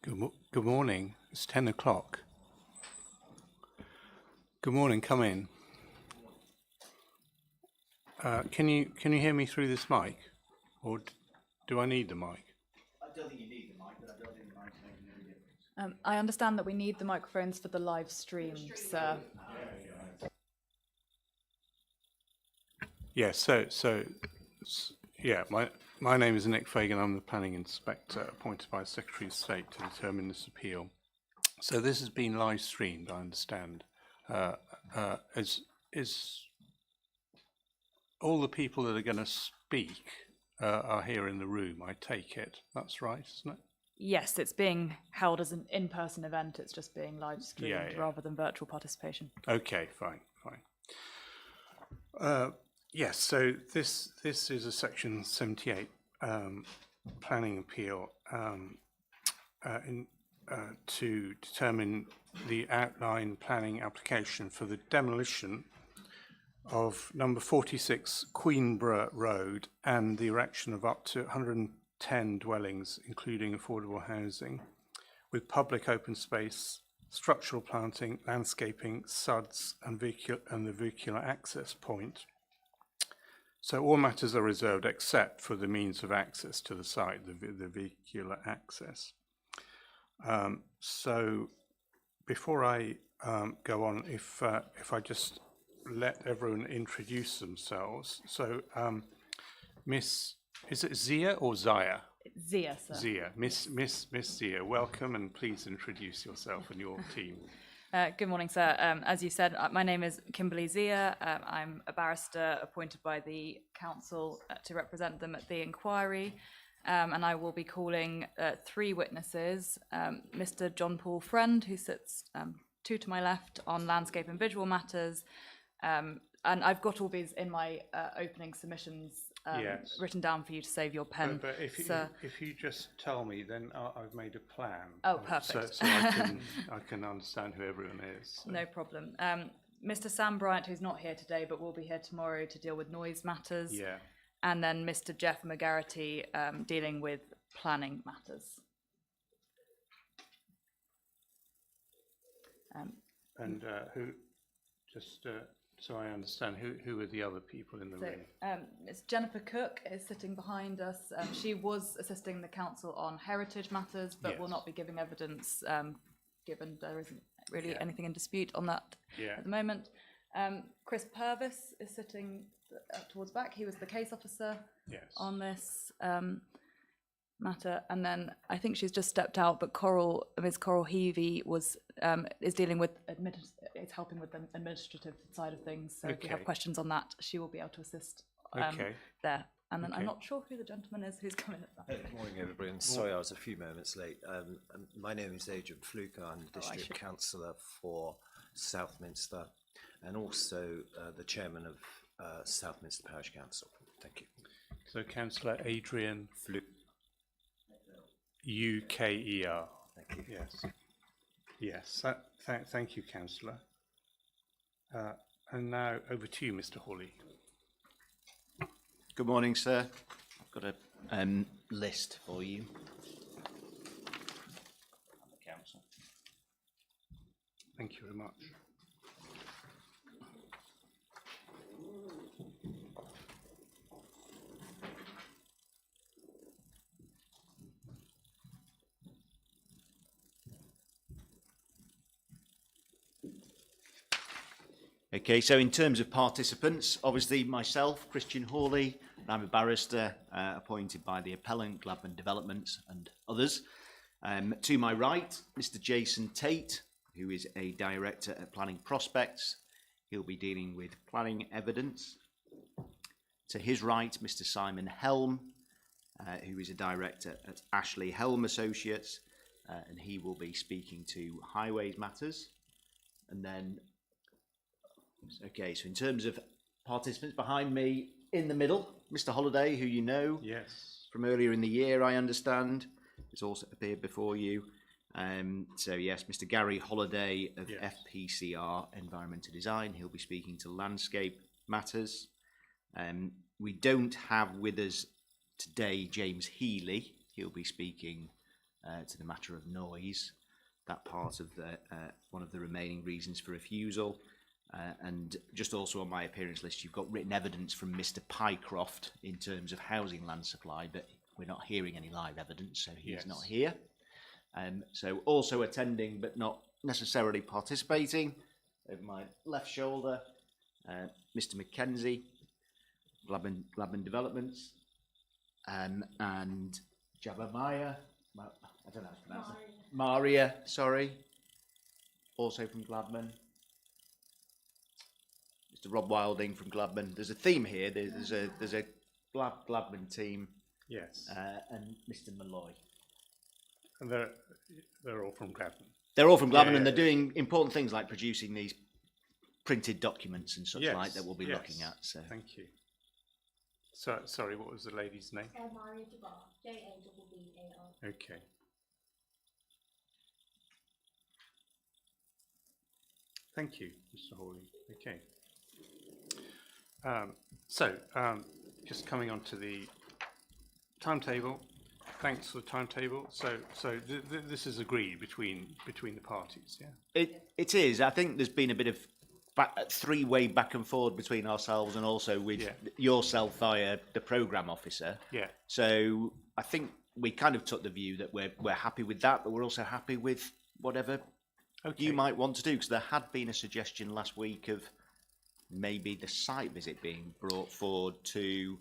Good morning. It's 10 o'clock. Good morning. Come in. Can you hear me through this mic, or do I need the mic? I don't think you need the mic, but I don't think the mic's making any difference. I understand that we need the microphones for the live stream, sir. Yeah. My name is Nick Fagan. I'm the planning inspector appointed by the Secretary of State to determine this appeal. So this has been live streamed, I understand. Is all the people that are going to speak are here in the room, I take it. That's right, isn't it? Yes, it's being held as an in-person event. It's just being live streamed rather than virtual participation. Okay, fine. Yes, so this is a Section 78 planning appeal to determine the outline planning application for the demolition of number 46 Queenborough Road and the erection of up to 110 dwellings, including affordable housing, with public open space, structural planting, landscaping, SUDs, and the vehicular access point. So all matters are reserved except for the means of access to the site, the vehicular access. So before I go on, if I just let everyone introduce themselves. So is it Zia or Zaya? Zia, sir. Zia. Miss Zia, welcome, and please introduce yourself and your team. Good morning, sir. As you said, my name is Kimberly Zia. I'm a barrister appointed by the council to represent them at the inquiry, and I will be calling three witnesses. Mr. John Paul Friend, who sits two to my left on landscape and visual matters, and I've got all these in my opening submissions written down for you to save your pen. But if you just tell me, then I've made a plan. Oh, perfect. So I can understand who everyone is. So. No problem. Mr. Sam Bryant, who's not here today, but will be here tomorrow to deal with noise matters. Yeah. And then Mr. Jeff McGarity dealing with planning matters. Who? Just. So I understand, who are the other people in the room? It's Jennifer Cook is sitting behind us. She was assisting the council on heritage matters, but will not be giving evidence, given there isn't really anything in dispute on that at the moment. Chris Purvis is sitting towards back. He was the case officer on this matter, and then I think she's just stepped out, but Ms. Coral Heavey is dealing with is helping with the administrative side of things. So if you have questions on that, she will be able to assist there. And then I'm not sure who the gentleman is who's coming at that. Good morning, everybody. And sorry, I was a few moments late. My name is Adrian Fluker. I'm the district councillor for Southminster, and also the chairman of Southminster Parish Council. Thank you. So, Councillor Adrian Fluker. UKER. Thank you. Yes. Thank you, Councillor. And now over to you, Mr. Hawley. Good morning, sir. I've got a list for you. The council. Thank you very much. Okay, so in terms of participants, obviously myself, Christian Hawley, I'm a barrister appointed by the appellant, Gladman Developments and others. To my right, Mr. Jason Tate, who is a director at Planning Prospects. He'll be dealing with planning evidence. To his right, Mr. Simon Helm, who is a director at Ashley Helm Associates, and he will be speaking to highways matters. And then okay, so in terms of participants behind me in the middle, Mr. Holliday, who you know from earlier in the year, I understand, has also appeared before you. So yes, Mr. Gary Holliday of FPCR Environmental Design, he'll be speaking to landscape matters. We don't have with us today James Healy. He'll be speaking to the matter of noise. That part of the one of the remaining reasons for refusal. And just also on my appearance list, you've got written evidence from Mr. Pycroft in terms of housing land supply, but we're not hearing any live evidence, so he's not here. So also attending, but not necessarily participating, over my left shoulder, Mr. Mackenzie, Gladman Developments, and Jabamaya, I don't know how to pronounce it. Maria, sorry, also from Gladman. Mr. Rob Wilding from Gladman. There's a theme here. There's a Gladman team. Yes. And Mr. Malloy. And they're all from Gladman. They're all from Gladman, Yeah, and they're doing important things like producing these printed documents and such Yes, like that we'll be yes. looking at. So Thank you. So, sorry, what was the lady's name? Maria Jabbar, Jabbar. Okay. Thank you, Mr. Hawley. Okay. Just coming on to the timetable. Thanks for the timetable. So this is agreed between the parties, yeah? it is. I think there's been a bit of three-way back and forward between ourselves and also with yourself via the programme officer. Yeah. So I think we kind of took the view that we're happy with that, but we're also happy with whatever you might want to do, because there had been a suggestion last week of maybe the site visit being brought forward to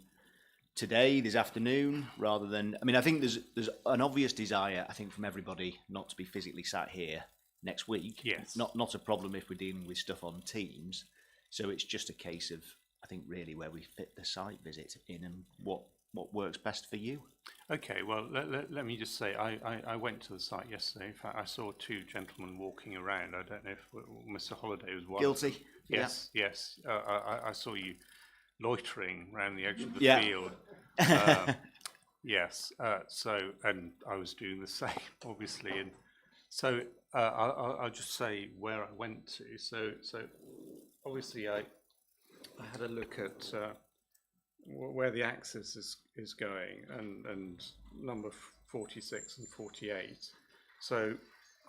today, this afternoon, rather than. I mean, I think there's an obvious desire, I think, from everybody not to be physically sat here next week. Yes. Not a problem if we're dealing with stuff on Teams. So it's just a case of, I think, really where we fit the site visit in and what works best for you. Okay, well, let me just say, I went to the site yesterday. In fact, I saw two gentlemen walking around. I don't know if Mr. Holiday was one. Guilty. Yes, yes. I saw you loitering around the edge of the Yeah. field. Yes. And I was doing the same, obviously. And so I'll just say where I went to. So obviously I had a look at where the axis is going, and number 46 and 48. So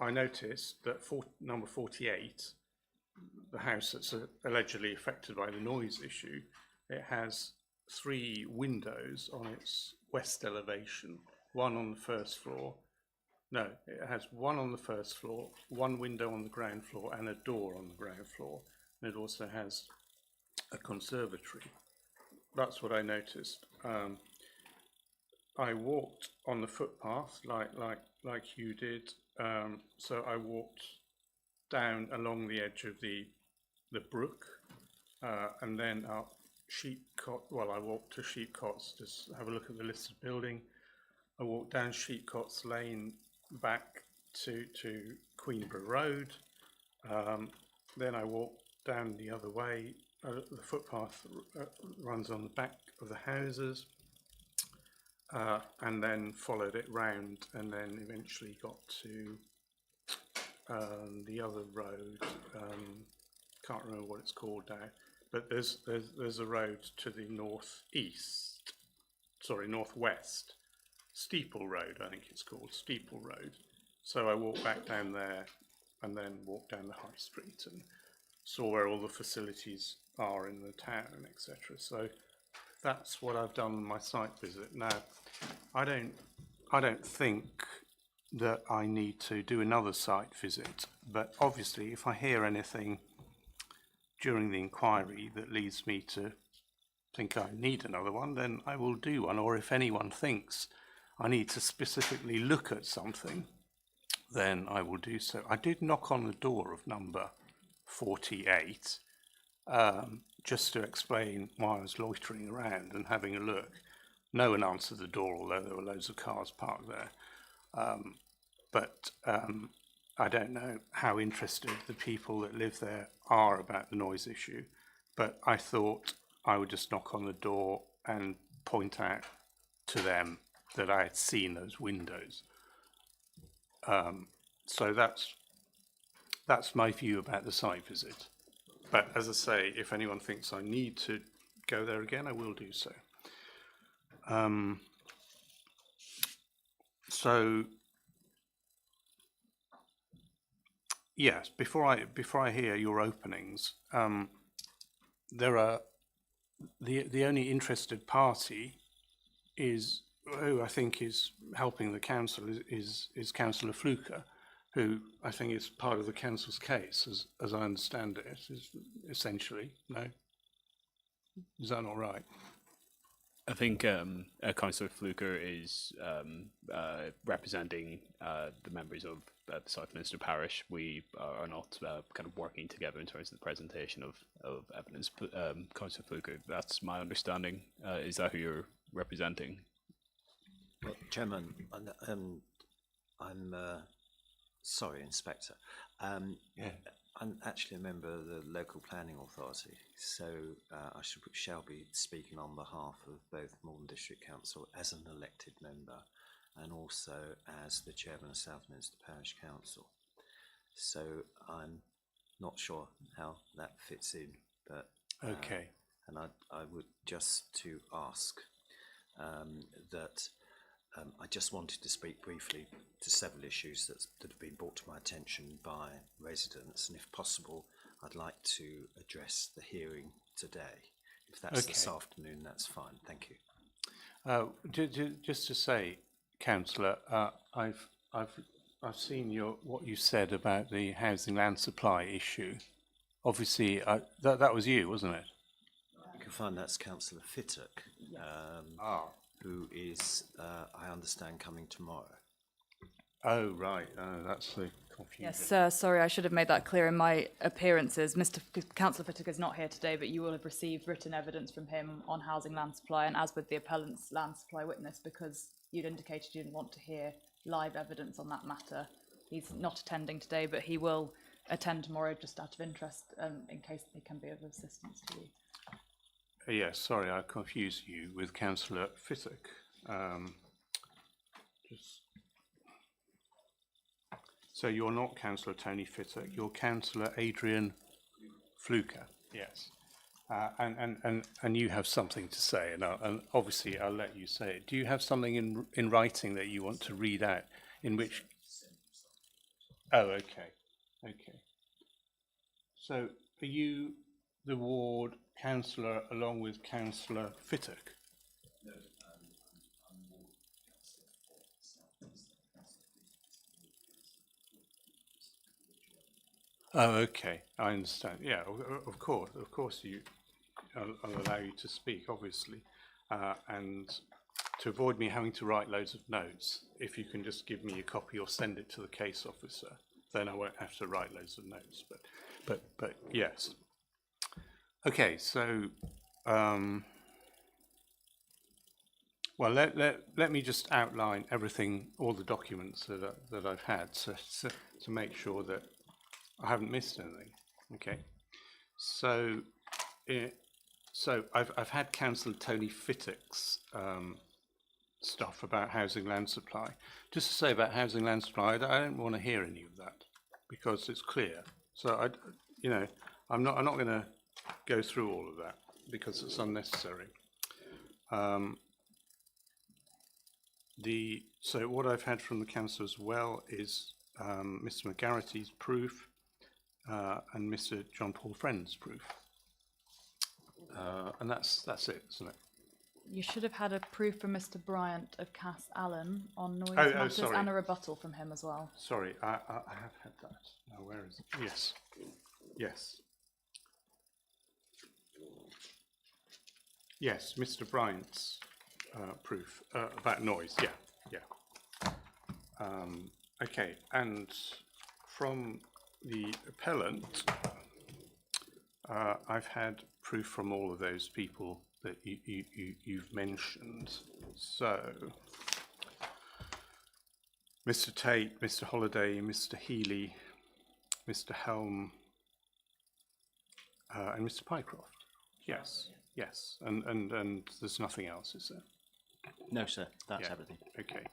I noticed that number 48, the house that's allegedly affected by the noise issue, it has 3 windows on its west elevation, one on the first floor. No, it has one on the first floor, one window on the ground floor, and a door on the ground floor. And it also has a conservatory. That's what I noticed. I walked on the footpath like you did. So I walked down along the edge of the brook, and then up Sheepcot. Well, I walked to Sheepcots to have a look at the listed building. I walked down Sheepcots Lane back to Queenborough Road. Then I walked down the other way. The footpath runs on the back of the houses, and then followed it round, and then eventually got to the other road. Can't remember what it's called now, but there's a road to the northwest, Steeple Road, I think it's called, Steeple Road. So I walked back down there, and then walked down the High Street and saw where all the facilities are in the town, etc. So that's what I've done on my site visit. Now, I don't think that I need to do another site visit, but obviously if I hear anything during the inquiry that leads me to think I need another one, then I will do one. Or if anyone thinks I need to specifically look at something, then I will do so. I did knock on the door of number 48, just to explain why I was loitering around and having a look. No one answered the door, although there were loads of cars parked there. But I don't know how interested the people that live there are about the noise issue, but I thought I would just knock on the door and point out to them that I had seen those windows. So that's my view about the site visit. But as I say, if anyone thinks I need to go there again, I will do so. So yes, before I hear your openings, there are the only interested party is who I think is helping the council is Councillor Fluker, who I think is part of the council's case, as I understand it, is essentially. No, is that not right? I think Councillor Fluker is representing the members of the Southminster parish. We are not kind of working together in terms of the presentation of evidence. Councillor Fluker, that's my understanding. Is that who you're representing? Well, Chairman, I'm sorry, Inspector. Yeah. I'm actually a member of the local planning authority, so I shall be speaking on behalf of both Malden District Council as an elected member and also as the chairman of Southminster Parish Council. So I'm not sure how that fits in, but Okay. and I would just to ask that I just wanted to speak briefly to several issues that have been brought to my attention by residents, and if possible, I'd like to address the hearing today. If that's this afternoon, that's fine. Thank you. Just to say, Councillor, I've seen what you said about the housing land supply issue. Obviously, that was you, wasn't it? You can find that's Councillor Fittock, who is, I understand, coming tomorrow. Oh, right. That's the confusion. Yes, sorry, I should have made that clear in my appearances. Councillor Fittock is not here today, but you will have received written evidence from him on housing land supply, and as with the appellant's land supply witness, because you'd indicated you didn't want to hear live evidence on that matter. He's not attending today, but he will attend tomorrow just out of interest in case he can be of assistance to you. Yes, sorry, I confused you with Councillor Fittock. So you're not Councillor Tony Fittock, you're Councillor Adrian Fluker. Yes, and you have something to say, and obviously I'll let you say it. Do you have something in writing that you want to read out? In which? Oh, okay. So are you the ward councillor along with Councillor Fittock? No, I'm ward councillor for Southminster. Oh, okay, I understand. Yeah, of course. I'll allow you to speak, obviously, and to avoid me having to write loads of notes, if you can just give me a copy or send it to the case officer, then I won't have to write loads of notes. But yes. Okay, so well, let me just outline everything, all the documents that I've had, to make sure that I haven't missed anything. Okay, so I've had Councillor Tony Fittock's stuff about housing land supply. Just to say about housing land supply, I don't want to hear any of that because it's clear. So I'm not going to go through all of that because it's unnecessary. So what I've had from the council as well is Mr. McGarrity's proof and Mr. John Paul Friend's proof, and that's it, isn't it? You should have had a proof from Mr. Bryant of Cass Allen on noise Oh, matters sorry. and a rebuttal from him as well. Sorry, I have had that. Now, where is it? Yes, Mr. Bryant's proof about noise. Yeah. Okay, and from the appellant, I've had proof from all of those people that you've mentioned. So, Mr. Tate, Mr. Holliday, Mr. Healy, Mr. Helm, and Mr. Pycroft. Yes, and there's nothing else, is there? No, sir, that's everything. Okay.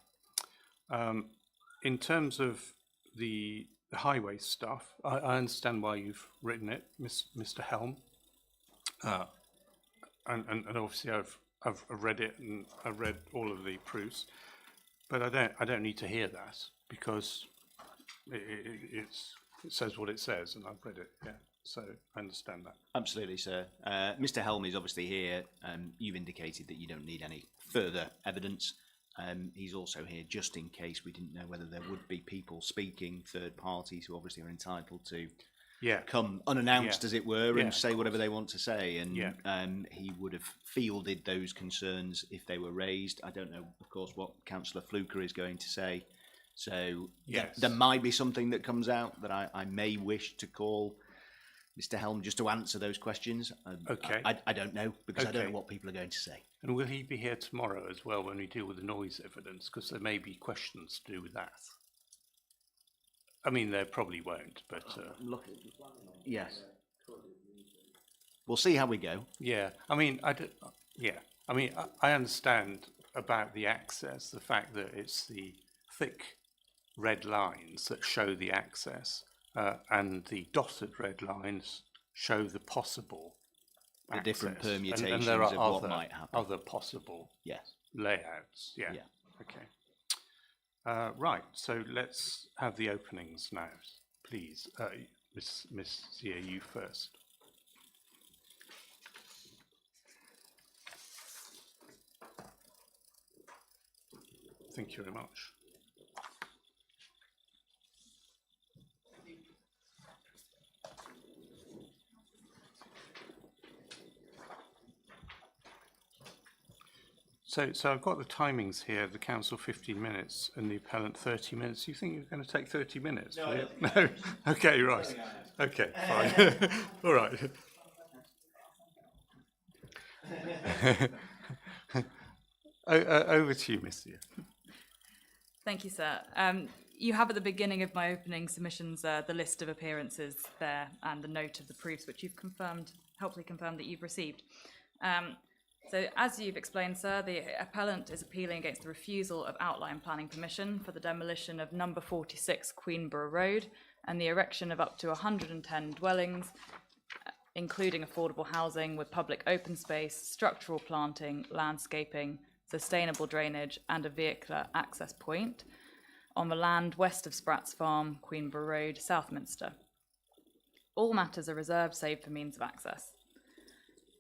In terms of the highway stuff, I understand why you've written it, Mr. Helm, and obviously I've read it and I've read all of the proofs, but I don't need to hear that because it's It says what it says, and I've read it, yeah, so I understand that. Absolutely, sir. Mr. Helm is obviously here. You've indicated that you don't need any further evidence. He's also here just in case we didn't know whether there would be people speaking, third parties who obviously are entitled to come unannounced, as it were, and say whatever they want to say. And he would have fielded those concerns if they were raised. I don't know, of course, what Councillor Fluker is going to say. So there might be something that comes out that I may wish to call Mr. Helm just to answer those questions. I don't know, because I don't know what people are going to say. And will he be here tomorrow as well when we deal with the noise evidence? Because there may be questions to do with that. I mean, there probably won't, but... Yes. We'll see how we go. Yeah, I mean, I understand about the access, the fact that it's the thick red lines that show the access, and the dotted red lines show the possible The access. different permutations and there are of what might happen. other possible Yes. layouts. Yeah. Okay. Right. So let's have the openings now, please. Miss Zia, you first. Thank you very much. So I've got the timings here, the council 15 minutes and the appellant 30 minutes. You think you're going to take 30 minutes? No, no? Okay, right. Okay, fine. All right. Over to you, Miss Zia. Thank you, sir. You have at the beginning of my opening submissions the list of appearances there and the note of the proofs which you've helpfully confirmed that you've received. So as you've explained, sir, the appellant is appealing against the refusal of outline planning permission for the demolition of number 46 Queenborough Road and the erection of up to 110 dwellings, including affordable housing with public open space, structural planting, landscaping, sustainable drainage and a vehicular access point on the land west of Spratts Farm, Queenborough Road, Southminster. All matters are reserved save for means of access.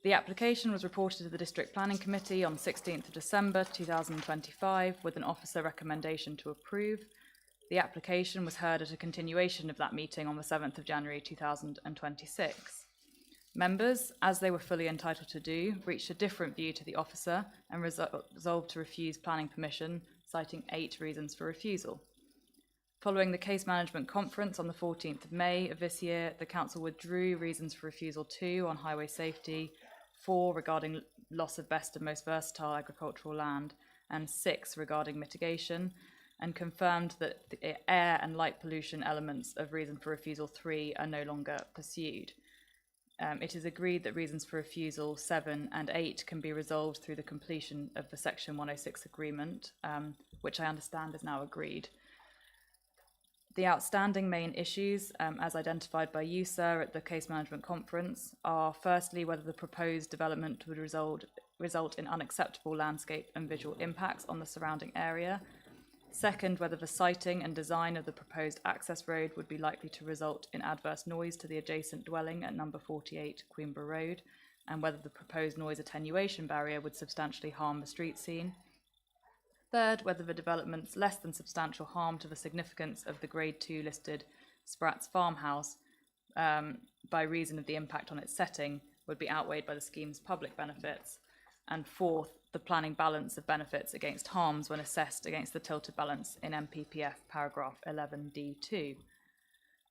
The application was reported to the District Planning Committee on 16th of December 2025 with an officer recommendation to approve. The application was heard at a continuation of that meeting on the 7th of January 2026. Members, as they were fully entitled to do, reached a different view to the officer and resolved to refuse planning permission, citing 8 reasons for refusal. Following the case management conference on the 14th of May of this year, the council withdrew reasons for refusal 2 on highway safety, 4 regarding loss of best and most versatile agricultural land, and 6 regarding mitigation, and confirmed that the air and light pollution elements of reason for refusal 3 are no longer pursued. It is agreed that reasons for refusal 7 and 8 can be resolved through the completion of the Section 106 agreement, which I understand is now agreed. The outstanding main issues, as identified by you, sir, at the case management conference, are firstly whether the proposed development would result in unacceptable landscape and visual impacts on the surrounding area. Second, whether the siting and design of the proposed access road would be likely to result in adverse noise to the adjacent dwelling at number 48 Queenborough Road, and whether the proposed noise attenuation barrier would substantially harm the street scene. Third, whether the development's less than substantial harm to the significance of the Grade 2 listed Spratts farmhouse by reason of the impact on its setting would be outweighed by the scheme's public benefits. And fourth, the planning balance of benefits against harms when assessed against the tilted balance in MPPF paragraph 11D2.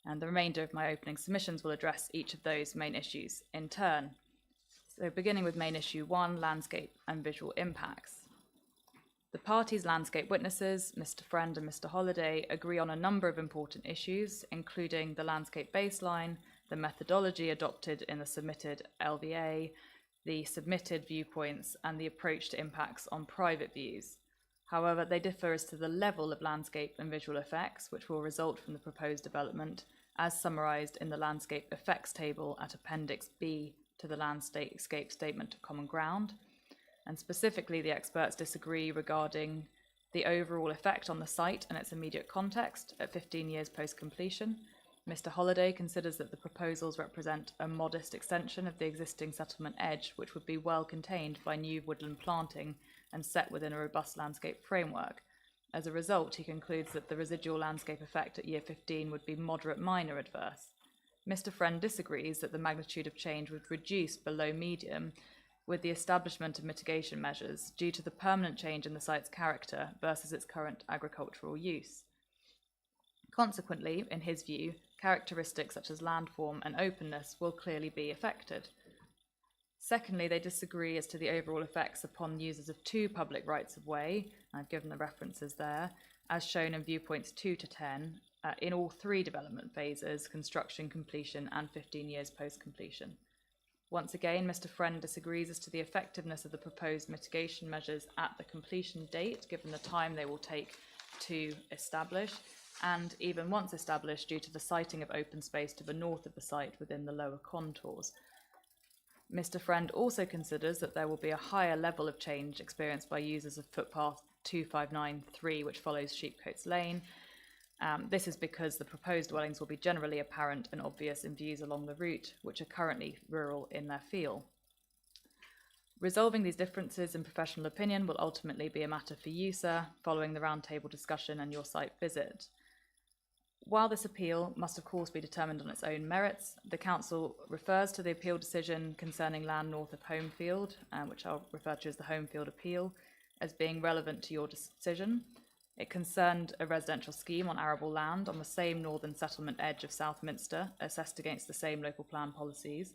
And the remainder of my opening submissions will address each of those main issues in turn. So beginning with main issue 1, landscape and visual impacts. The parties' landscape witnesses, Mr. Friend and Mr. Holliday, agree on a number of important issues, including the landscape baseline, the methodology adopted in the submitted LVA, the submitted viewpoints, and the approach to impacts on private views. However, they differ as to the level of landscape and visual effects which will result from the proposed development, as summarised in the landscape effects table at Appendix B to the Landscape Statement of Common Ground. And specifically, the experts disagree regarding the overall effect on the site and its immediate context at 15 years post-completion, Mr. Holliday considers that the proposals represent a modest extension of the existing settlement edge, which would be well contained by new woodland planting and set within a robust landscape framework. As a result, he concludes that the residual landscape effect at year 15 would be moderate minor adverse. Mr. Friend disagrees that the magnitude of change would reduce below medium with the establishment of mitigation measures due to the permanent change in the site's character versus its current agricultural use. Consequently, in his view, characteristics such as landform and openness will clearly be affected. Secondly, they disagree as to the overall effects upon users of 2 public rights-of-way, I've given the references there, as shown in viewpoints 2 to 10, in all 3 development phases, construction, completion, and 15 years post-completion. Once again, Mr. Friend disagrees as to the effectiveness of the proposed mitigation measures at the completion date, given the time they will take to establish, and even once established due to the siting of open space to the north of the site within the lower contours. Mr. Friend also considers that there will be a higher level of change experienced by users of footpath 2593, which follows Sheepcotes Lane. This is because the proposed dwellings will be generally apparent and obvious in views along the route, which are currently rural in their feel. Resolving these differences in professional opinion will ultimately be a matter for you, sir, following the roundtable discussion and your site visit. While this appeal must of course be determined on its own merits, the Council refers to the appeal decision concerning land north of Homefield, which I'll refer to as the Homefield Appeal, as being relevant to your decision. It concerned a residential scheme on arable land on the same northern settlement edge of Southminster, assessed against the same local plan policies.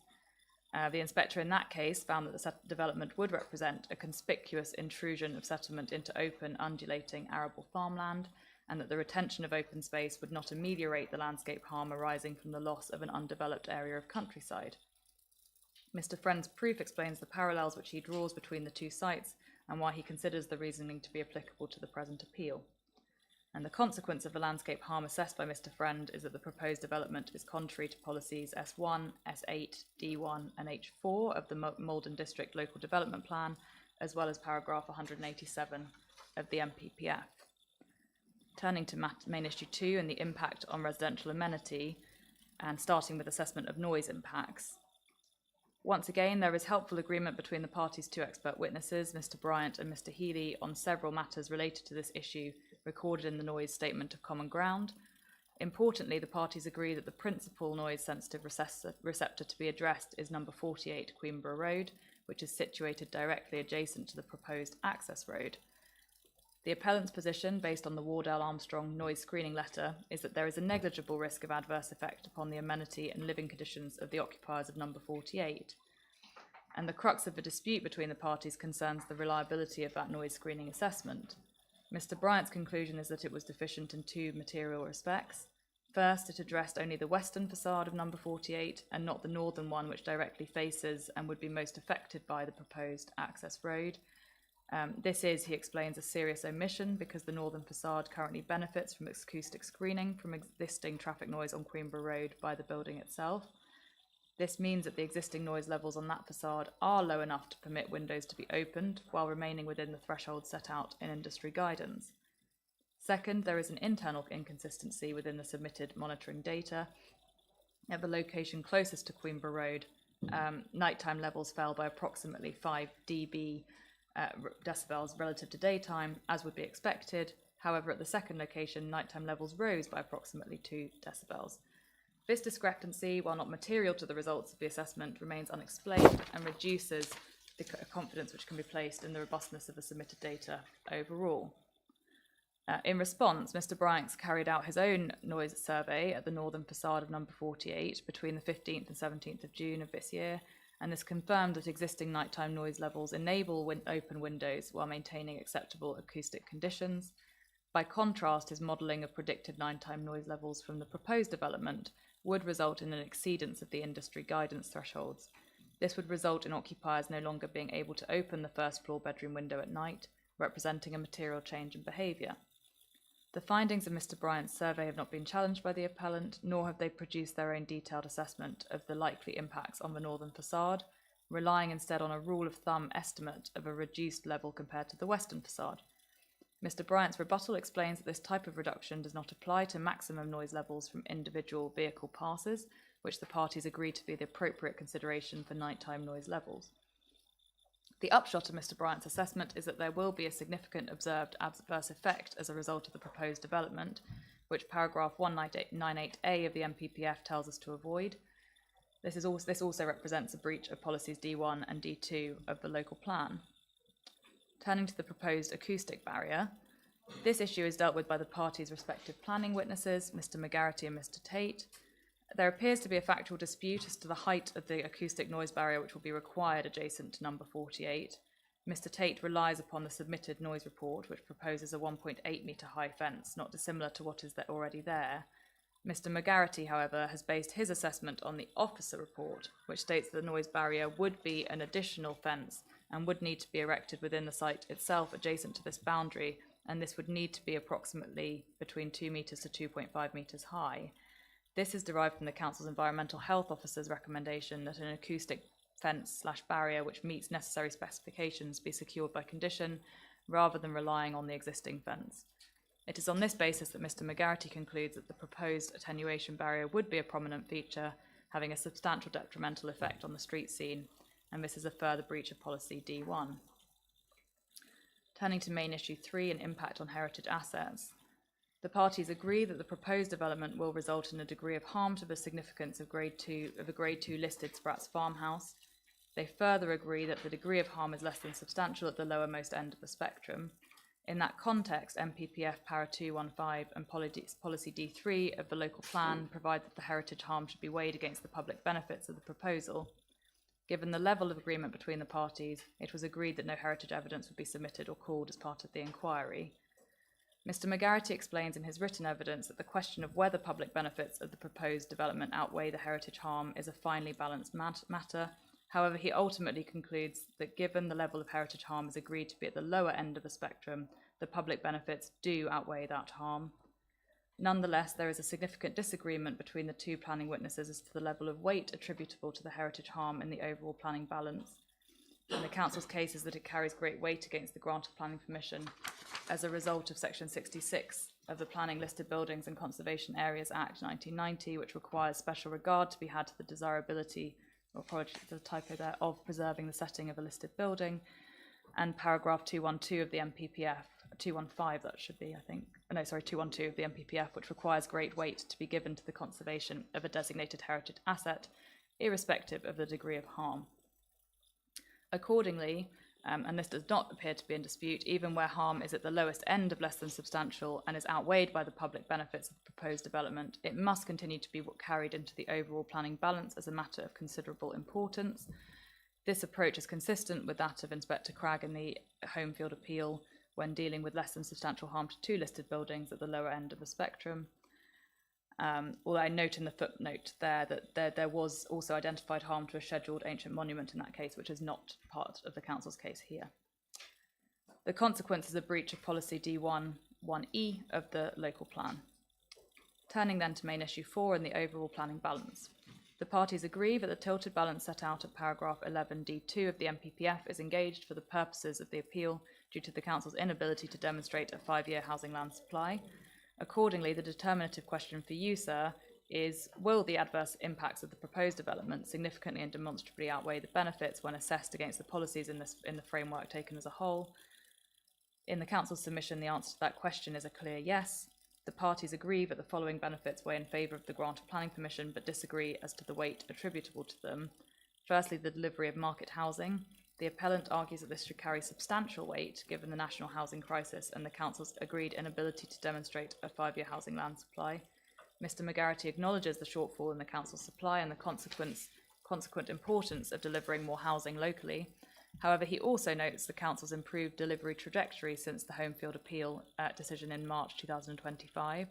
The inspector in that case found that the development would represent a conspicuous intrusion of settlement into open, undulating arable farmland, and that the retention of open space would not ameliorate the landscape harm arising from the loss of an undeveloped area of countryside. Mr. Friend's proof explains the parallels which he draws between the 2 sites and why he considers the reasoning to be applicable to the present appeal. And the consequence of the landscape harm assessed by Mr. Friend is that the proposed development is contrary to policies S1, S8, D1 and H4 of the Malden District Local Development Plan, as well as paragraph 187 of the MPPF. Turning to main issue 2 and the impact on residential amenity, and starting with assessment of noise impacts. Once again, there is helpful agreement between the parties' 2 expert witnesses, Mr. Bryant and Mr. Healy, on several matters related to this issue recorded in the noise statement of common ground. Importantly, the parties agree that the principal noise-sensitive receptor to be addressed is number 48 Queenborough Road, which is situated directly adjacent to the proposed access road. The appellant's position, based on the Wardell Armstrong noise screening letter, is that there is a negligible risk of adverse effect upon the amenity and living conditions of the occupiers of number 48. And the crux of the dispute between the parties concerns the reliability of that noise screening assessment. Mr. Bryant's conclusion is that it was deficient in 2 material respects. First, it addressed only the western facade of number 48 and not the northern one, which directly faces and would be most affected by the proposed access road. This is, he explains, a serious omission because the northern facade currently benefits from acoustic screening from existing traffic noise on Queenborough Road by the building itself. This means that the existing noise levels on that facade are low enough to permit windows to be opened while remaining within the threshold set out in industry guidance. Second, there is an internal inconsistency within the submitted monitoring data. At the location closest to Queenborough Road, nighttime levels fell by approximately 5 dB decibels relative to daytime, as would be expected. However, at the second location, nighttime levels rose by approximately 2 decibels. This discrepancy, while not material to the results of the assessment, remains unexplained and reduces the confidence which can be placed in the robustness of the submitted data overall. In response, Mr. Bryant carried out his own noise survey at the northern facade of number 48 between the 15th and 17th of June of this year, and this confirmed that existing nighttime noise levels enable open windows while maintaining acceptable acoustic conditions. By contrast, his modelling of predicted nighttime noise levels from the proposed development would result in an exceedance of the industry guidance thresholds. This would result in occupiers no longer being able to open the first floor bedroom window at night, representing a material change in behaviour. The findings of Mr. Bryant's survey have not been challenged by the appellant, nor have they produced their own detailed assessment of the likely impacts on the northern facade, relying instead on a rule of thumb estimate of a reduced level compared to the western facade. Mr. Bryant's rebuttal explains that this type of reduction does not apply to maximum noise levels from individual vehicle passes, which the parties agreed to be the appropriate consideration for nighttime noise levels. The upshot of Mr. Bryant's assessment is that there will be a significant observed adverse effect as a result of the proposed development, which paragraph 198A of the MPPF tells us to avoid. This also represents a breach of policies D1 and D2 of the local plan. Turning to the proposed acoustic barrier, this issue is dealt with by the parties' respective planning witnesses, Mr. McGarity and Mr. Tate. There appears to be a factual dispute as to the height of the acoustic noise barrier which will be required adjacent to number 48. Mr. Tate relies upon the submitted noise report, which proposes a 1.8 metre high fence, not dissimilar to what is already there. Mr. McGarity, however, has based his assessment on the officer report, which states that the noise barrier would be an additional fence and would need to be erected within the site itself adjacent to this boundary, and this would need to be approximately between 2 metres to 2.5 metres high. This is derived from the Council's Environmental Health Officer's recommendation that an acoustic fence/barrier which meets necessary specifications be secured by condition, rather than relying on the existing fence. It is on this basis that Mr. McGarity concludes that the proposed attenuation barrier would be a prominent feature, having a substantial detrimental effect on the street scene, and this is a further breach of policy D1. Turning to main issue 3 and impact on heritage assets. The parties agree that the proposed development will result in a degree of harm to the significance of a Grade 2 listed Spratts farmhouse. They further agree that the degree of harm is less than substantial at the lowermost end of the spectrum. In that context, MPPF Para 215 and Policy D3 of the local plan provide that the heritage harm should be weighed against the public benefits of the proposal. Given the level of agreement between the parties, it was agreed that no heritage evidence would be submitted or called as part of the inquiry. Mr. McGarity explains in his written evidence that the question of whether public benefits of the proposed development outweigh the heritage harm is a finely balanced matter. However, he ultimately concludes that given the level of heritage harm is agreed to be at the lower end of the spectrum, the public benefits do outweigh that harm. Nonetheless, there is a significant disagreement between the two planning witnesses as to the level of weight attributable to the heritage harm in the overall planning balance. And the Council's case is that it carries great weight against the grant of planning permission as a result of Section 66 of the Planning Listed Buildings and Conservation Areas Act 1990, which requires special regard to be had to the desirability, or the typo there, of preserving the setting of a listed building, and paragraph 212 of the MPPF, 215 that should be, I think, 212 of the MPPF, which requires great weight to be given to the conservation of a designated heritage asset, irrespective of the degree of harm. Accordingly, and this does not appear to be in dispute, even where harm is at the lowest end of less than substantial and is outweighed by the public benefits of the proposed development, it must continue to be carried into the overall planning balance as a matter of considerable importance. This approach is consistent with that of Inspector Cragg in the Homefield appeal when dealing with less than substantial harm to two listed buildings at the lower end of the spectrum. Although I note in the footnote there that there was also identified harm to a scheduled ancient monument in that case, which is not part of the Council's case here. The consequence is a breach of policy D1(1)(e) of the local plan. Turning then to main issue 4 and the overall planning balance. The parties agree that the tilted balance set out at paragraph 11(d)(2) of the MPPF is engaged for the purposes of the appeal due to the Council's inability to demonstrate a 5-year housing land supply. Accordingly, the determinative question for you, sir, is will the adverse impacts of the proposed development significantly and demonstrably outweigh the benefits when assessed against the policies in the framework taken as a whole? In the Council's submission, the answer to that question is a clear yes. The parties agree that the following benefits weigh in favour of the grant of planning permission, but disagree as to the weight attributable to them. Firstly, the delivery of market housing. The appellant argues that this should carry substantial weight given the national housing crisis and the Council's agreed inability to demonstrate a 5-year housing land supply. Mr. McGarity acknowledges the shortfall in the Council's supply and the consequent importance of delivering more housing locally. However, he also notes the Council's improved delivery trajectory since the Homefield appeal decision in March 2025.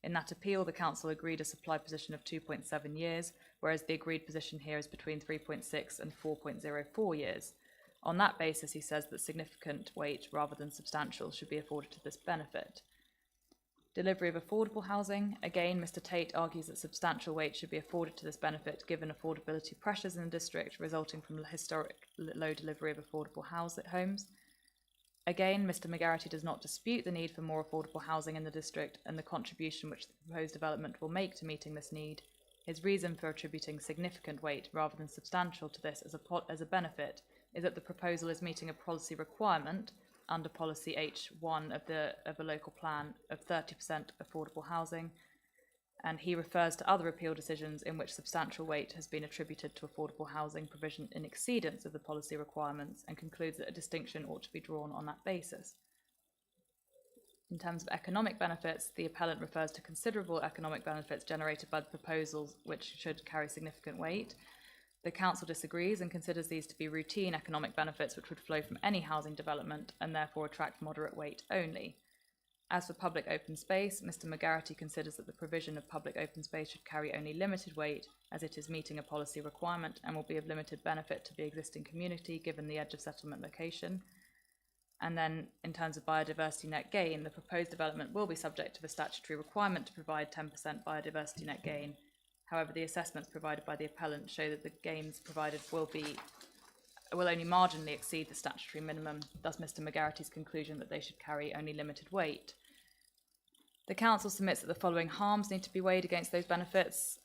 In that appeal, the Council agreed a supply position of 2.7 years, whereas the agreed position here is between 3.6 and 4.04 years. On that basis, he says that significant weight rather than substantial should be afforded to this benefit. Delivery of affordable housing. Again, Mr. Tate argues that substantial weight should be afforded to this benefit given affordability pressures in the district resulting from the historic low delivery of affordable homes. Again, Mr McGarity does not dispute the need for more affordable housing in the district and the contribution which the proposed development will make to meeting this need. His reason for attributing significant weight rather than substantial to this as a benefit is that the proposal is meeting a policy requirement under policy H1 of a local plan of 30% affordable housing, and he refers to other appeal decisions in which substantial weight has been attributed to affordable housing provision in exceedance of the policy requirements, and concludes that a distinction ought to be drawn on that basis. In terms of economic benefits, the appellant refers to considerable economic benefits generated by the proposals which should carry significant weight. The council disagrees and considers these to be routine economic benefits which would flow from any housing development and therefore attract moderate weight only. As for public open space, Mr McGarity considers that the provision of public open space should carry only limited weight, as it is meeting a policy requirement and will be of limited benefit to the existing community given the edge of settlement location. And then, in terms of biodiversity net gain, the proposed development will be subject to the statutory requirement to provide 10% biodiversity net gain. However, the assessments provided by the appellant show that the gains provided will only marginally exceed the statutory minimum, thus Mr McGarity's conclusion that they should carry only limited weight. The council submits that the following harms need to be weighed against those benefits.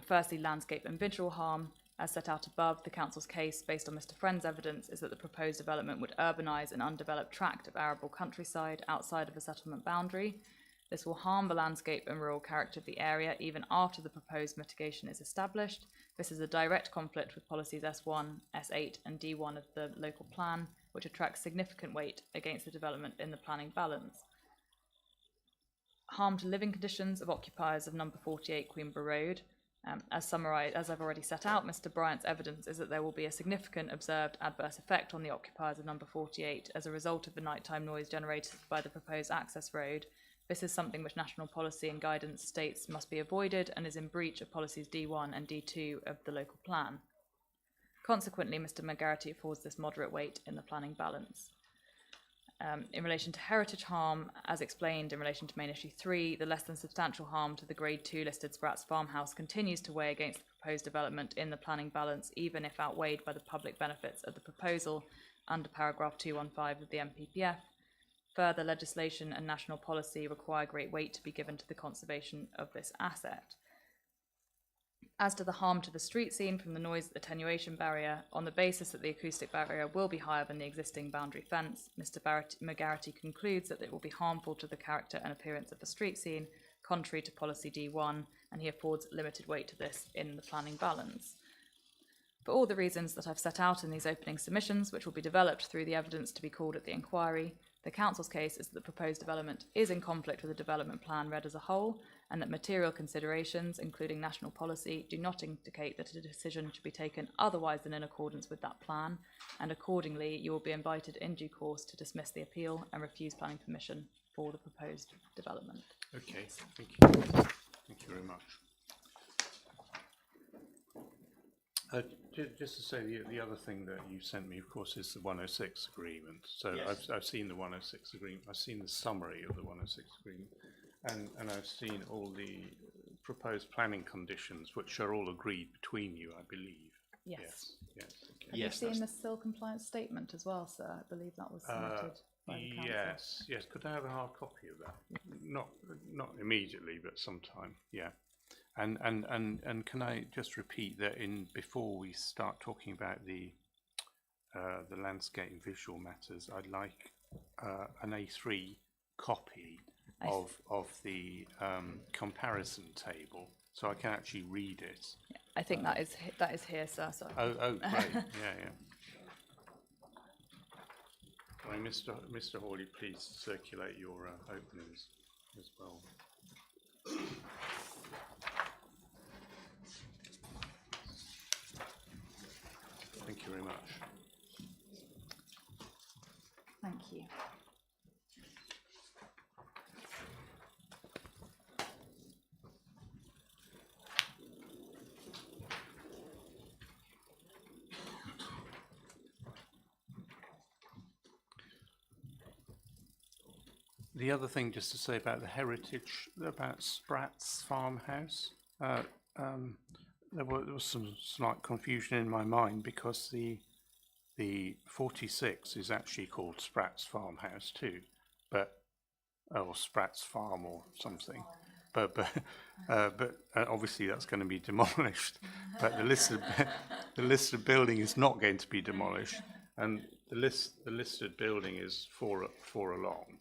Firstly, landscape and visual harm. As set out above, the council's case, based on Mr Friend's evidence, is that the proposed development would urbanise an undeveloped tract of arable countryside outside of a settlement boundary. This will harm the landscape and rural character of the area even after the proposed mitigation is established. This is a direct conflict with policies S1, S8 and D1 of the local plan, which attracts significant weight against the development in the planning balance. Harm to living conditions of occupiers of number 48 Queenborough Road. As summarised, as I've already set out, Mr Bryant's evidence is that there will be a significant observed adverse effect on the occupiers of number 48 as a result of the nighttime noise generated by the proposed access road. This is something which national policy and guidance states must be avoided and is in breach of policies D1 and D2 of the local plan. Consequently, Mr McGarity affords this moderate weight in the planning balance. In relation to heritage harm, as explained in relation to main issue 3, the less than substantial harm to the grade 2 listed Spratts farmhouse continues to weigh against the proposed development in the planning balance, even if outweighed by the public benefits of the proposal under paragraph 215 of the MPPF. Further legislation and national policy require great weight to be given to the conservation of this asset. As to the harm to the street scene from the noise attenuation barrier, on the basis that the acoustic barrier will be higher than the existing boundary fence, Mr McGarity concludes that it will be harmful to the character and appearance of the street scene, contrary to policy D1, and he affords limited weight to this in the planning balance. For all the reasons that I've set out in these opening submissions, which will be developed through the evidence to be called at the inquiry, the council's case is that the proposed development is in conflict with the development plan read as a whole, and that material considerations, including national policy, do not indicate that a decision should be taken otherwise than in accordance with that plan, and accordingly you will be invited in due course to dismiss the appeal and refuse planning permission for the proposed development. Okay, thank you. Thank you very much. Just to say, the other thing that you sent me, of course, is the 106 agreement. So yes. I've seen the 106 agreement. I've seen the summary of the 106 agreement, and I've seen all the proposed planning conditions, which are all agreed between you, I believe. Yes. Yes. Okay. Have you seen the SIL compliance statement as well, sir? I believe that was submitted by the council. Yes. Could I have a hard copy of that? Not immediately, but sometime. Yeah. And can I just repeat that before we start talking about the landscape and visual matters, I'd like an A3 copy of the comparison table so I can actually read it. Yeah, I think that is here, sir. Sorry. Oh, great. Yeah. Right, Mr. Hawley, please circulate your openings as well. Thank you very much. Thank you. The other thing just to say about the heritage, about Spratts farmhouse, there was some slight confusion in my mind because the the 46 is actually called Spratts Farmhouse too, or Spratts Farm or something. But obviously that's going to be demolished. But the listed building is not going to be demolished, and the listed building is four along.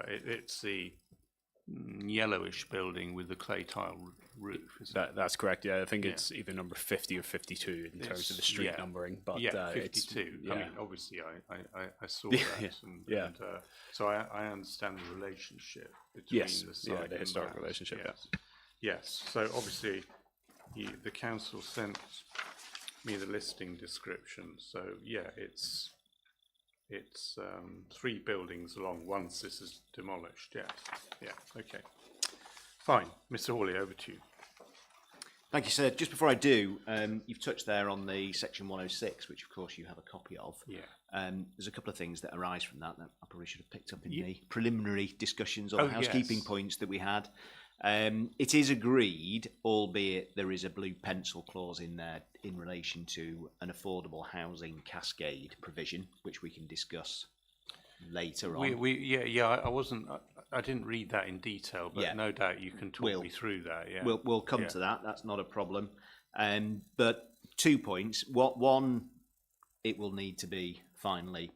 It's the yellowish building with the clay tile roof. That's correct. Yeah, I think it's either number 50 or 52 in terms of the street numbering. But yeah, 52. It's, I mean, obviously, I saw that, and so I understand the relationship between the site the historic and relationship. Yes. Yes. So obviously, the council sent me the listing description. So yeah, it's 3 buildings along once this is demolished. Yes. Yeah. Okay. Fine. Mr. Hawley, over to you. Thank you, sir. Just before I do, you've touched there on the section 106, which of course you have a copy of. Yeah. There's a couple of things that arise from that I probably should have picked up in the preliminary discussions or the housekeeping points that we had. It is agreed, albeit there is a blue pencil clause in there in relation to an affordable housing cascade provision, which we can discuss later on. I didn't read that in detail, but no doubt you can talk me through that. Yeah, we'll come to that. That's not a problem. But 2 points. One, it will need to be finally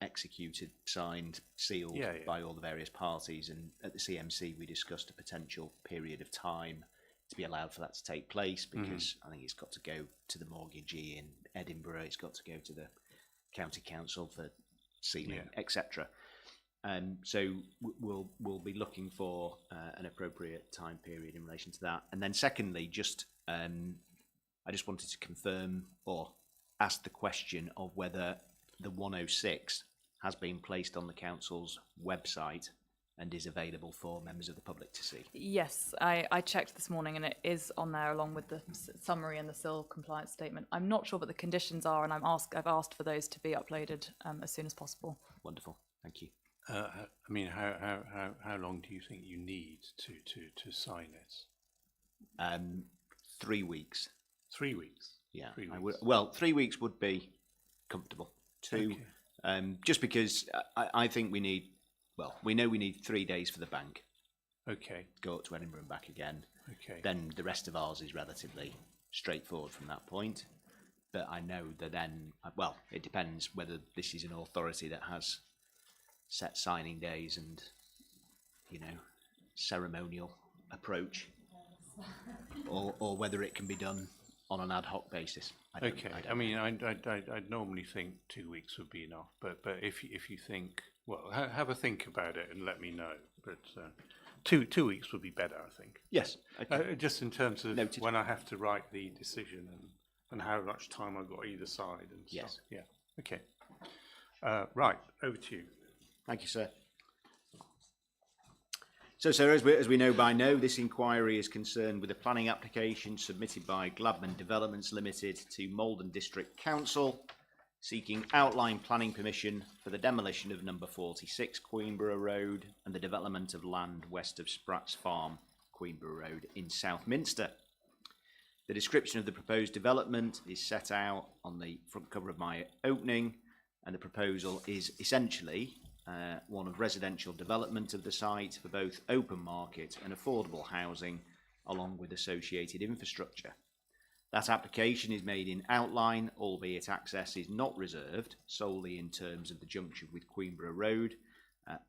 executed, signed, sealed by all the various parties. And at the CMC, we discussed a potential period of time to be allowed for that to take place, because I think it's got to go to the mortgagee in Edinburgh. It's got to go to the county council for sealing, etc. So we'll be looking for an appropriate time period in relation to that. And then secondly, I just wanted to confirm or ask the question of whether the 106 has been placed on the council's website and is available for members of the public to see. Yes, I checked this morning and it is on there along with the summary and the SIL compliance statement. I'm not sure what the conditions are, and I've asked for those to be uploaded as soon as possible. Wonderful, thank you. I mean, how long do you think you need to sign it? 3 weeks. 3 weeks. Yeah. 3 weeks. 3 weeks would be comfortable. 2, just because I think we need. Well, we know we need 3 days for the bank. Okay. Go up to Edinburgh and back again. Okay. Then the rest of ours is relatively straightforward from that point. But I know that then, well, it depends whether this is an authority that has set signing days and, ceremonial approach, or whether it can be done on an ad hoc basis. I'd normally think 2 weeks would be enough, but if you think, well, have a think about it and let me know. But 2 weeks would be better, I think. Yes. Okay. Just in terms of Noted. when I have to write the decision and how much time I've got either side and stuff. Yes. Yeah. Okay. Right. Over to you. Thank you, sir. So, sir, as we know by now, this inquiry is concerned with a planning application submitted by Gladman Developments Limited to Malden District Council, seeking outline planning permission for the demolition of number 46 Queenborough Road and the development of land west of Spratts Farm, Queenborough Road in Southminster. The description of the proposed development is set out on the front cover of my opening, and the proposal is essentially one of residential development of the site for both open market and affordable housing, along with associated infrastructure. That application is made in outline, albeit access is not reserved solely in terms of the junction with Queenborough Road,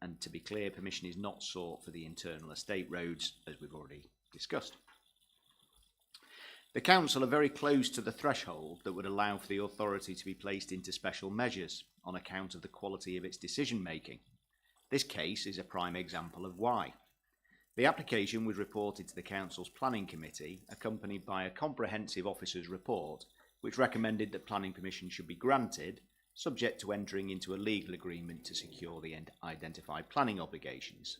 and to be clear, permission is not sought for the internal estate roads, as we've already discussed. The council are very close to the threshold that would allow for the authority to be placed into special measures on account of the quality of its decision making. This case is a prime example of why. The application was reported to the council's planning committee, accompanied by a comprehensive officer's report, which recommended that planning permission should be granted, subject to entering into a legal agreement to secure the identified planning obligations.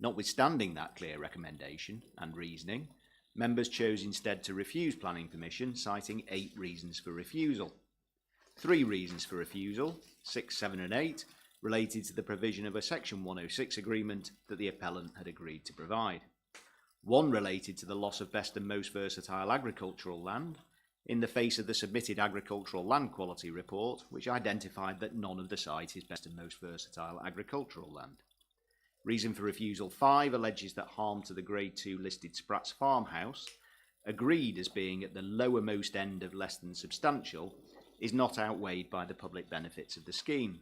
Notwithstanding that clear recommendation and reasoning, members chose instead to refuse planning permission, citing 8 reasons for refusal. 3 reasons for refusal, 6, 7 and 8, related to the provision of a Section 106 agreement that the appellant had agreed to provide. 1 related to the loss of best and most versatile agricultural land, in the face of the submitted agricultural land quality report, which identified that none of the site is best and most versatile agricultural land. Reason for refusal 5 alleges that harm to the Grade 2 listed Spratts farmhouse, agreed as being at the lowermost end of less than substantial, is not outweighed by the public benefits of the scheme.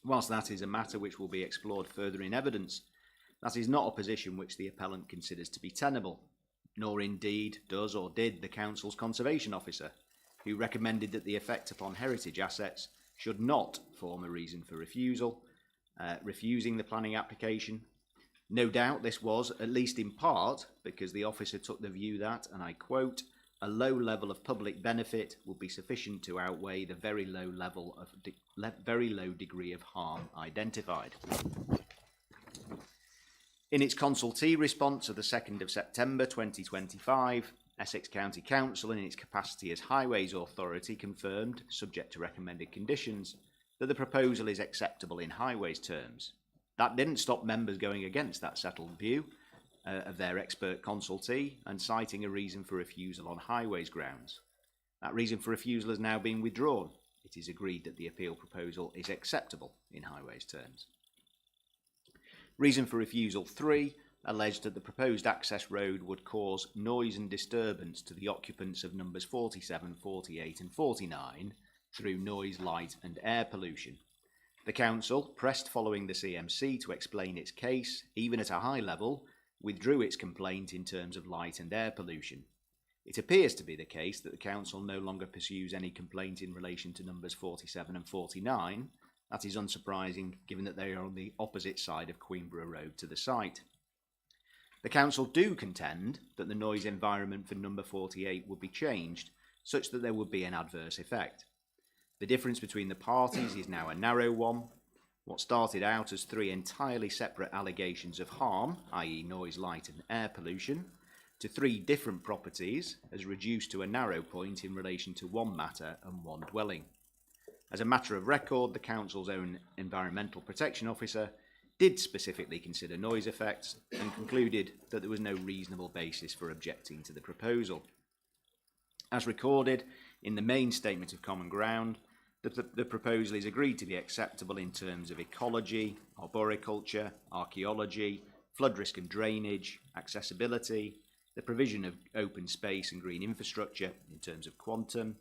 Whilst that is a matter which will be explored further in evidence, that is not a position which the appellant considers to be tenable, nor indeed does or did the Council's Conservation Officer, who recommended that the effect upon heritage assets should not form a reason for refusing the planning application. No doubt this was, at least in part, because the officer took the view that, and I quote, a low level of public benefit would be sufficient to outweigh the very low degree of harm identified. In its consultee response of the 2nd of September 2025, Essex County Council, in its capacity as Highways Authority, confirmed, subject to recommended conditions, that the proposal is acceptable in highways terms. That didn't stop members going against that settled view of their expert consultee and citing a reason for refusal on highways grounds. That reason for refusal has now been withdrawn. It is agreed that the appeal proposal is acceptable in highways terms. Reason for refusal 3 alleged that the proposed access road would cause noise and disturbance to the occupants of numbers 47, 48 and 49 through noise, light and air pollution. The Council, pressed following the CMC to explain its case, even at a high level, withdrew its complaint in terms of light and air pollution. It appears to be the case that the Council no longer pursues any complaint in relation to numbers 47 and 49. That is unsurprising, given that they are on the opposite side of Queenborough Road to the site. The Council do contend that the noise environment for number 48 would be changed, such that there would be an adverse effect. The difference between the parties is now a narrow one. What started out as 3 entirely separate allegations of harm, i.e. noise, light and air pollution, to 3 different properties has reduced to a narrow point in relation to 1 matter and 1 dwelling. As a matter of record, the Council's own Environmental Protection Officer did specifically consider noise effects and concluded that there was no reasonable basis for objecting to the proposal. As recorded in the main Statement of Common Ground, the proposal is agreed to be acceptable in terms of ecology, arboriculture, archaeology, flood risk and drainage, accessibility, the provision of open space and green infrastructure in terms of quantum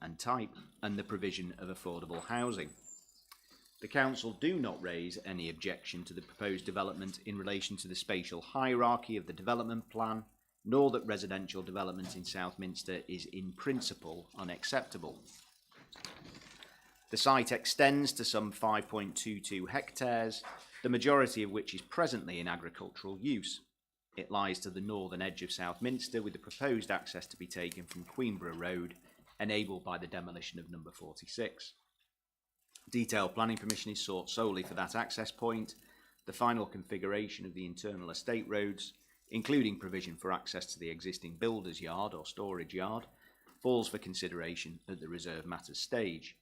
and type, and the provision of affordable housing. The Council do not raise any objection to the proposed development in relation to the spatial hierarchy of the development plan, nor that residential development in Southminster is in principle unacceptable. The site extends to some 5.22 hectares, the majority of which is presently in agricultural use. It lies to the northern edge of Southminster, with the proposed access to be taken from Queenborough Road, enabled by the demolition of number 46. Detailed planning permission is sought solely for that access point. The final configuration of the internal estate roads, including provision for access to the existing builder's yard or storage yard, falls for consideration at the reserve matters stage.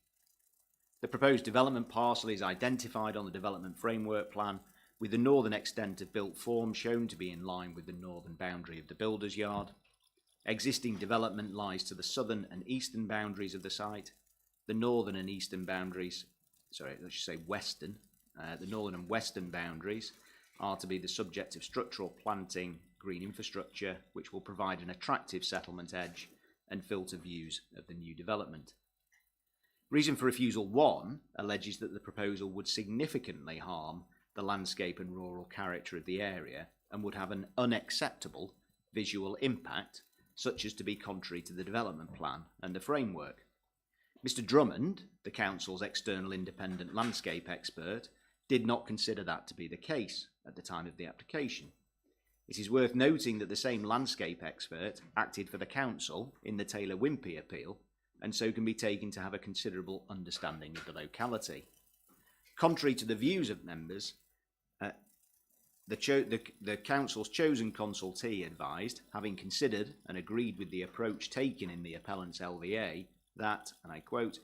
The proposed development parcel is identified on the development framework plan, with the northern extent of built form shown to be in line with the northern boundary of the builder's yard. Existing development lies to the southern and eastern boundaries of the site. The northern and eastern boundaries, western, the northern and western boundaries are to be the subject of structural planting, green infrastructure, which will provide an attractive settlement edge and filter views of the new development. Reason for refusal 1 alleges that the proposal would significantly harm the landscape and rural character of the area and would have an unacceptable visual impact, such as to be contrary to the development plan and the framework. Mr. Drummond, the Council's external independent landscape expert, did not consider that to be the case at the time of the application. It is worth noting that the same landscape expert acted for the Council in the Taylor-Wimpey appeal, and so can be taken to have a considerable understanding of the locality. Contrary to the views of members, the Council's chosen consultee advised, having considered and agreed with the approach taken in the appellant's LVA, that, and I quote,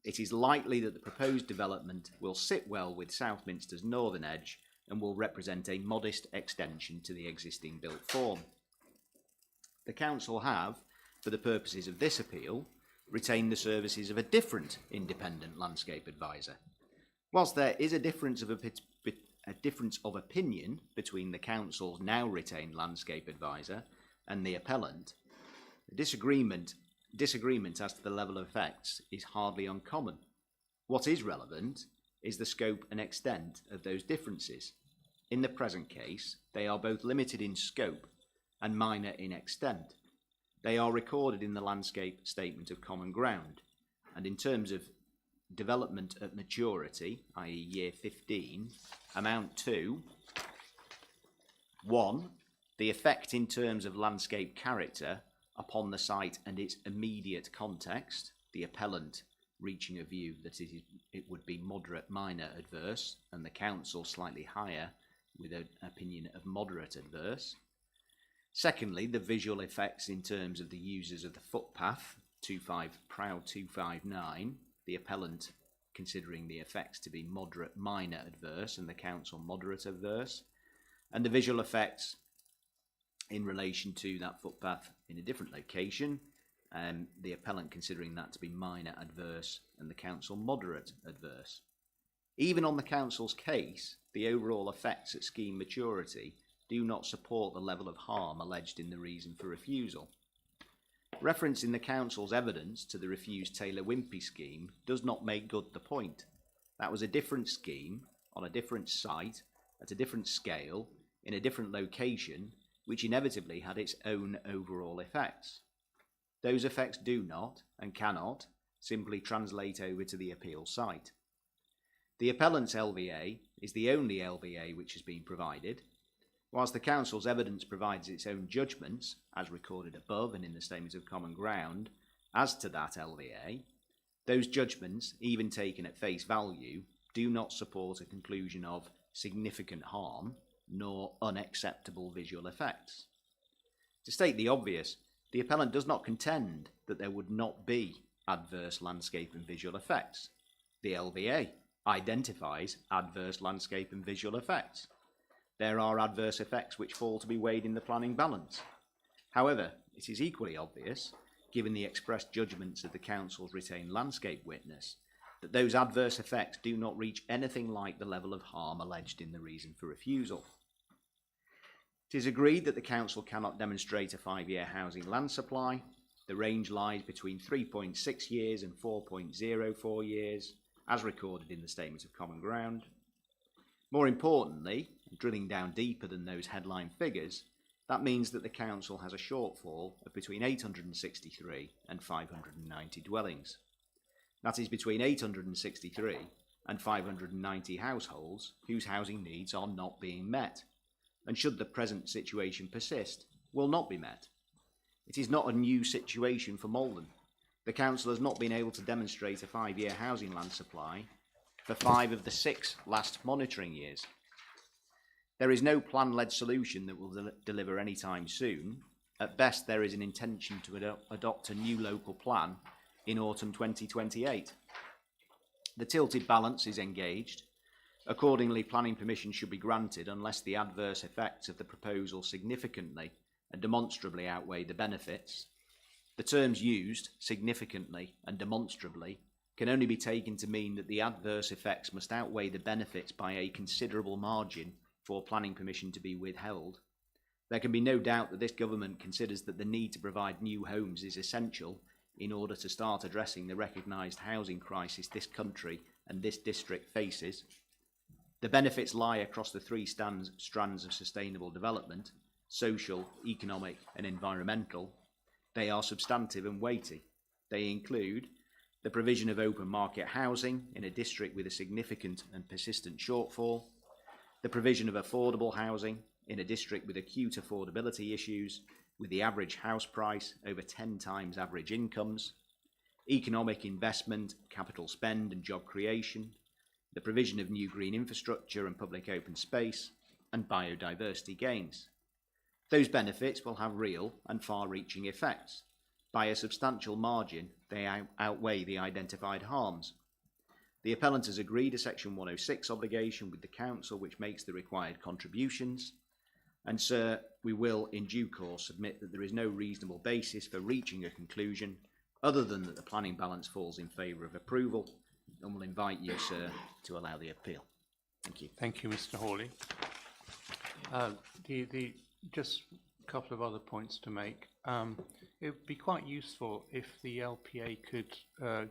"It is likely that the proposed development will sit well with Southminster's northern edge and will represent a modest extension to the existing built form." The Council have, for the purposes of this appeal, retain the services of a different independent landscape advisor. Whilst there is a difference of opinion between the council's now retained landscape advisor and the appellant, the disagreement as to the level of effects is hardly uncommon. What is relevant is the scope and extent of those differences. In the present case, they are both limited in scope and minor in extent. They are recorded in the Landscape Statement of Common Ground, and in terms of development at maturity, i.e. year 15, amount to 1. The effect in terms of landscape character upon the site and its immediate context, the appellant reaching a view that it would be moderate minor adverse, and the council slightly higher with an opinion of moderate adverse. Secondly, the visual effects in terms of the users of the footpath, Proud 259, the appellant considering the effects to be moderate minor adverse and the council moderate adverse, and the visual effects in relation to that footpath in a different location, the appellant considering that to be minor adverse and the council moderate adverse. Even on the council's case, the overall effects at scheme maturity do not support the level of harm alleged in the reason for refusal. Reference in the council's evidence to the refused Taylor-Wimpey scheme does not make good the point. That was a different scheme, on a different site, at a different scale, in a different location, which inevitably had its own overall effects. Those effects do not, and cannot, simply translate over to the appeal site. The appellant's LVA is the only LVA which has been provided. Whilst the council's evidence provides its own judgments, as recorded above and in the Statement of Common Ground, as to that LVA, those judgments, even taken at face value, do not support a conclusion of significant harm, nor unacceptable visual effects. To state the obvious, the appellant does not contend that there would not be adverse landscape and visual effects. The LVA identifies adverse landscape and visual effects. There are adverse effects which fall to be weighed in the planning balance. However, it is equally obvious, given the expressed judgments of the council's retained landscape witness, that those adverse effects do not reach anything like the level of harm alleged in the reason for refusal. It is agreed that the council cannot demonstrate a 5-year housing land supply. The range lies between 3.6 years and 4.04 years, as recorded in the Statement of Common Ground. More importantly, drilling down deeper than those headline figures, that means that the council has a shortfall of between 863 and 590 dwellings. That is between 863 and 590 households whose housing needs are not being met, and should the present situation persist, will not be met. It is not a new situation for Malden. The council has not been able to demonstrate a 5-year housing land supply for 5 of the 6 last monitoring years. There is no plan-led solution that will deliver any time soon. At best, there is an intention to adopt a new local plan in autumn 2028. The tilted balance is engaged. Accordingly, planning permission should be granted unless the adverse effects of the proposal significantly and demonstrably outweigh the benefits. The terms used, significantly and demonstrably, can only be taken to mean that the adverse effects must outweigh the benefits by a considerable margin for planning permission to be withheld. There can be no doubt that this government considers that the need to provide new homes is essential in order to start addressing the recognised housing crisis this country and this district faces. The benefits lie across the 3 strands of sustainable development: social, economic and environmental. They are substantive and weighty. They include the provision of open market housing in a district with a significant and persistent shortfall, the provision of affordable housing in a district with acute affordability issues, with the average house price over 10 times average incomes, economic investment, capital spend and job creation, the provision of new green infrastructure and public open space, and biodiversity gains. Those benefits will have real and far-reaching effects. By a substantial margin, they outweigh the identified harms. The appellant has agreed a Section 106 obligation with the council which makes the required contributions. And, sir, we will, in due course, submit that there is no reasonable basis for reaching a conclusion other than that the planning balance falls in favour of approval, and will invite you, sir, to allow the appeal. Thank you. Thank you, Mr. Hawley. Just a couple of other points to make. It would be quite useful if the LPA could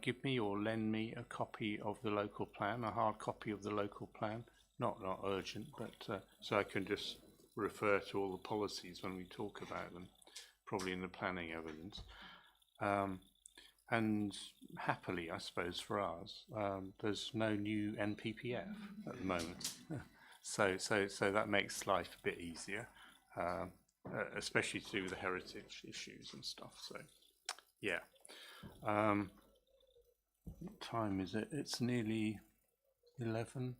give me or lend me a copy of the local plan, a hard copy of the local plan. Not urgent, but so I can just refer to all the policies when we talk about them, probably in the planning evidence. And happily, I suppose, for ours, there's no new NPPF at the moment. So that makes life a bit easier, especially to do with the heritage issues and stuff. So, yeah. What time is it? It's nearly 11.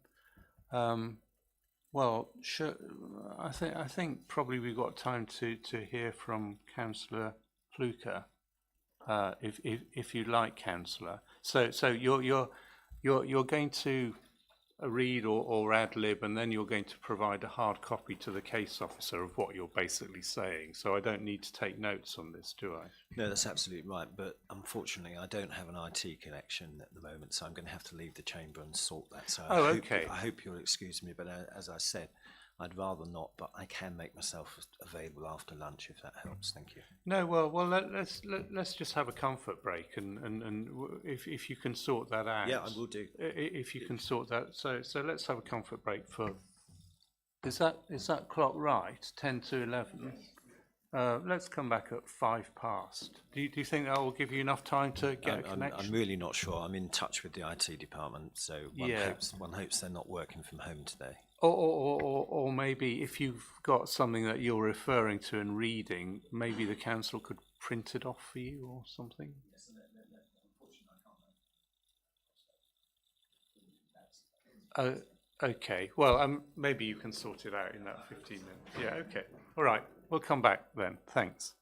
Well, sure. I think probably we've got time to hear from Councillor Fluker, if you like, Councillor. So you're going to read or ad lib, and then you're going to provide a hard copy to the case officer of what you're basically saying. So I don't need to take notes on this, do I? No, that's absolutely right. But unfortunately, I don't have an IT connection at the moment, so I'm going to have to leave the chamber and sort that. So Okay. I hope you'll excuse me. But as I said, I'd rather not. But I can make myself available after lunch if that helps. Thank you. No, well, let's just have a comfort break, and if you can sort that out. Yeah, I will do. If you can sort that, so let's have a comfort break for. Is that clock right? 10 to 11. Let's come back at 5 past. Do you think that will give you enough time to get a connection? I'm really not sure. I'm in touch with the IT department, so one hopes they're not working from home today. Or maybe if you've got something that you're referring to and reading, maybe the council could print it off for you or something. Okay. Well, maybe you can sort it out in that 15 minutes. Yeah. Okay. All right. We'll come back then. Thanks.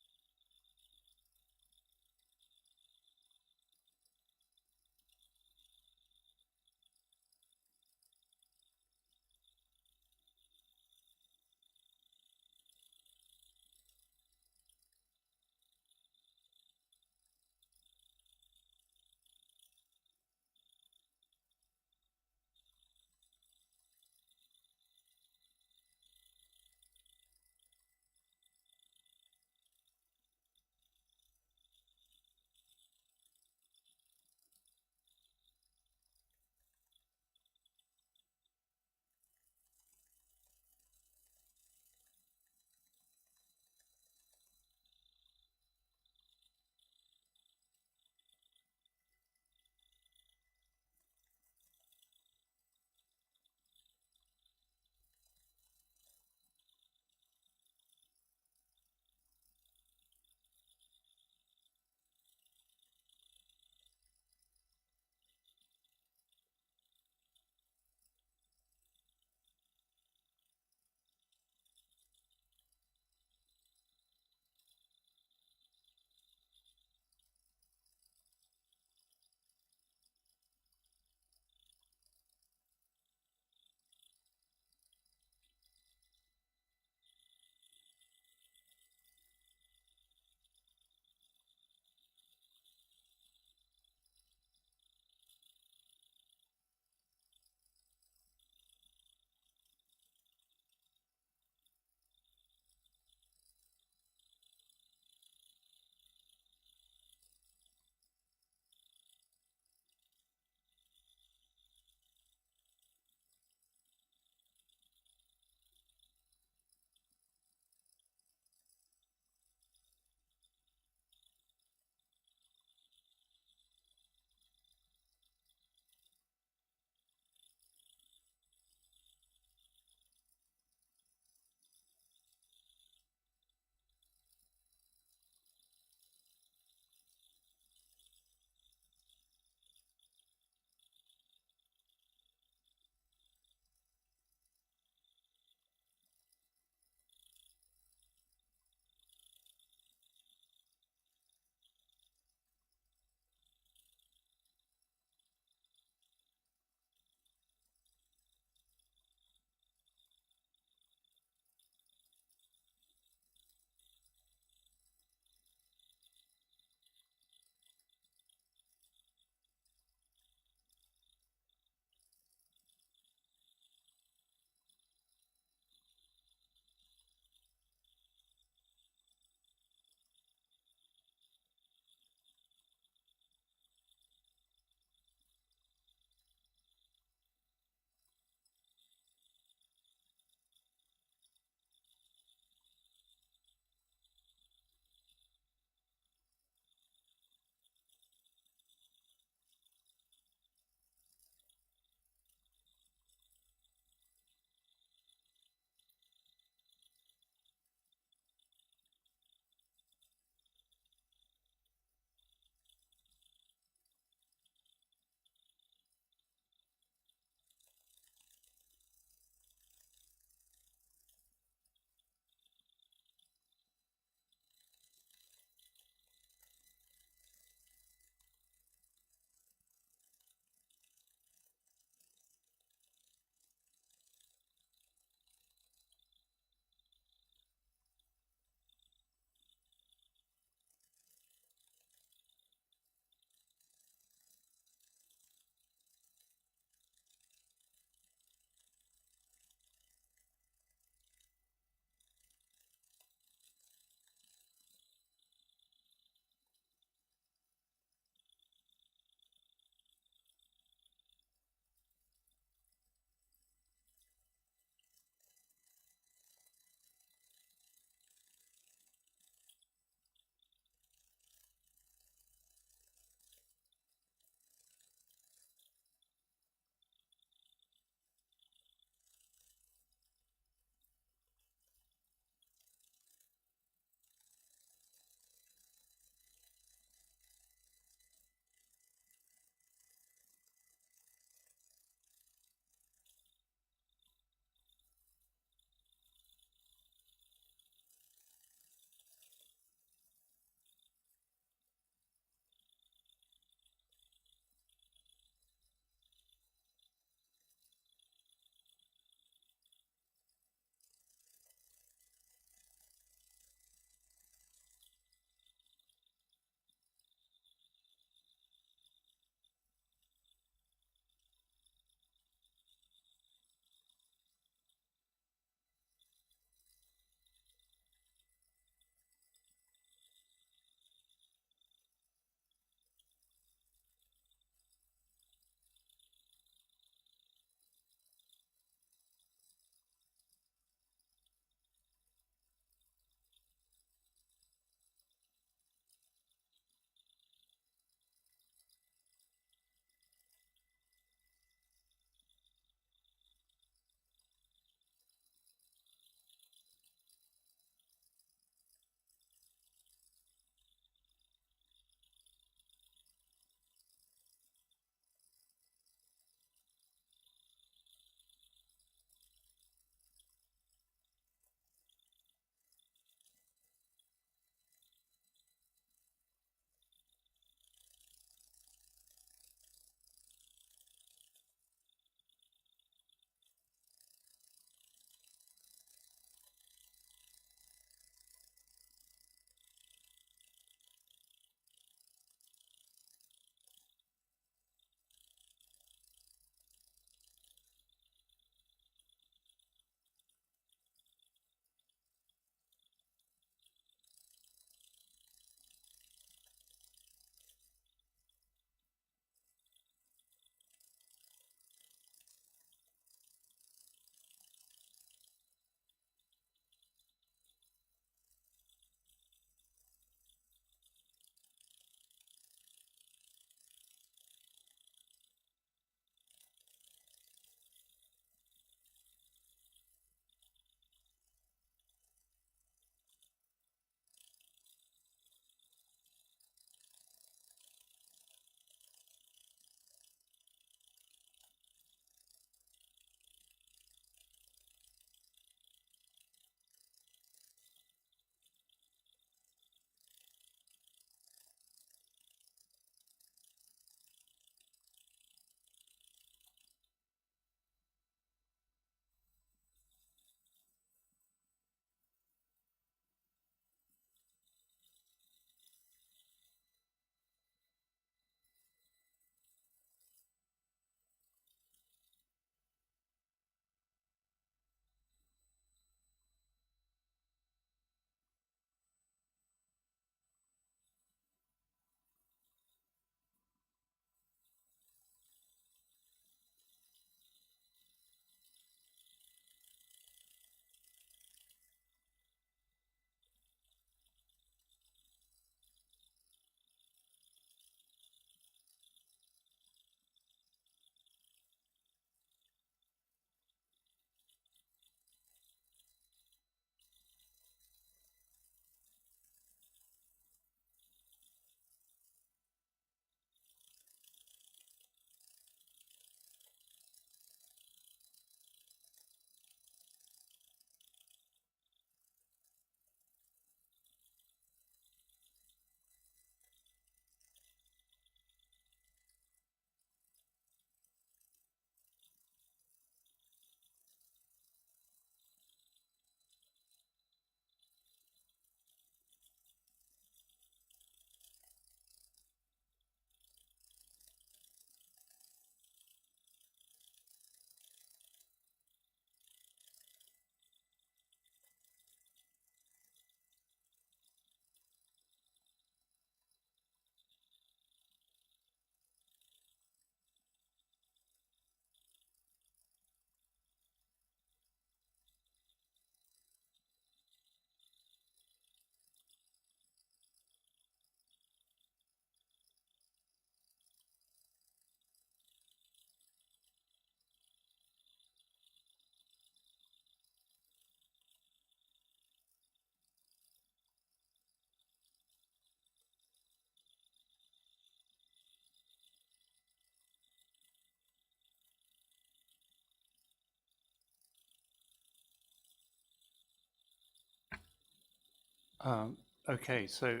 Okay, so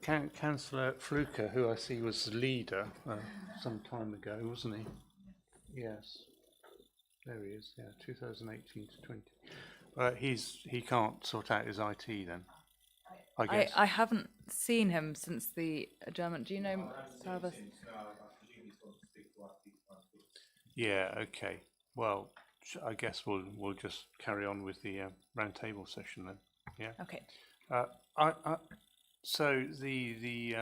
Councillor Fluker, who I see was the leader some time ago, wasn't he? Yes. There he is, yeah, 2018 to 20. He can't sort out his IT then, I guess. I haven't seen him since the adjournment. Do you know further? Yeah, okay. Well, I guess we'll just carry on with the roundtable session then. Yeah. Okay. So the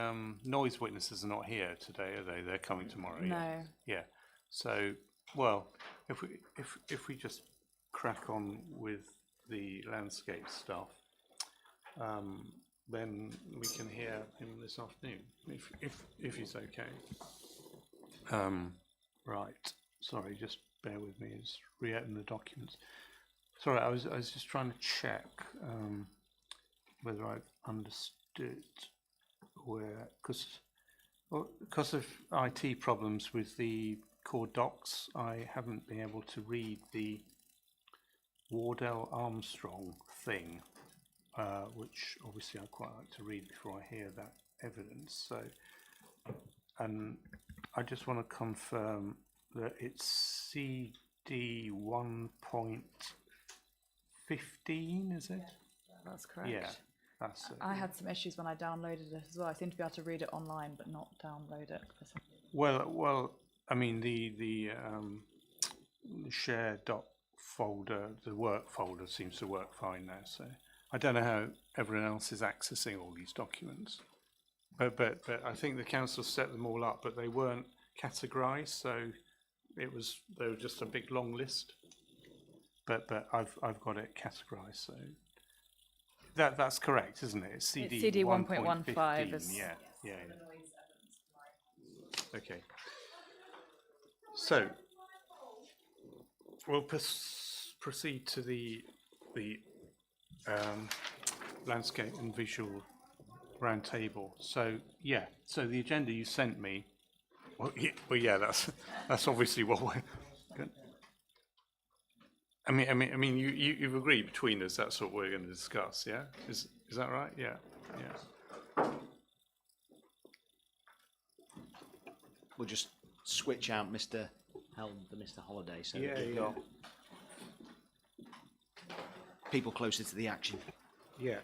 noise witnesses are not here today, are they? They're coming tomorrow. No. Yeah. Yeah. So, well, if we just crack on with the landscape stuff, then we can hear him this afternoon, if he's okay. Right. Sorry, just bear with me. Just re-open the documents. Sorry, I was just trying to check whether I've understood where, because of IT problems with the core docs, I haven't been able to read the Wardell Armstrong thing, which obviously I quite like to read before I hear that evidence. So, and I just want to confirm that it's CD 1.15, is it? That's correct. Yeah, that's it. I had some issues when I downloaded it as well. I seem to be able to read it online, but not download it. Well, I mean the share doc folder, the work folder seems to work fine now. So I don't know how everyone else is accessing all these documents, but I think the council set them all up, but they weren't categorised, so they were just a big long list. But I've got it categorised, so that's correct, isn't it? It's CD 1.15 is. Yeah. Okay. So we'll proceed to the landscape and visual roundtable. So yeah, so the agenda you sent me. Well, yeah, that's obviously what we're. I mean, you've agreed between us. That's what we're going to discuss. Yeah, is that right? Yeah, yeah. We'll just switch out Mr. Helm for Mr. Holiday, so Yeah, we've yeah. got people closer to the action. Yeah.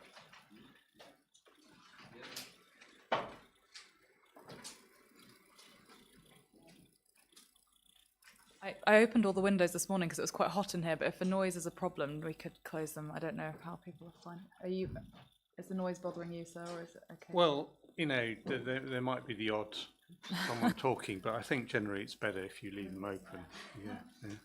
I opened all the windows this morning because it was quite hot in here, but if the noise is a problem, we could close them. I don't know how people are fine. Is the noise bothering you, sir, or is it okay? Well, you know, there might be the odd someone talking, but I think generally it's better if you leave them open. Yeah. Yeah.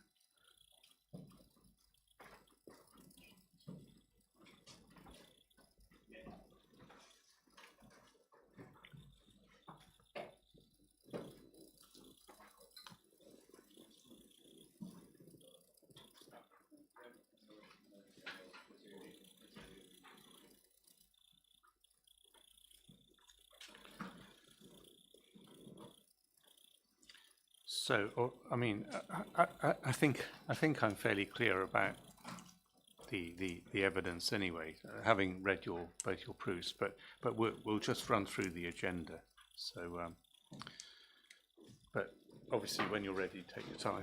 So, I mean, I think I'm fairly clear about the evidence anyway, having read both your proofs. But we'll just run through the agenda. So, but obviously, when you're ready, take your time.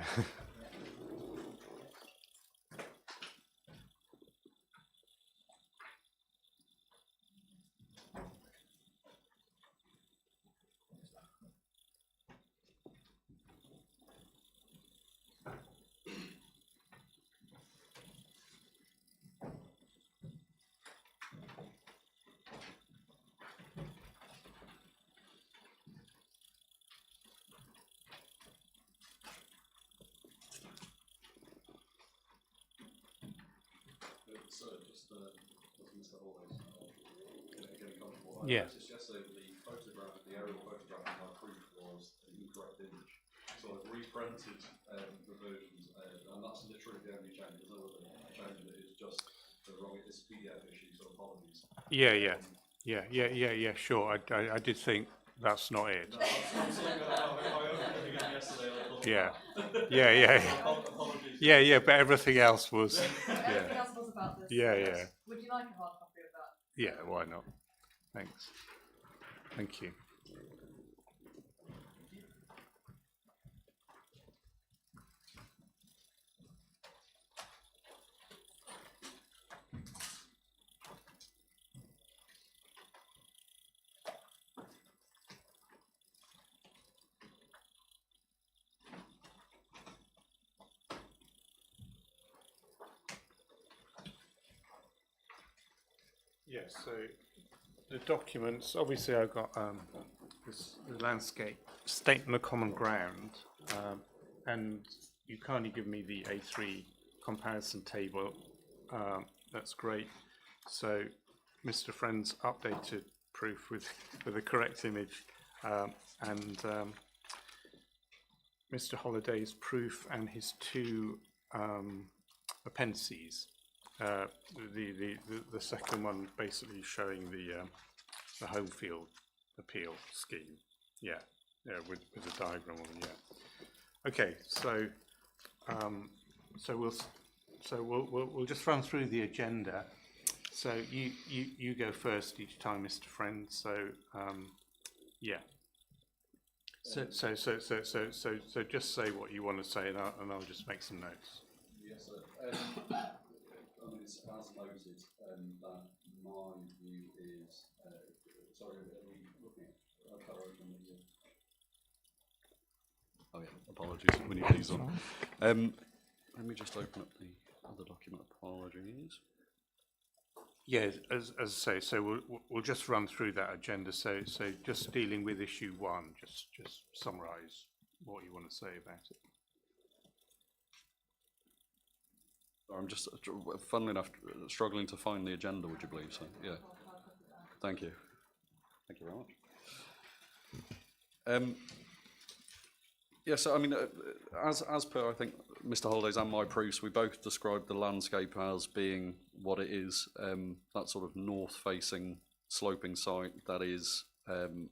Yeah. Yesterday, the aerial photograph in my proof was an incorrect image. So I've reprinted the versions, and that's literally the only change. There's other change that is just the wrong. It's PDF issue, so apologies. Yeah. Sure. I did think that's not it. I opened it again yesterday. Yeah. But everything else was. Everything else was about this. Yeah. Would you like a hard copy of that? Yeah, why not? Thanks. Thank you. Yes, so the documents, obviously I've got the landscape statement of common ground, and you kindly give me the A3 comparison table. That's great. So Mr. Friend's updated proof with the correct image, and Mr. Holliday's proof and his two appendices. The second one basically showing the home field appeal scheme. Yeah, with the diagram on. Yeah. Okay, so we'll just run through the agenda. So you go first each time, Mr. Friend. So yeah. So just say what you want to say, and I'll just make some notes. Yes, sir. I mean, it's as noted that my view is, sorry, are we looking at a colour open with you? Oh yeah, apologies, we need these on. Let me just open up the other document, apologies. Yeah, as I say, so we'll just run through that agenda. So just dealing with issue 1, just summarise what you want to say about it. I'm just, funnily enough, struggling to find the agenda, would you believe? So, yeah. Thank you. Thank you very much. Yeah, so I mean, as per, I think, Mr. Holliday's and my proofs, we both described the landscape as being what it is, that sort of north-facing sloping site that is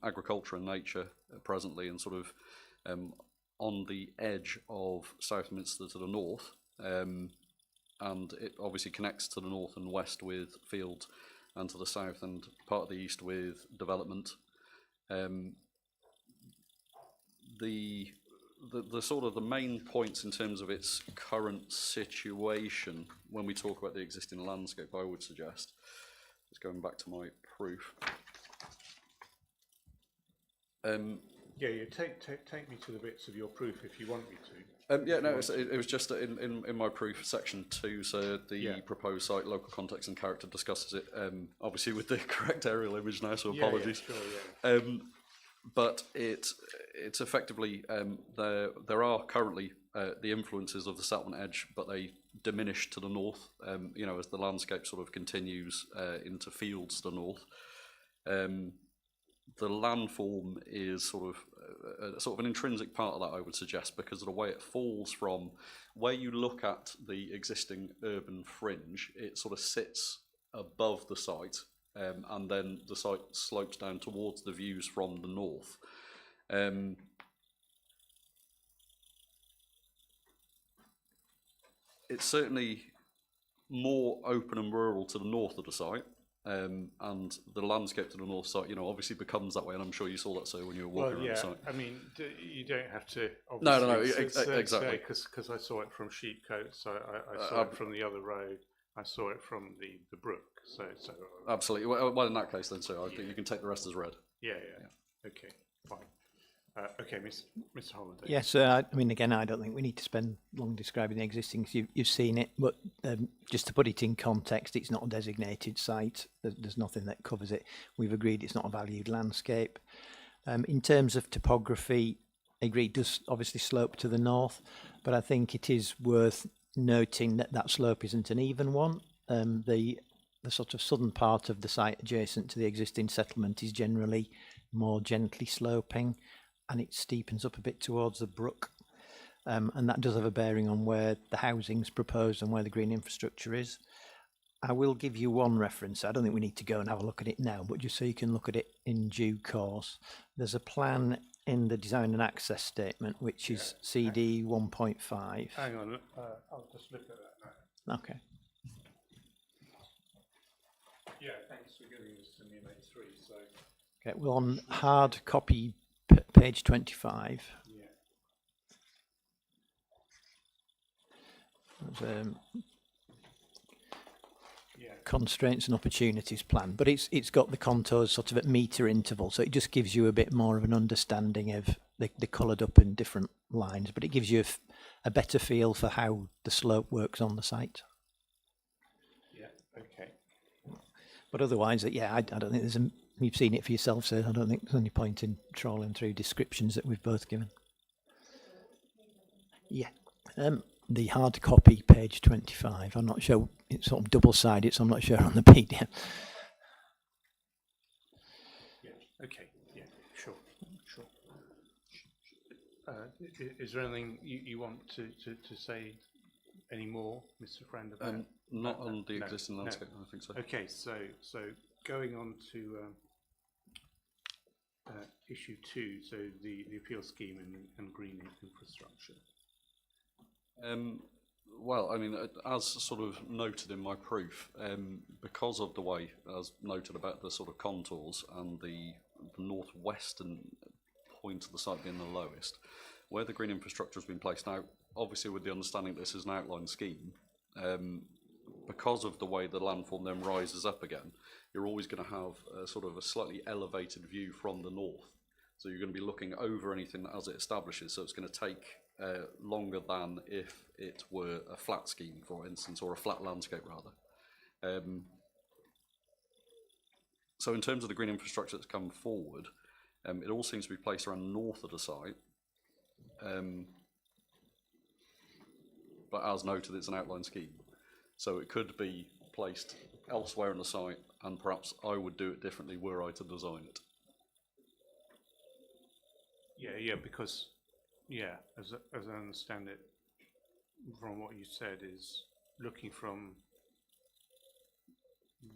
agriculture and nature presently, and sort of on the edge of Southminster to the north. And it obviously connects to the north and west with fields, and to the south and part of the east with development. The sort of the main points in terms of its current situation when we talk about the existing landscape, I would suggest, just going back to my proof. Yeah, take me to the bits of your proof if you want me to. Yeah, no, it was just in my proof, section 2, so the proposed site, local context and character, discusses it, obviously with the correct aerial image now, so apologies. Yeah, sure, yeah. But it's effectively, there are currently the influences of the settlement edge, but they diminish to the north, you know, as the landscape sort of continues into fields to the north. The landform is sort of an intrinsic part of that, I would suggest, because of the way it falls from where you look at the existing urban fringe, it sort of sits above the site, and then the site slopes down towards the views from the north. It's certainly more open and rural to the north of the site. And the landscape to the north side, you know, obviously becomes that way, and I'm sure you saw that, so when you were walking around the site. I mean, you don't have to. No, Obviously, exactly. Because I saw it from Sheepcote, so I saw it from the other road. I saw it from the brook. So absolutely. Well, in that case, then, so I think you can take the rest as read. Yeah. Okay, fine. Okay, Mr. Holliday. Yes, I mean, again, I don't think we need to spend long describing the existing, because you've seen it, but just to put it in context, it's not a designated site. There's nothing that covers it. We've agreed it's not a valued landscape. In terms of topography, I agree, it does obviously slope to the north, but I think it is worth noting that that slope isn't an even one. The sort of southern part of the site adjacent to the existing settlement is generally more gently sloping, and it steepens up a bit towards the brook, and that does have a bearing on where the housing's proposed and where the green infrastructure is. I will give you one reference. I don't think we need to go and have a look at it now, but just so you can look at it in due course. There's a plan in the design and access statement, which is CD 1.5. Hang on, I'll just look at that now. Okay. Yeah, thanks. We're 3, so Okay, well, on hard copy, page 25, yeah. there's, Yeah, constraints and opportunities plan, but it's got the contours sort of at metre interval, so it just gives you a bit more of an understanding of the coloured up in different lines, but it gives you a better feel for how the slope works on the site. yeah, okay. But otherwise, yeah, I don't think you've seen it for yourself, so I don't think there's any point in trawling through descriptions that we've both given. Yeah. The hard copy, page 25. I'm not sure, it's sort of double-sided, so I'm not sure on the PDF. Yeah, okay, yeah, sure. Is there anything you want to say any more, Mr. Friend, about? Not on the existing landscape, I think so. Okay, so going on to issue 2, so the appeal scheme and green infrastructure. Well, I mean, as sort of noted in my proof, because of the way, as noted about the sort of contours and the northwestern point of the site being the lowest, where the green infrastructure has been placed now, obviously with the understanding this is an outline scheme, because of the way the landform then rises up again, you're always going to have a sort of a slightly elevated view from the north. So you're going to be looking over anything as it establishes, so it's going to take longer than if it were a flat scheme, for instance, or a flat landscape rather. So in terms of the green infrastructure that's come forward, it all seems to be placed around north of the site. But as noted, it's an outline scheme. So it could be placed elsewhere in the site, and perhaps I would do it differently were I to design it. Yeah, because, yeah, as I understand it, from what you said, is looking from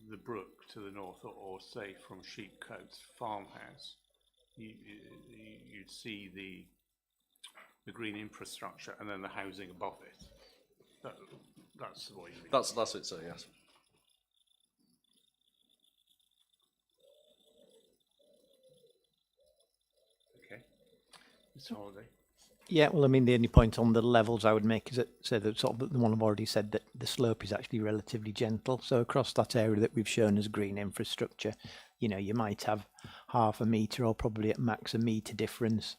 the brook to the north, or say from Sheepcote's farmhouse, you'd see the green infrastructure and then the housing above it. That's what you mean. That's it, sir, yes. Okay. Mr. Holiday. Yeah, well, I mean, the only point on the levels I would make is that, so that sort of the one I've already said, that the slope is actually relatively gentle. So across that area that we've shown as green infrastructure, you know, you might have half a metre or probably at max a metre difference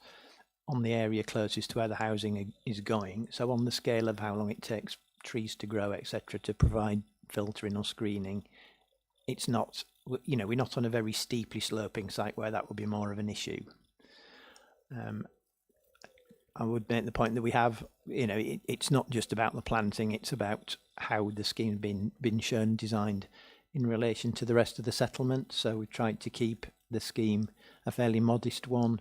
on the area closest to where the housing is going. So on the scale of how long it takes trees to grow, etc., to provide filtering or screening, it's not, you know, we're not on a very steeply sloping site where that would be more of an issue. I would make the point that we have, you know, it's not just about the planting, it's about how the scheme's been shown, designed in relation to the rest of the settlement. So we've tried to keep the scheme a fairly modest one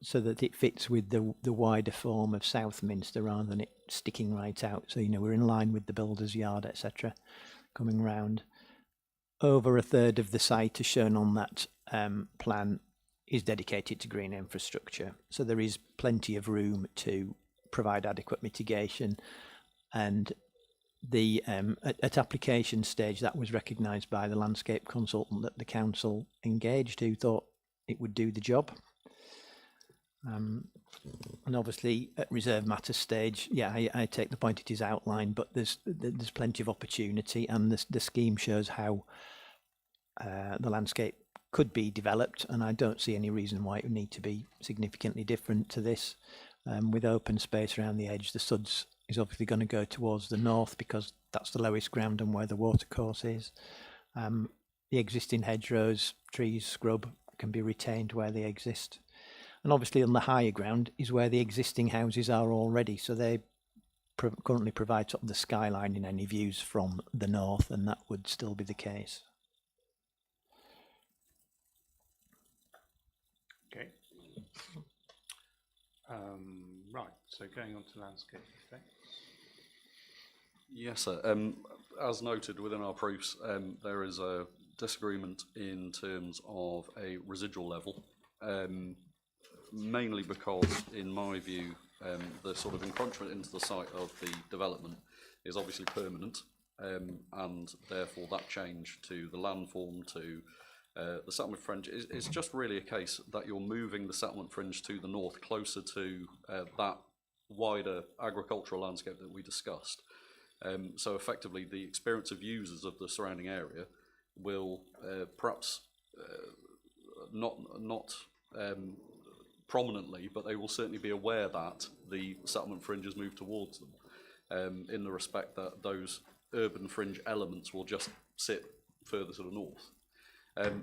so that it fits with the wider form of Southminster rather than it sticking right out. So, you know, we're in line with the builder's yard, etc., coming round. Over a third of the site as shown on that plan is dedicated to green infrastructure. So there is plenty of room to provide adequate mitigation. And the at application stage, that was recognised by the landscape consultant that the council engaged, who thought it would do the job. And obviously at reserve matters stage, yeah, I take the point it is outlined, but there's plenty of opportunity, and the scheme shows how the landscape could be developed, and I don't see any reason why it would need to be significantly different to this. With open space around the edge, the suds is obviously going to go towards the north because that's the lowest ground and where the watercourse is. The existing hedgerows, trees, scrub can be retained where they exist. And obviously on the higher ground is where the existing houses are already, so they currently provide sort of the skyline in any views from the north, and that would still be the case. Okay. Right, so going on to landscape effects. Yes, sir. As noted within our proofs, there is a disagreement in terms of a residual level, mainly because, in my view, the sort of encroachment into the site of the development is obviously permanent, and therefore that change to the landform, to the settlement fringe is just really a case that you're moving the settlement fringe to the north, closer to that wider agricultural landscape that we discussed. So effectively, the experience of users of the surrounding area will perhaps not prominently, but they will certainly be aware that the settlement fringe has moved towards them, in the respect that those urban fringe elements will just sit further to the north.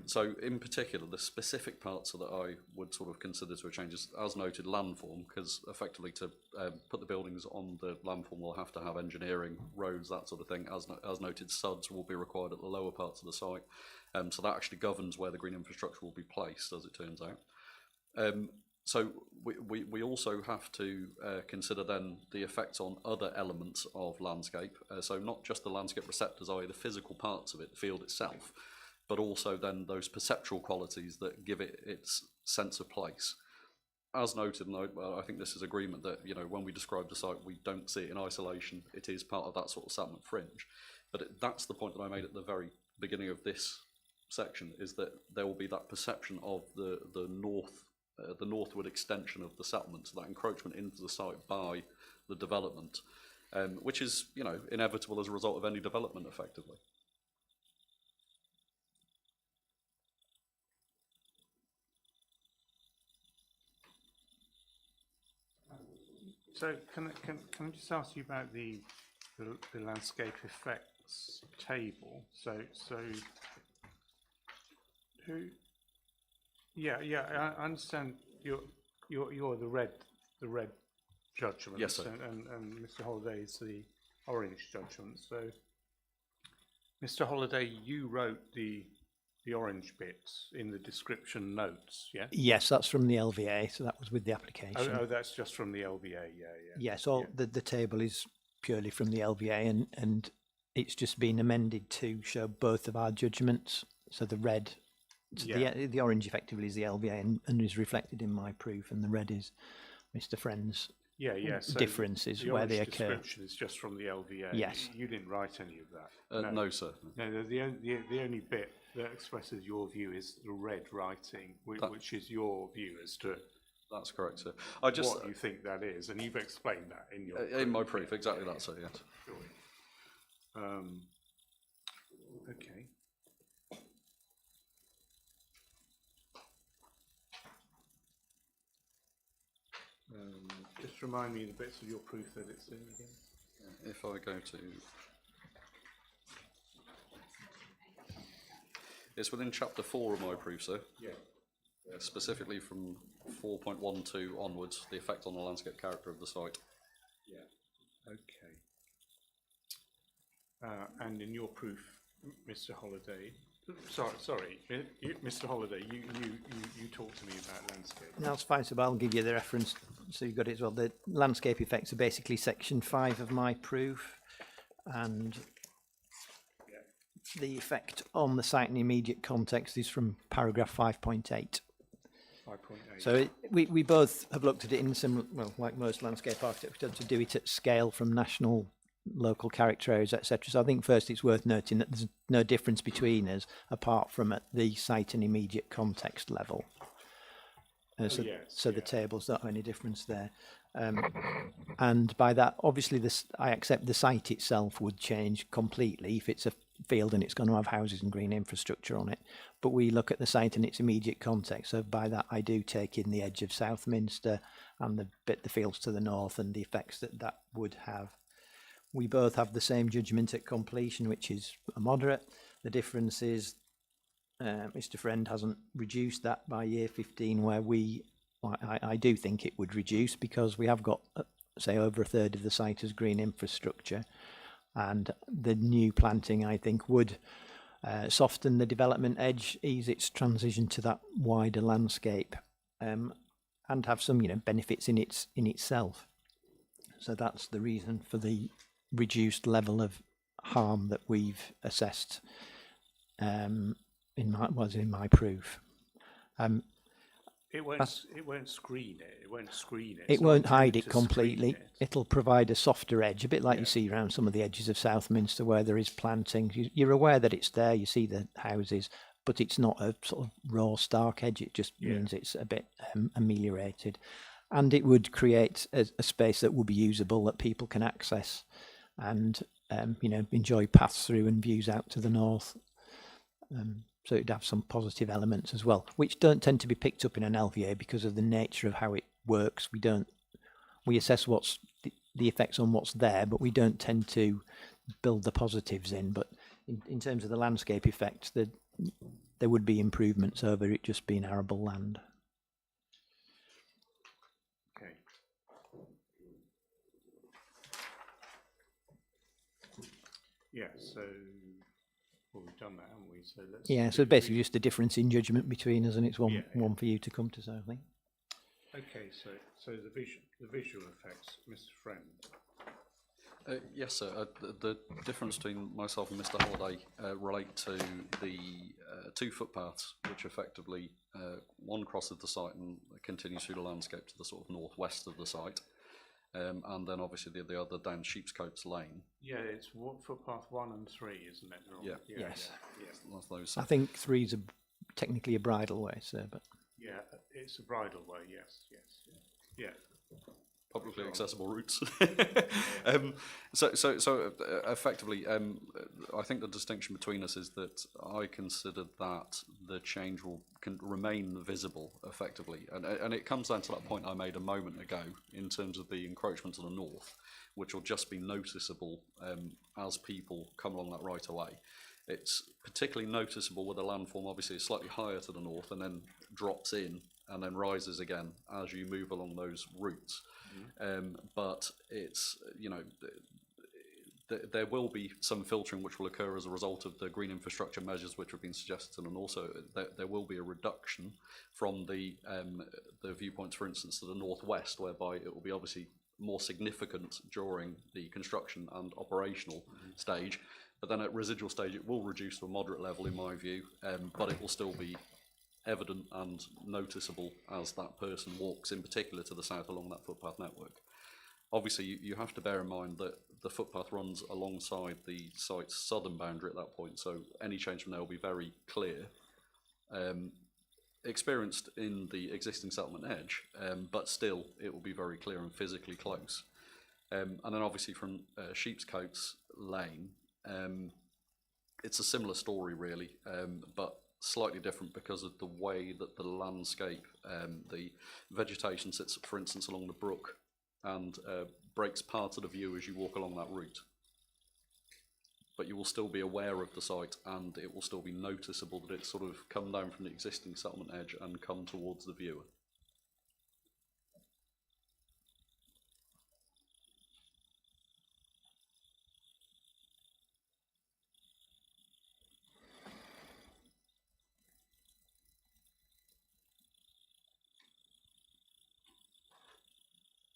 So in particular, the specific parts that I would sort of consider to a change is, as noted, landform, because effectively to put the buildings on the landform will have to have engineering, roads, that sort of thing. As noted, SUDs will be required at the lower parts of the site. So that actually governs where the green infrastructure will be placed, as it turns out. So we also have to consider then the effects on other elements of landscape. So not just the landscape receptors, i.e. the physical parts of it, the field itself, but also then those perceptual qualities that give it its sense of place. As noted, and I think this is agreement that, you know, when we describe the site, we don't see it in isolation. It is part of that sort of settlement fringe. But that's the point that I made at the very beginning of this section, is that there will be that perception of the northward extension of the settlement, so that encroachment into the site by the development, which is, you know, inevitable as a result of any development, effectively. So can I just ask you about the landscape effects table? So who? Yeah, I understand you're the red judgment. Yes, sir. And Mr. Holiday is the orange judgment. So, Mr. Holiday, you wrote the orange bits in the description notes, yeah? Yes, that's from the LVA, so that was with the application. Oh, that's just from the LVA, yeah. Yes, the table is purely from the LVA, and it's just been amended to show both of our judgments. So the red, the orange effectively is the LVA and is reflected in my proof, and the red is Mr. Friend's So differences the where they orange occur. description is just from the LVA. Yes. You didn't write any of that. No, sir. No, the only bit that expresses your view is the red writing, which is your view as to That's correct, sir. I just what you think that is, and you've explained that in your in my proof, exactly that, sir. Yes. Sure. Okay. Just remind me the bits of your proof that it's in again. If I go to, it's within chapter 4 of my proof, sir. Yeah. Specifically from 4.12 onwards, the effect on the landscape character of the site. Yeah. Okay. And in your proof, Mr. Holiday. Sorry, Mr. Holiday. You talk to me about landscape. No, that's fine, so I'll give you the reference so you've got it as well. The landscape effects are basically section 5 of my proof, and the effect on the site and immediate context is from paragraph 5.8. 5.8. So we both have looked at it in similar, well, like most landscape architects, to do it at scale from national, local character areas, etc. So I think first it's worth noting that there's no difference between us apart from at the site and immediate context level. So the tables don't have any difference there. And by that, obviously, I accept the site itself would change completely if it's a field and it's going to have houses and green infrastructure on it. But we look at the site and its immediate context. So by that, I do take in the edge of Southminster and the fields to the north and the effects that would have. We both have the same judgment at completion, which is a moderate. The difference is Mr. Friend hasn't reduced that by year 15, where I do think it would reduce, because we have got, say, over a third of the site as green infrastructure, and the new planting, I think, would soften the development edge, ease its transition to that wider landscape, and have some, benefits in itself. So that's the reason for the reduced level of harm that we've assessed in my proof. It won't screen it. It won't screen it. It won't hide it completely. It'll provide a softer edge, a bit like you see around some of the edges of Southminster where there is planting. You're aware that it's there. You see the houses, but it's not a sort of raw stark edge. It just means it's a bit ameliorated, and it would create a space that will be usable, that people can access, and enjoy paths through and views out to the north. So it'd have some positive elements as well, which don't tend to be picked up in an LVA because of the nature of how it works. We assess what's the effects on what's there, but we don't tend to build the positives in. But in terms of the landscape effects, there would be improvements over it just being arable land. Okay. Yeah, so well, we've done that, haven't we? So let's. Yeah, so basically just a difference in judgment between us, and it's one for you to come to, so I think. Okay, so the visual effects, Mr. Friend. Yes, sir. The difference between myself and Mr. Holliday relate to the two footpaths, which effectively one crosses the site and continues through the landscape to the sort of northwest of the site, and then obviously the other down Sheepscote's Lane. Yeah, it's footpath 1 and 3, isn't it? Yeah. Yes. That's those. I think 3's technically a bridle way, so but. Yeah, it's a bridle way. Yes. Yeah. Publicly accessible routes. So effectively, I think the distinction between us is that I consider that the change can remain visible effectively, and it comes down to that point I made a moment ago in terms of the encroachment to the north, which will just be noticeable as people come along that right away. It's particularly noticeable with the landform obviously is slightly higher to the north and then drops in and then rises again as you move along those routes. But it's, there will be some filtering which will occur as a result of the green infrastructure measures which have been suggested, and also there will be a reduction from the viewpoints, for instance, to the northwest, whereby it will be obviously more significant during the construction and operational stage. But then at residual stage, it will reduce to a moderate level, in my view, but it will still be evident and noticeable as that person walks, in particular to the south along that footpath network. Obviously, you have to bear in mind that the footpath runs alongside the site's southern boundary at that point, so any change from there will be very clear, experienced in the existing settlement edge, but still it will be very clear and physically close. And then obviously from Sheepscote's Lane, it's a similar story really, but slightly different because of the way that the landscape, the vegetation sits, for instance, along the brook and breaks part of the view as you walk along that route. But you will still be aware of the site, and it will still be noticeable that it's sort of come down from the existing settlement edge and come towards the viewer.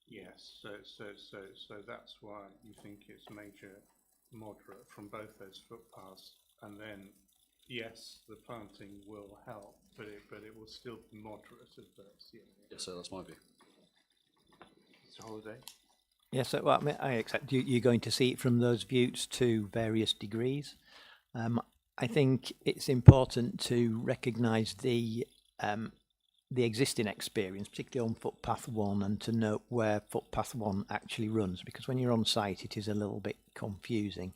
Yes, so that's why you think it's major moderate from both those footpaths, and then yes, the planting will help, but it will still be moderate at first. Yeah. Yes, sir, that's my view. Mr. Holliday? Yes, so, well, I accept you're going to see it from those views to various degrees. I think it's important to recognise the existing experience, particularly on footpath 1, and to note where footpath 1 actually runs, because when you're on site it is a little bit confusing.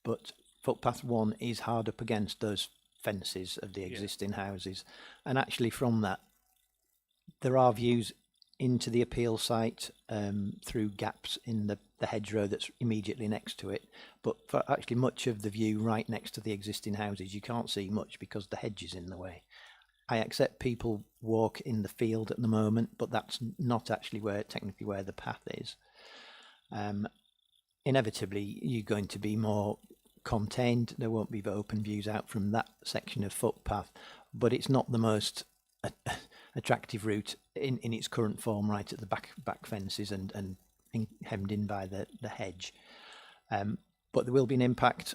But footpath 1 is hard up against those fences of the existing houses, and actually from that there are views into the appeal site through gaps in the hedgerow that's immediately next to it, but for actually much of the view right next to the existing houses you can't see much because the hedge is in the way. I accept people walk in the field at the moment, but that's not actually technically where the path is. Inevitably, you're going to be more contained. There won't be open views out from that section of footpath, but it's not the most attractive route in its current form, right at the back fences and hemmed in by the hedge. But there will be an impact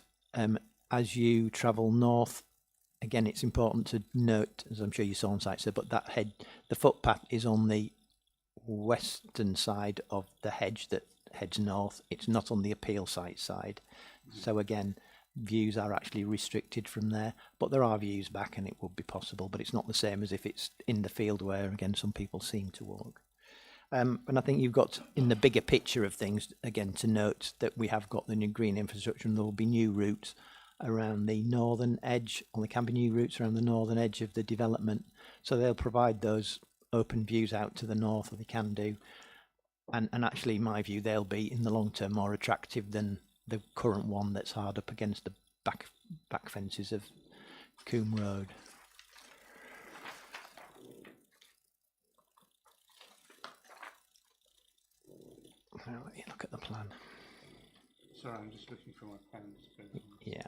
as you travel north. Again, it's important to note, as I'm sure you saw on site, so, but the footpath is on the western side of the hedge that heads north. It's not on the appeal site side. So again, views are actually restricted from there, but there are views back and it would be possible, but it's not the same as if it's in the field where, again, some people seem to walk. And I think you've got, in the bigger picture of things, again, to note that we have got the new green infrastructure and there will be new routes around the northern edge, or there can be new routes around the northern edge of the development. So they'll provide those open views out to the north, or they can do. And actually, in my view, they'll be, in the long term, more attractive than the current one that's hard up against the back fences of Coombe Road. Now, let you look at the plan. Sorry, I'm just looking for my plans. Yeah.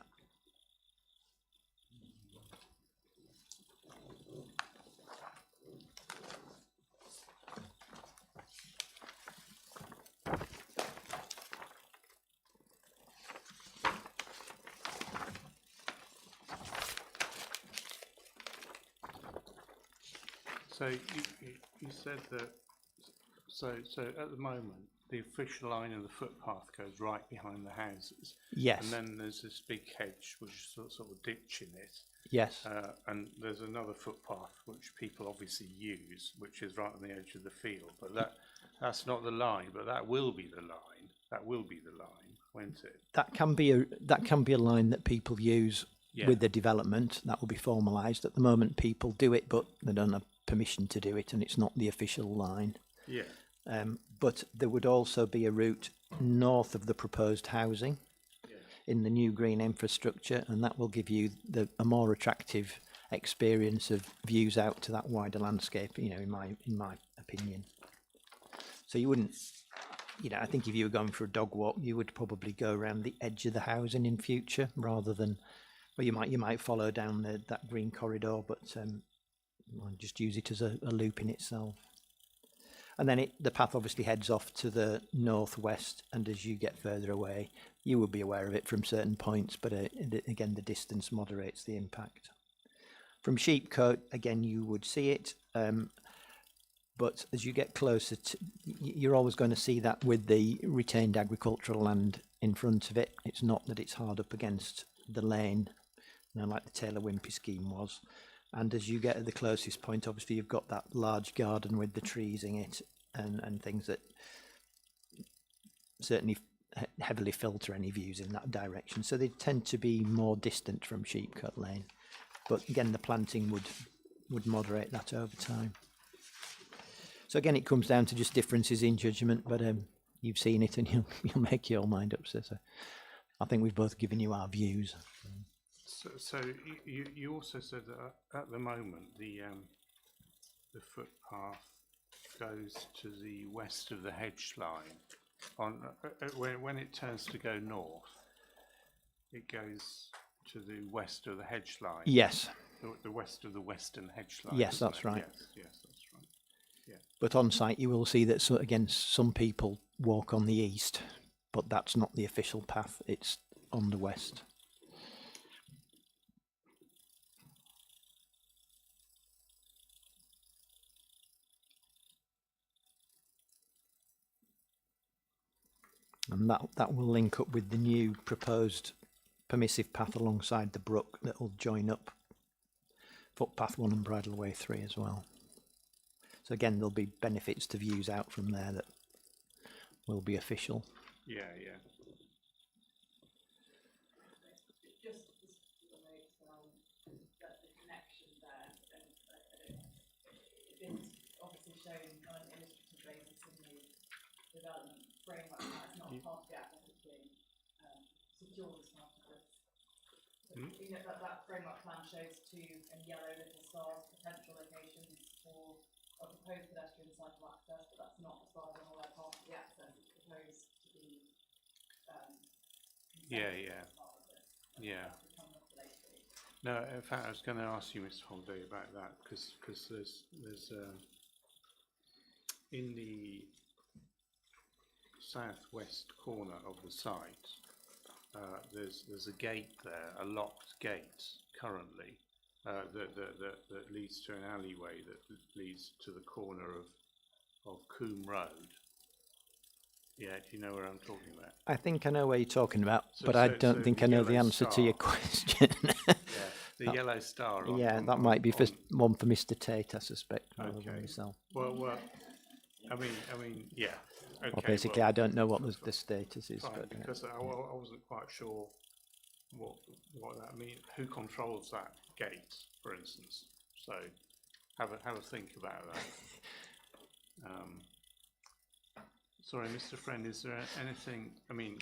So you said that, so at the moment, the official line of the footpath goes right behind the houses. Yes. And then there's this big hedge which is sort of ditch in it. Yes. And there's another footpath which people obviously use, which is right on the edge of the field. But that's not the line, but that will be the line. That will be the line, won't it? That can be a line that people use with the development. That will be formalised. At the moment, people do it, but they don't have permission to do it, and it's not the official line. Yeah. But there would also be a route north of the proposed housing in the new green infrastructure, and that will give you a more attractive experience of views out to that wider landscape, you know, in my opinion. So you wouldn't, you know, I think if you were going for a dog walk, you would probably go around the edge of the housing in future rather than, well, you might follow down that green corridor, but just use it as a loop in itself. And then the path obviously heads off to the northwest, and as you get further away, you will be aware of it from certain points, but again, the distance moderates the impact. From Sheepcote, again, you would see it, but as you get closer, you're always going to see that with the retained agricultural land in front of it. It's not that it's hard up against the lane, you know, like the Taylor Wimpey scheme was. And as you get to the closest point, obviously you've got that large garden with the trees in it and things that certainly heavily filter any views in that direction. So they tend to be more distant from Sheepcote Lane. But again, the planting would moderate that over time. So again, it comes down to just differences in judgment, but you've seen it and you'll make your mind up. So I think we've both given you our views. So you also said that at the moment the footpath goes to the west of the hedge line. When it turns to go north, it goes to the west of the hedge line. Yes. The west of the western hedge line. Yes, that's right. Yes, that's right. Yeah. But on site, you will see that again, some people walk on the east, but that's not the official path. It's on the west. And that will link up with the new proposed permissive path alongside the brook that will join up footpath 1 and bridleway 3 as well. So again, there'll be benefits to views out from there that will be official. Yeah. Just that the connection there, it is obviously shown on an illustrative basis in the development framework. That's not part of the act that's being secured as part of this. You know, that framework plan shows 2 in yellow little stars potential locations for a proposed pedestrian cycle access, but that's not, as far as I'm aware, part of the access. It's proposed to be Yeah. No, in fact, I was going to ask you, Mr. Holiday, about that because there's in the southwest corner of the site, there's a gate there, a locked gate currently that leads to an alleyway that leads to the corner of Coombe Road Yeah, do you know where I'm talking about? I think I know where you're talking about, So- but I so- don't so think the I know the yellow answer to your star. question. Yeah, the yellow star. On, Yeah, on- that on- might be for on- one for Mr. Tate, I suspect, rather Okay. than myself. Well, I mean, yeah. Okay. Well, basically, well, I don't know what the status is. fine, But, because I wasn't quite sure what that means. Who controls that gate, for instance? So have a think about that. Sorry, Mr. Friend, is there anything? I mean,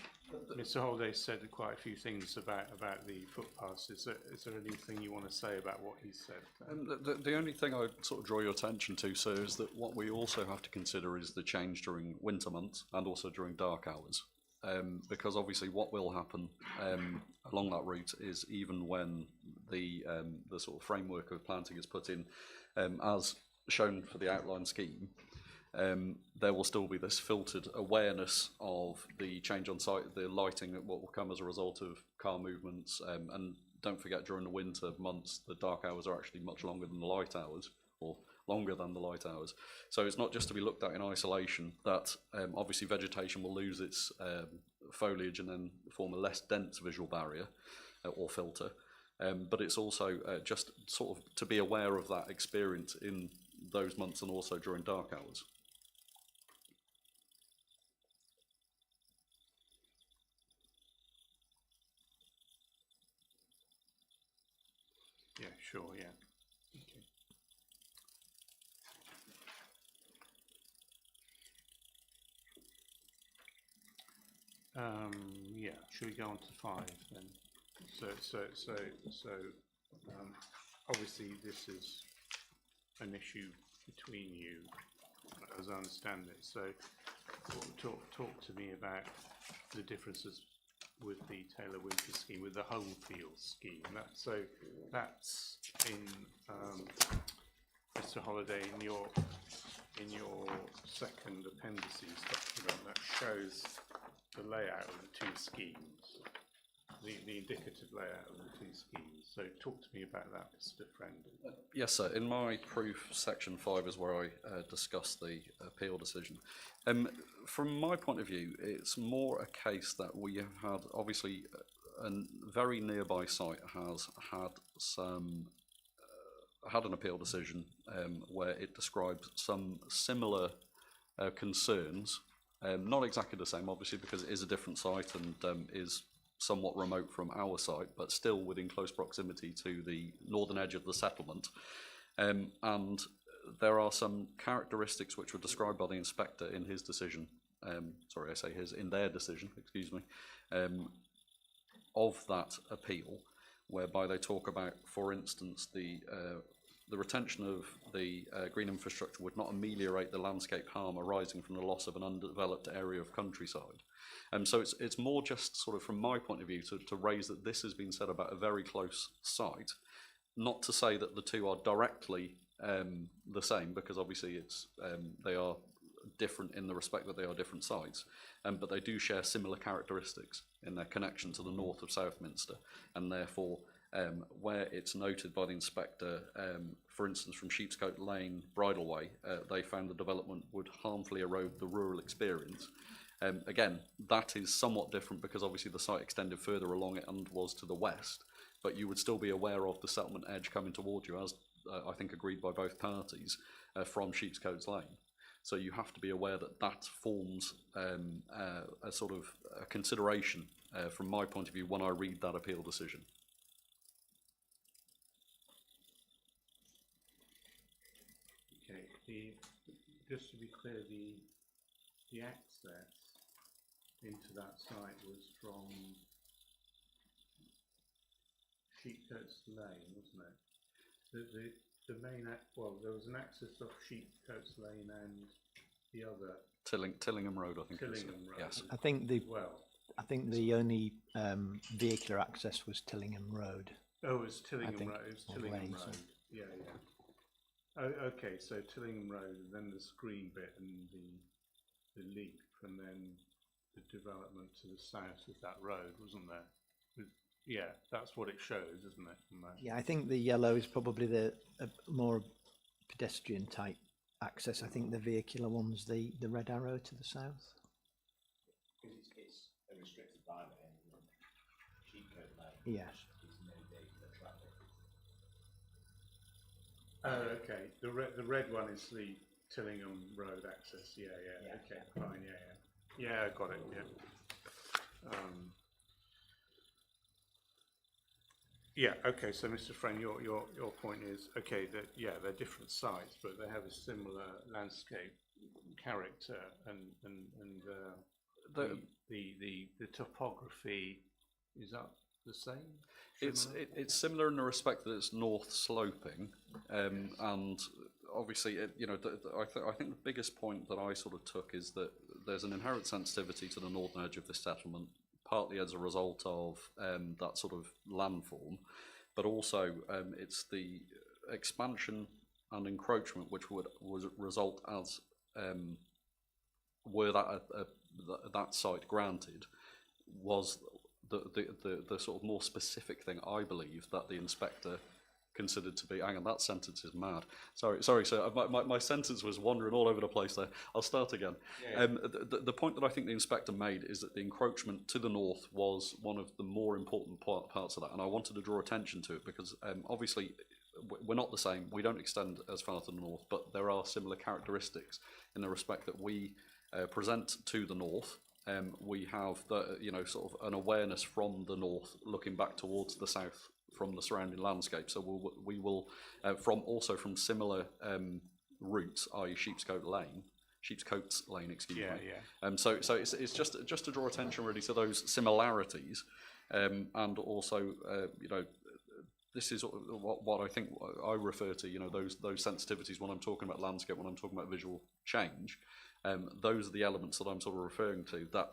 Mr. Holliday said quite a few things about the footpaths. Is there anything you want to say about what he said? The only thing I sort of draw your attention to, sir, is that what we also have to consider is the change during winter months and also during dark hours. Because obviously what will happen along that route is even when the sort of framework of planting is put in, as shown for the outline scheme, there will still be this filtered awareness of the change on site, the lighting, what will come as a result of car movements, and don't forget during the winter months the dark hours are actually much longer than the light hours, or longer than the light hours. So it's not just to be looked at in isolation, that obviously vegetation will lose its foliage and then form a less dense visual barrier or filter, but it's also just sort of to be aware of that experience in those months and also during dark hours. Yeah, sure, yeah. Okay. Yeah, should we go on to 5 then? So, obviously this is an issue between you, as I understand it. So, talk to me about the differences with the Taylor Winter scheme, with the home field scheme. That's in Mr. Holliday, in your second appendices document that shows the layout of the two schemes, the indicative layout of the two schemes. So talk to me about that, Mr. Friend. Yes, sir. In my proof, section 5 is where I discuss the appeal decision. From my point of view, it's more a case that we have had, obviously, a very nearby site has had had an appeal decision where it describes some similar concerns, not exactly the same, obviously, because it is a different site and is somewhat remote from our site, but still within close proximity to the northern edge of the settlement. And there are some characteristics which were described by the inspector in his decision, sorry, I say his, in their decision, excuse me, of that appeal, whereby they talk about, for instance, the retention of the green infrastructure would not ameliorate the landscape harm arising from the loss of an undeveloped area of countryside. So it's more just sort of from my point of view to raise that this has been said about a very close site, not to say that the two are directly the same, because obviously it's they are different in the respect that they are different sites, but they do share similar characteristics in their connection to the north of Southminster, and therefore where it's noted by the inspector, for instance from Sheepscote Lane Bridleway, they found the development would harmfully erode the rural experience. Again, that is somewhat different because obviously the site extended further along it and was to the west, but you would still be aware of the settlement edge coming towards you, as I think agreed by both parties, from Sheepscote Lane. So you have to be aware that that forms a sort of a consideration from my point of view when I read that appeal decision. Okay, just to be clear, the access into that site was from Sheepcoats Lane, wasn't it? The main, well, there was an access off Sheepcoats Lane and the other Tillingham Road, I think. Tillingham Road. Yes. I think the Well, I think the only vehicular access was Tillingham Road. oh, it was Tillingham think, Road. It was or Tillingham Lane, Road. so- Yeah, yeah. Oh, okay, so Tillingham Road, and then the screen bit and the leap, and then the development to the south of that road, wasn't there? Yeah, that's what it shows, isn't it? From that? Yeah, I think the yellow is probably the more pedestrian type access. I think the vehicular one's the red arrow to the south. Because it's a restricted byway and Sheepcote Lane, Yeah. which is no date for traffic. Oh, okay. The red one is the Tillingham Road access. Yeah. Yeah. Okay, fine. Yeah, I got it. Yeah. Yeah. Okay. So, Mr. Friend, your point is okay. That they're different sites, but they have a similar landscape character and the topography is that the same? It's similar in the respect that it's north sloping, and obviously, I think the biggest point that I sort of took is that there's an inherent sensitivity to the northern edge of the settlement, partly as a result of that sort of landform, but also it's the expansion and encroachment which would result as were that site granted was the sort of more specific thing I believe that the inspector considered to be. Hang on, that sentence is mad. Sorry. So my sentence was wandering all over the place there. I'll start again. The point that I think the inspector made is that the encroachment to the north was one of the more important parts of that, and I wanted to draw attention to it because obviously we're not the same. We don't extend as far to the north, but there are similar characteristics in the respect that we present to the north. We have sort of an awareness from the north looking back towards the south from the surrounding landscape. So we will from similar routes, i.e. Sheepscote Lane, excuse me. Yeah. So it's just to draw attention really to those similarities, and also this is what I think I refer to, those sensitivities when I'm talking about landscape, when I'm talking about visual change. Those are the elements that I'm sort of referring to, that,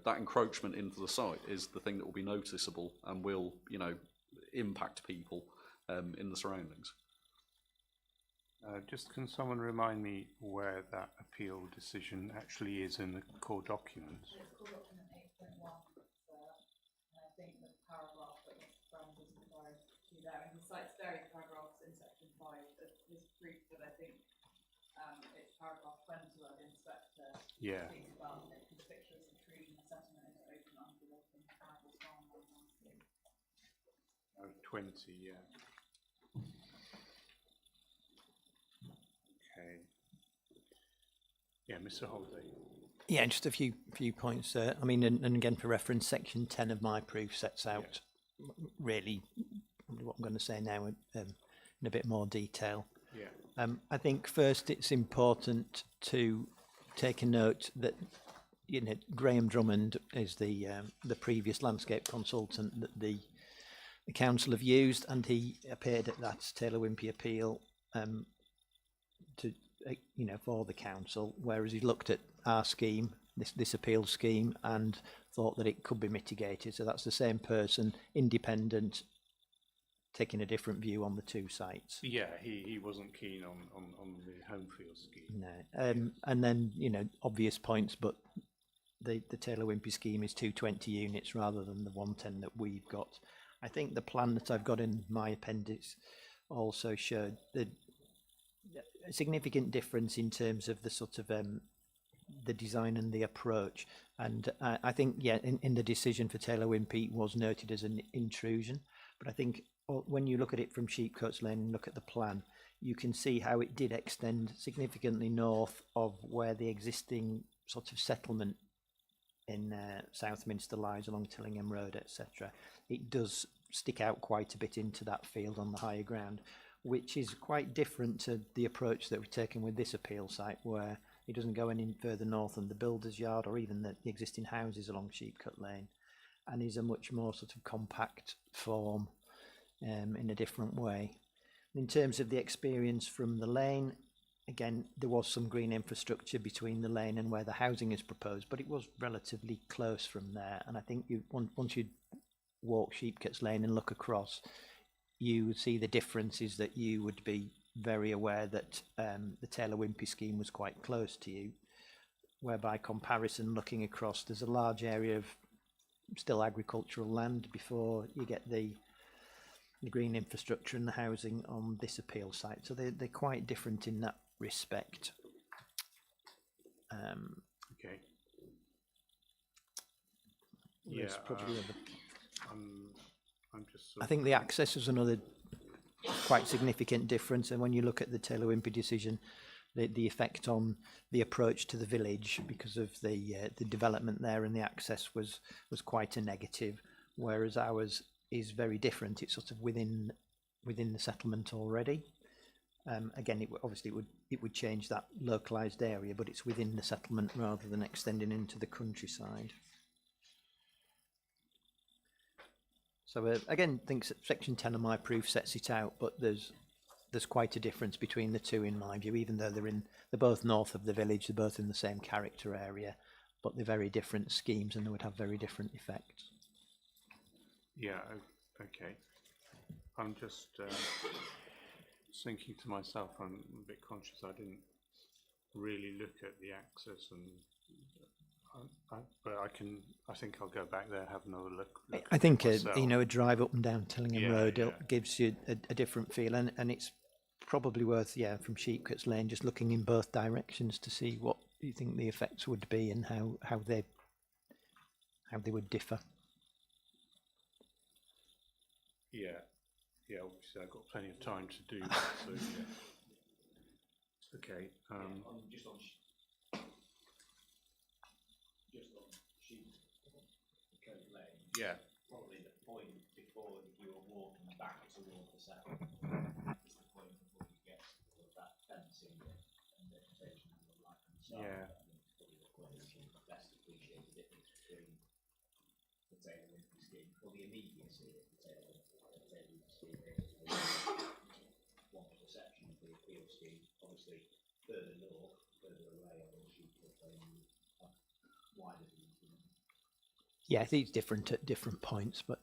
that encroachment into the site is the thing that will be noticeable and will, impact people in the surroundings. Just can someone remind me where that appeal decision actually is in the core documents? It's core document 8.1, and I think the paragraph that Mr. Brown was referring to there, and he cites various paragraphs in section 5 of his brief, but I think it's paragraph 20 where the inspector speaks about conspicuous intrusion of settlement into open, undeveloped, arable farmland landscape. 20, yeah. Okay. Yeah, Mr. Holiday. Yeah, just a few points there. I mean, and again, for reference, section 10 of my proof sets out really what I'm going to say now in a bit more detail. Yeah. I think first it's important to take a note that Graham Drummond is the previous landscape consultant that the council have used, and he appeared at that Taylor Wimpey appeal to for the council, whereas he looked at our scheme, this appeal scheme, and thought that it could be mitigated. So that's the same person, independent, taking a different view on the two sites. Yeah, he wasn't keen on the Homefield scheme. No, and then obvious points, but the Taylor Wimpey scheme is 220 units rather than the 110 that we've got. I think the plan that I've got in my appendix also showed a significant difference in terms of the sort of the design and the approach. And I think, in the decision for Taylor Wimpey was noted as an intrusion. But I think when you look at it from Sheepcote Lane and look at the plan, you can see how it did extend significantly north of where the existing sort of settlement in Southminster lies along Tillingham Road, etc. It does stick out quite a bit into that field on the higher ground, which is quite different to the approach that we've taken with this appeal site, where it doesn't go any further north than the builder's yard or even the existing houses along Sheepcote Lane, and is a much more sort of compact form in a different way. In terms of the experience from the lane, again, there was some green infrastructure between the lane and where the housing is proposed, but it was relatively close from there. And I think once you walk Sheepcote Lane and look across, you would see the differences, that you would be very aware that the Taylor Wimpey scheme was quite close to you, where by comparison, looking across, there's a large area of still agricultural land before you get the green infrastructure and the housing on this appeal site. So they're quite different in that respect. Okay. There's probably other. I'm just. I think the access is another quite significant difference, and when you look at the Taylor Wimpey decision, the effect on the approach to the village because of the development there and the access was quite a negative, whereas ours is very different. It's sort of within the settlement already. Again, it would change that localised area, but it's within the settlement rather than extending into the countryside. So again, I think section 10 of my proof sets it out, but there's quite a difference between the two in my view, even though they're both north of the village, they're both in the same character area, but they're very different schemes and they would have very different effects. Yeah, okay. I'm just thinking to myself, I'm a bit conscious I didn't really look at the access, and but I think I'll go back there, have another look I think myself. a drive up and down Tillingham Road gives you a different feel, and it's probably worth from Sheepcotes Lane just looking in both directions to see what you think the effects would be and how they would differ. Yeah, obviously I've got plenty of time to do that, so okay. Just on Sheepcotes Lane. Yeah. Probably the point before you were walking back towards the settlement is the point before you get to that fencing and vegetation on the right hand side. Yeah. I think it's probably the point you can best appreciate the difference between the Taylor Wimpey scheme or the immediacy of the Taylor Wimpey scheme. One perception of the appeal scheme, obviously further north, further away on the Sheepcotes Lane, wider than Yeah, I think it's different at different points, but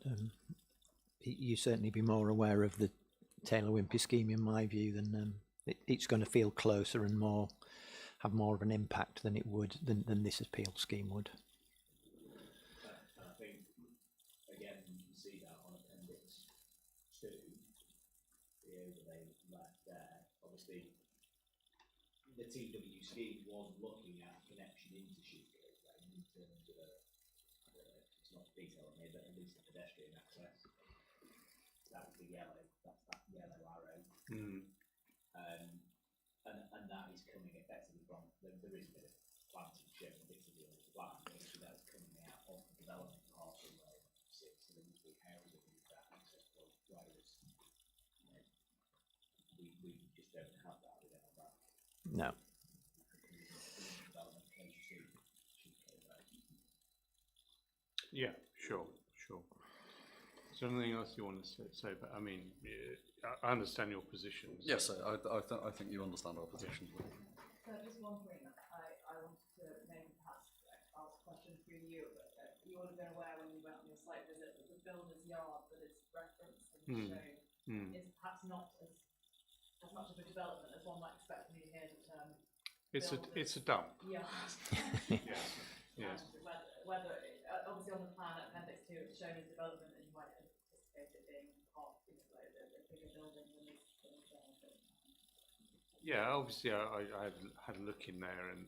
you certainly be more aware of the Taylor Wimpey scheme in my view than it's going to feel closer and have more of an impact than it would than this appeal scheme would. And I think again you can see that on Appendix 2, the overlay left there. Obviously, the TW scheme was looking at connection into Sheepcotes Lane in terms of it's not detail on here, but at least the pedestrian access. That was the yellow. That's that yellow arrow. And that is coming effectively from there is a bit of planting shown particularly on the plan, but obviously that's coming out of the development parcel where it sits, so there needs to be housing with that access point, whereas we just don't have that without that. No. Development close to Sheepcotes Lane. Yeah, sure. Is there anything else you want to say? But I mean, I understand your positions. Yes, I think you understand our position. So just one point that I wanted to maybe perhaps ask a question through you. You would have been aware when you went on your site visit that the builder's yard that is referenced and shown is perhaps not as much of a development as one might expect when you hear the term. It's a dump. Yeah. Yes. Whether obviously on the plan at Appendix 2 it's shown as development, and you might anticipate it being part of the bigger building than this. Yeah, obviously I had a look in there and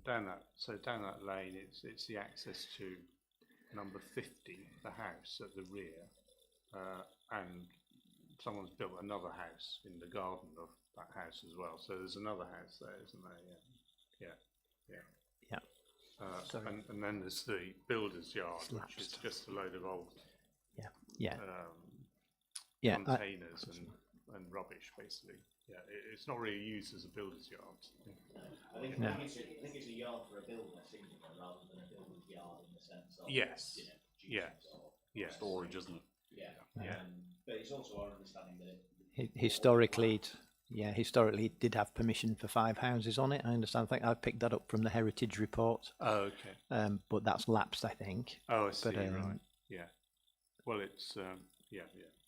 down that lane it's the access to number 50, the house at the rear, and someone's built another house in the garden of that house as well. So there's another house there, isn't there? Yeah. And then there's the builder's yard, which is just a load of old containers and rubbish, basically. Yeah, it's not really used as a builder's yard. I think it's a yard for a builder, rather than a builder's yard in the sense of Storage, isn't it? But it's also our understanding that Historically, it did have permission for 5 houses on it. I understand. I think I picked that up from the heritage report. Oh, okay. But that's lapsed, I think. Oh, I see. But, Right. Yeah. Well, it's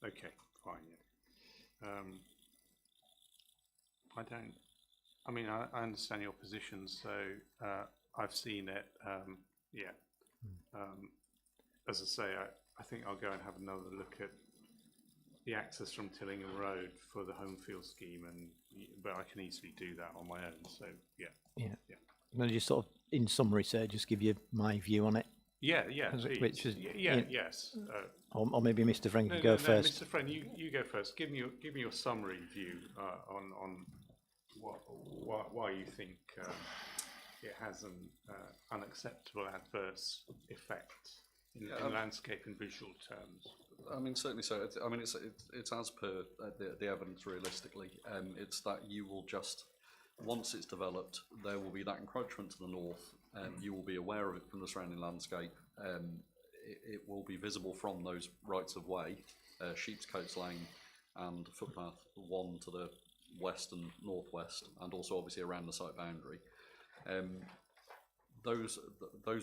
Okay, fine. Yeah. I understand your position. So I've seen it. As I say, I think I'll go and have another look at the access from Tillingham Road for the home field scheme, but I can easily do that on my own. So yeah. I'm going to just sort of, in summary, sir, just give you my view on it. Yeah, please. which was yes. or maybe Mr. Frank No, could go no, first. Mr. Friend, you go first. Give me your summary view on why you think it has an unacceptable adverse effect in landscape and visual terms. I mean, certainly so. It's as per the evidence realistically. It's that you will just, once it's developed, there will be that encroachment to the north. You will be aware of it from the surrounding landscape. It will be visible from those rights of way, Sheepscoats Lane and footpath 1 to the west and northwest, and also obviously around the site boundary. Those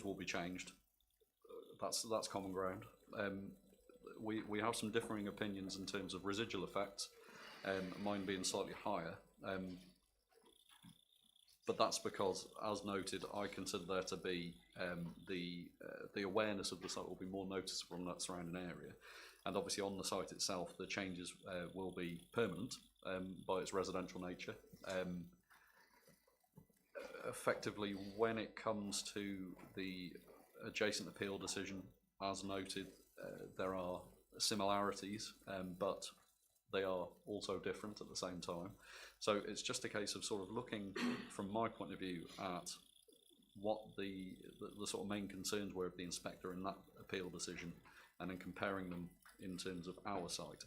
will be changed. That's common ground. We have some differing opinions in terms of residual effects, mine being slightly higher. But that's because, as noted, I consider there to be the awareness of the site will be more noticeable in that surrounding area, and obviously on the site itself, the changes will be permanent by its residential nature. Effectively, when it comes to the adjacent appeal decision, as noted, there are similarities, but they are also different at the same time. So it's just a case of sort of looking, from my point of view, at what the sort of main concerns were of the inspector in that appeal decision, and then comparing them in terms of our site.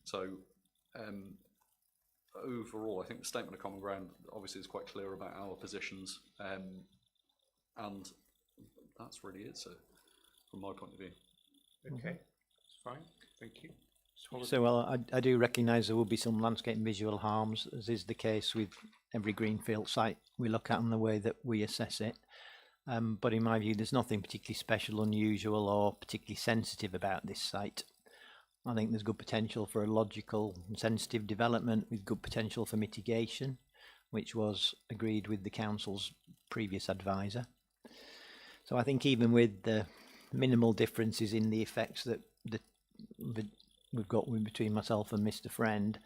So overall, I think the statement of common ground obviously is quite clear about our positions, and that's really it, sir, from my point of view. Okay, that's fine. Thank you. So, well, I do recognise there will be some landscape and visual harms, as is the case with every greenfield site we look at and the way that we assess it. But in my view, there's nothing particularly special, unusual, or particularly sensitive about this site. I think there's good potential for a logical and sensitive development with good potential for mitigation, which was agreed with the council's previous advisor. So I think even with the minimal differences in the effects that we've got between myself and Mr. Friend,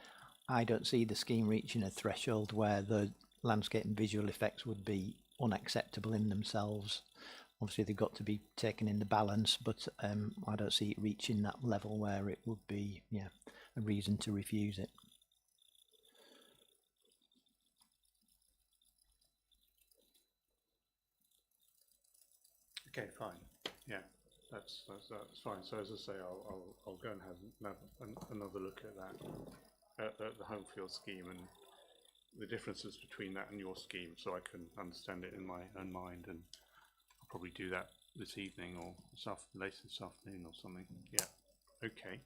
I don't see the scheme reaching a threshold where the landscape and visual effects would be unacceptable in themselves. Obviously, they've got to be taken in the balance, but I don't see it reaching that level where it would be, a reason to refuse it. Okay, fine. Yeah, that's fine. So as I say, I'll go and have another look at that, at the Homefield scheme and the differences between that and your scheme, so I can understand it in my own mind, and I'll probably do that this evening or later this afternoon or something. Yeah. Okay.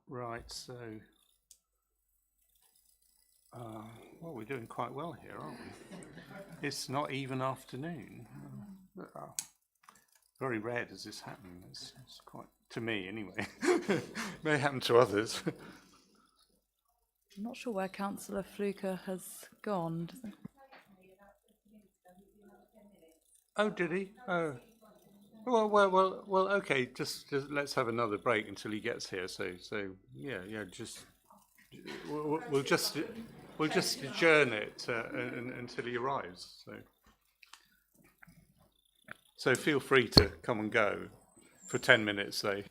Right. So, well, we're doing quite well here, aren't we? It's not even afternoon. Very rare does this happen. It's quite, to me anyway. May happen to others. I'm not sure where Councillor Fluker has gone. Oh, did he? Oh. Well. Okay. Just let's have another break until he gets here. So yeah. Just we'll just adjourn it until he arrives. So feel free to come and go for 10 minutes, say.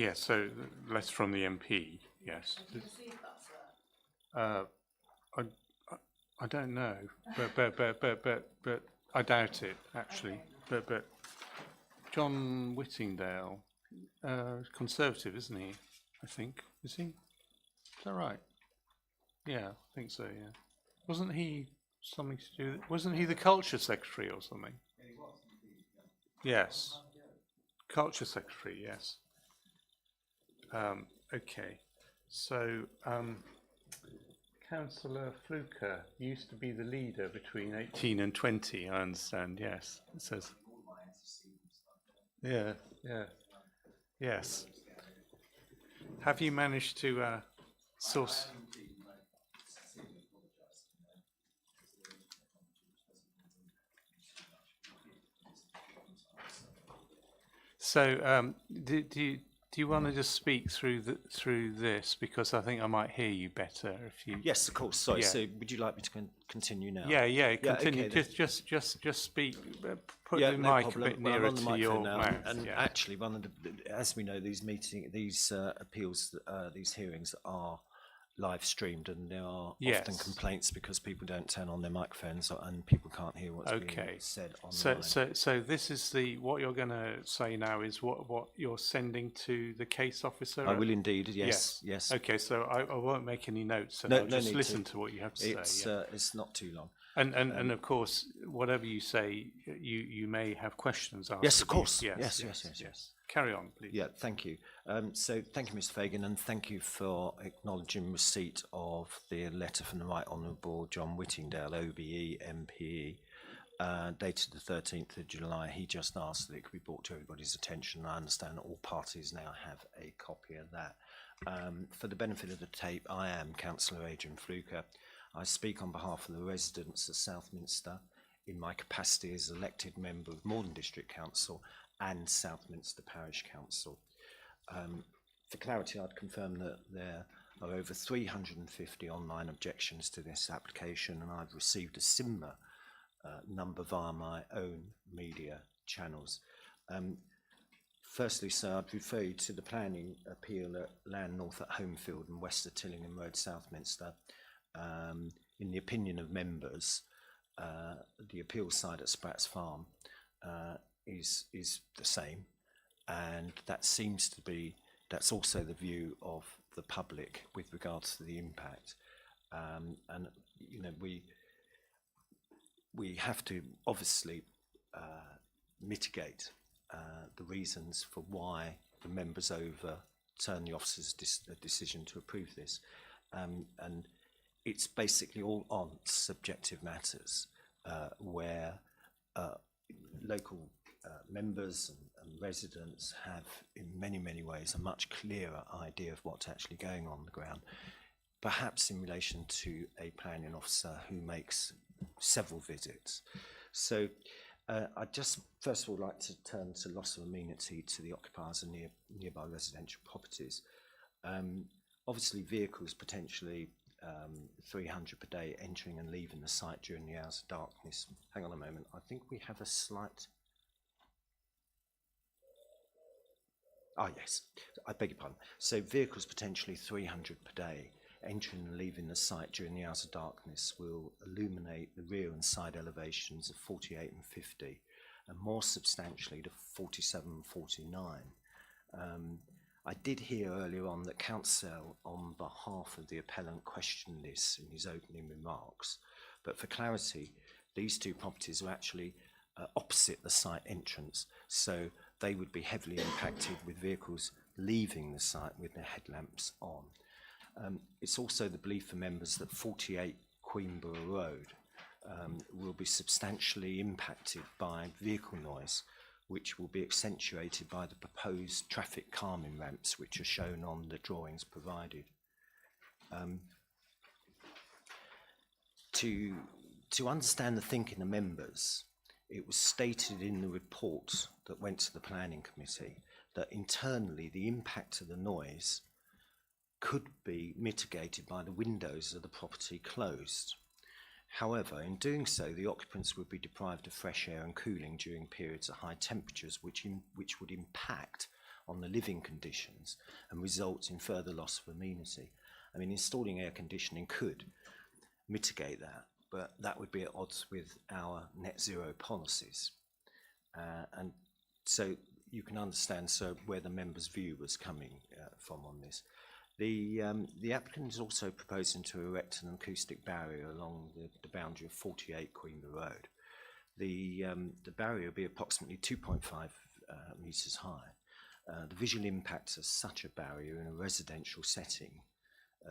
Yeah, so letter from the MP, yes. I, I don't know, but I doubt it, actually. But John Whittingdale, Conservative, isn't he? I think. Is he? Is that right? Yeah, I think so, yeah. Wasn't he something to do, wasn't he the Culture Secretary or something? Yes. Culture Secretary, yes. Okay. So, Councillor Fluker used to be the leader between 18 and 20, I understand, yes. It says. Yeah, yeah. Yes. Have you managed to source? So, do you want to just speak through this, because I think I might hear you better if you. Yes, of course. Sorry. Yeah. So, would you like me to continue now? Yeah. Continue. okay, just speak. Put Yeah, the no mic problem. a bit Well, I'm nearer on the to microphone your now, mouth. and yeah. actually, one of the, as we know, these appeals, these hearings are live streamed, and there are often Yes. complaints because people don't turn on their microphones and people can't hear what's being said online. So this is what you're going to say now is what you're sending to the case officer. I will indeed. Yes. Okay, so I won't make any notes, and No- I'll no just need listen to. to what you have to It's say. Yeah. it's not too long. And of course, whatever you say, you may have questions asked. Yes, of of you. course. Yes. Carry on, please. Yeah, thank you. So thank you, Mr. Fagan, and thank you for acknowledging receipt of the letter from the Right Honourable John Whittingdale, OBE, MPE, dated the 13th of July. He just asked that it could be brought to everybody's attention. I understand that all parties now have a copy of that. For the benefit of the tape, I am Councillor Adrian Fluker. I speak on behalf of the residents of Southminster in my capacity as elected member of Morden District Council and Southminster Parish Council. For clarity, I'd confirm that there are over 350 online objections to this application, and I've received a similar number via my own media channels. Firstly, sir, I'd refer you to the planning appeal at Land North at Homefield and West of Tillingham Road, Southminster. In the opinion of members, the appeal side at Spratts Farm is the same, and that's also the view of the public with regards to the impact. And you know, we have to obviously mitigate the reasons for why the members overturn the officer's decision to approve this, and it's basically all on subjective matters where local members and residents have, in many ways, a much clearer idea of what's actually going on the ground, perhaps in relation to a planning officer who makes several visits. So I'd just first of all like to turn to loss of amenity to the occupiers of nearby residential properties. Obviously, vehicles potentially 300 per day entering and leaving the site during the hours of darkness. Hang on a moment, I think we have a slight. Yes, I beg your pardon. So vehicles potentially 300 per day entering and leaving the site during the hours of darkness will illuminate the rear and side elevations of 48 and 50, and more substantially to 47 and 49. I did hear earlier on that counsel, on behalf of the appellant, questioned this in his opening remarks, but for clarity, these two properties are actually opposite the site entrance, so they would be heavily impacted with vehicles leaving the site with their headlamps on. It's also the belief for members that 48 Queenborough Road will be substantially impacted by vehicle noise, which will be accentuated by the proposed traffic calming ramps, which are shown on the drawings provided. To understand the thinking of members, it was stated in the report that went to the planning committee that internally the impact of the noise could be mitigated by the windows of the property closed. However, in doing so, the occupants would be deprived of fresh air and cooling during periods of high temperatures, which would impact on the living conditions and results in further loss of amenity. I mean, installing air conditioning could mitigate that, but that would be at odds with our net zero policies. And so you can understand where the member's view was coming from on this. The applicant is also proposing to erect an acoustic barrier along the boundary of 48 Queenborough Road. The barrier will be approximately 2.5 metres high. The visual impact of such a barrier in a residential setting,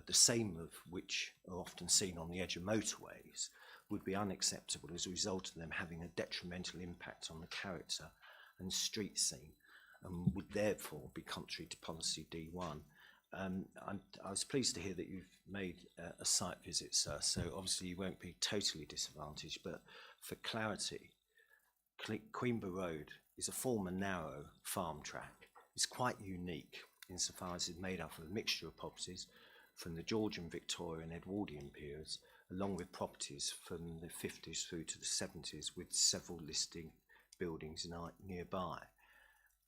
the same of which are often seen on the edge of motorways, would be unacceptable as a result of them having a detrimental impact on the character and street scene, and would therefore be contrary to policy D1. I was pleased to hear that you've made a site visit, sir, so obviously you won't be totally disadvantaged, but for clarity, Queenborough Road is a former narrow farm track. It's quite unique insofar as it's made up of a mixture of properties from the Georgian, Victorian, Edwardian periods, along with properties from the 50s through to the 70s, with several listing buildings nearby.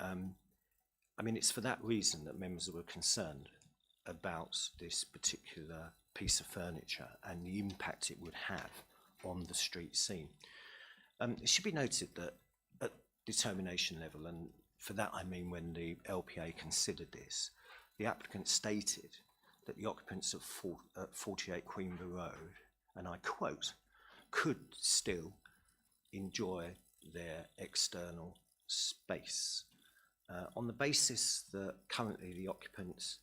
I mean, it's for that reason that members were concerned about this particular piece of furniture and the impact it would have on the street scene. It should be noted that at determination level, and for that I mean when the LPA considered this, the applicant stated that the occupants of 48 Queenborough Road, and I quote, could still enjoy their external space. On the basis that currently the occupants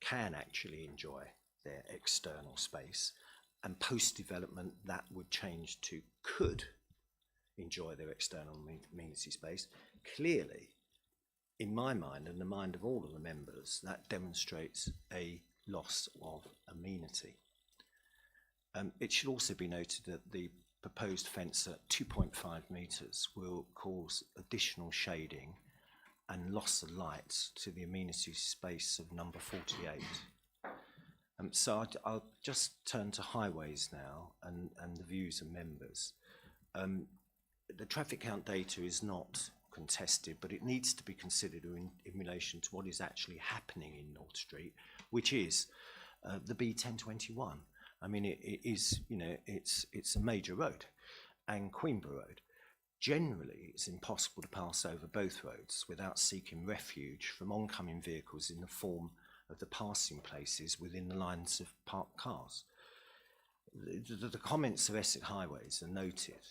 can actually enjoy their external space, and post-development that would change to could enjoy their external amenity space, clearly, in my mind and the mind of all of the members, that demonstrates a loss of amenity. It should also be noted that the proposed fence at 2.5 metres will cause additional shading and loss of light to the amenity space of number 48. So I'll just turn to highways now and the views of members. The traffic count data is not contested, but it needs to be considered in relation to what is actually happening in North Street, which is the B1021. I mean, it is, you know, it's a major road, and Queenborough Road. Generally, it's impossible to pass over both roads without seeking refuge from oncoming vehicles in the form of the passing places within the lines of parked cars. The comments of Essex Highways are noted.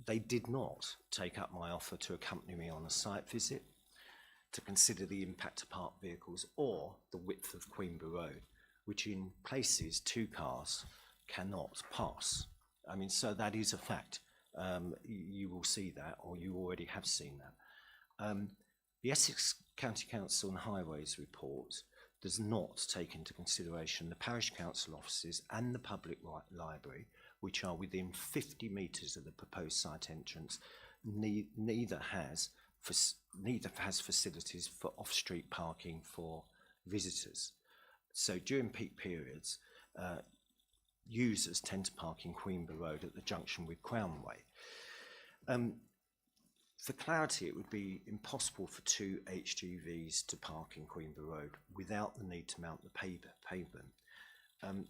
They did not take up my offer to accompany me on a site visit to consider the impact of parked vehicles or the width of Queenborough Road, which in places 2 cars cannot pass. I mean, so that is a fact. You will see that, or you already have seen that. The Essex County Council and Highways report does not take into consideration the parish council offices and the public library, which are within 50 metres of the proposed site entrance. Neither has facilities for off-street parking for visitors. So during peak periods, users tend to park in Queenborough Road at the junction with Crown Way. For clarity, it would be impossible for 2 HGVs to park in Queenborough Road without the need to mount the pavement.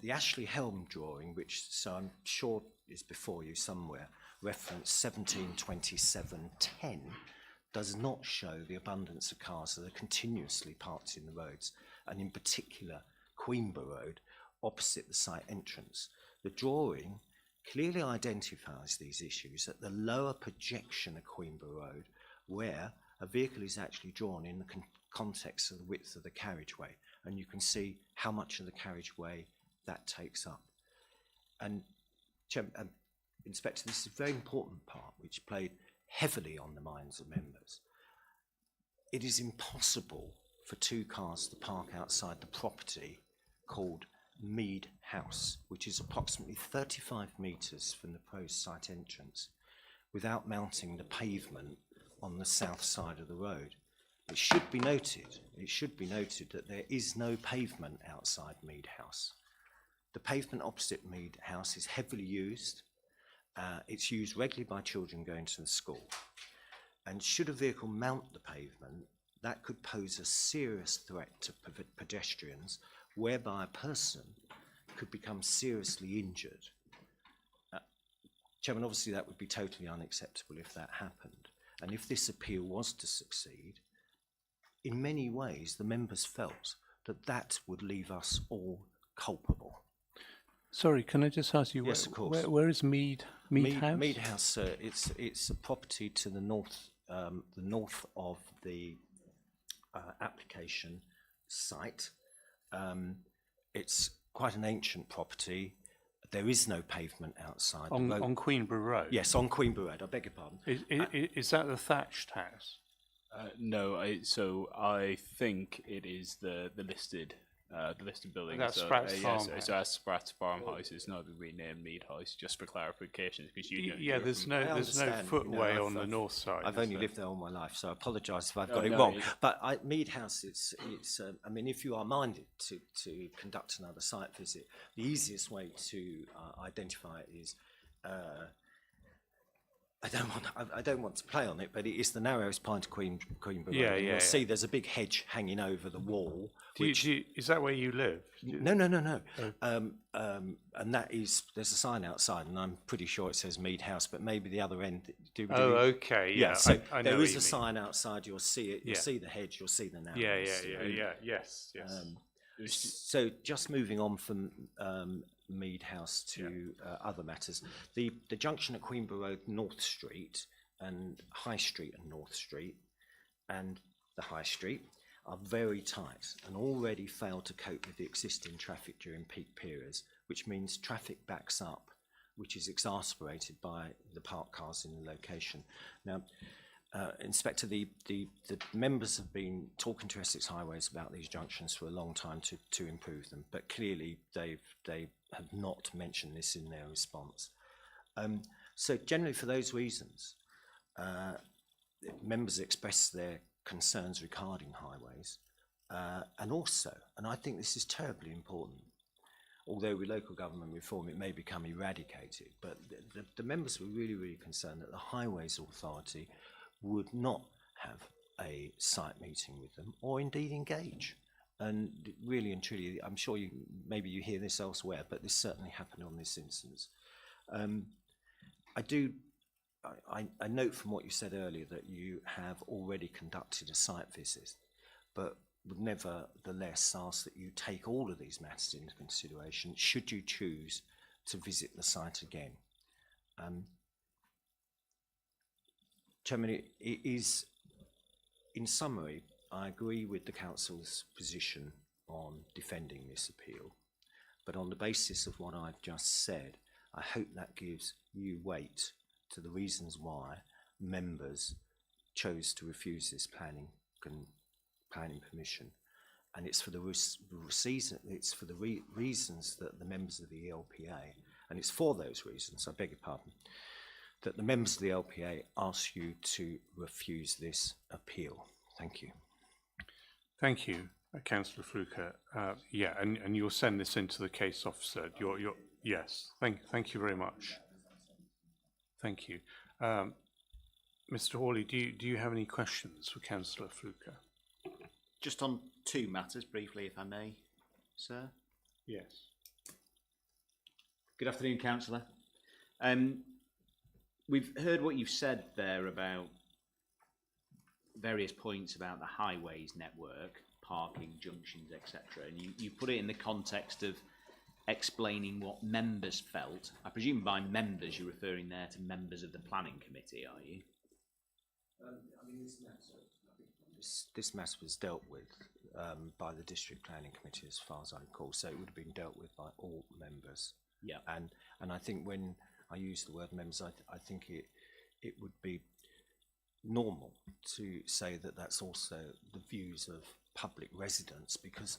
The Ashley Helm drawing, which so I'm sure is before you somewhere, reference 172710, does not show the abundance of cars that are continuously parked in the roads, and in particular Queenborough Road opposite the site entrance. The drawing clearly identifies these issues at the lower projection of Queenborough Road, where a vehicle is actually drawn in the context of the width of the carriageway, and you can see how much of the carriageway that takes up. And Inspector, this is a very important part which played heavily on the minds of members. It is impossible for 2 cars to park outside the property called Mead House, which is approximately 35 metres from the proposed site entrance, without mounting the pavement on the south side of the road. It should be noted that there is no pavement outside Mead House. The pavement opposite Mead House is heavily used. It's used regularly by children going to the school. And should a vehicle mount the pavement, that could pose a serious threat to pedestrians, whereby a person could become seriously injured. Chairman, obviously that would be totally unacceptable if that happened. And if this appeal was to succeed, in many ways the members felt that that would leave us all culpable. Sorry, can I just ask you, Yes, of course. where is Mead House? Mead House, sir, it's a property to the north of the application site. It's quite an ancient property. There is no pavement outside. On Queenborough Road? Yes, on Queenborough Road, I beg your pardon. Is that the thatched house? No, so I think it is the listed building. That's so, Spratts yes, Farmhouse. so that's Spratts Farmhouse. It's not renamed Mead House, just for clarification, because Yeah, there's no footway on the north side. I've only there? lived there all my life, so I apologise if I've No, got it no, wrong. But Mead House, it's I mean, if you are minded to conduct another site visit, the easiest way to identify it is, I don't want to play on it, but it is the narrowest point of Queenborough Road. Yeah, And yeah, you'll see there's a big hedge hanging over the wall. Is that where you live? No. And that is, there's a sign outside, and I'm pretty sure it says Mead House, but maybe the other end. Okay, yeah. So I know there what is you a mean. sign outside. You'll see it. You'll Yeah. see the hedge. You'll see the narrows. Yes. So just moving on from Mead House to other matters, the junction at Queenborough Road, North Street, and High Street and North Street, and the High Street are very tight and already fail to cope with the existing traffic during peak periods, which means traffic backs up, which is exacerbated by the parked cars in the location. Now, Inspector, the members have been talking to Essex Highways about these junctions for a long time to improve them, but clearly they have not mentioned this in their response. So generally for those reasons, members express their concerns regarding highways, and also, and I think this is terribly important, although with local government reform it may become eradicated, but the members were really concerned that the Highways Authority would not have a site meeting with them, or indeed engage. And really and truly, I'm sure maybe you hear this elsewhere, but this certainly happened on this instance. I note from what you said earlier that you have already conducted a site visit, but would nevertheless ask that you take all of these matters into consideration should you choose to visit the site again. Chairman, it is, in summary, I agree with the Council's position on defending this appeal, but on the basis of what I've just said, I hope that gives you weight to the reasons why members chose to refuse this planning permission, and it's for the reasons that the members of the LPA, and it's for those reasons, I beg your pardon, that the members of the LPA ask you to refuse this appeal. Thank you. Thank you, Councillor Fluker. And you'll send this into the case officer. Yes. Thank you very much. Thank you. Mr. Hawley, do you have any questions for Councillor Fluker? Just on two matters briefly, if I may, sir. Yes. Good afternoon, Councillor. We've heard what you've said there about various points about the highways network, parking, junctions, etc. And you put it in the context of explaining what members felt. I presume by members you're referring there to members of the planning committee, are you? I mean, this matter was dealt with by the district planning committee, as far as I recall, so it would have been dealt with by all members. Yeah. And I think when I use the word members, I think it would be normal to say that that's also the views of public residents, because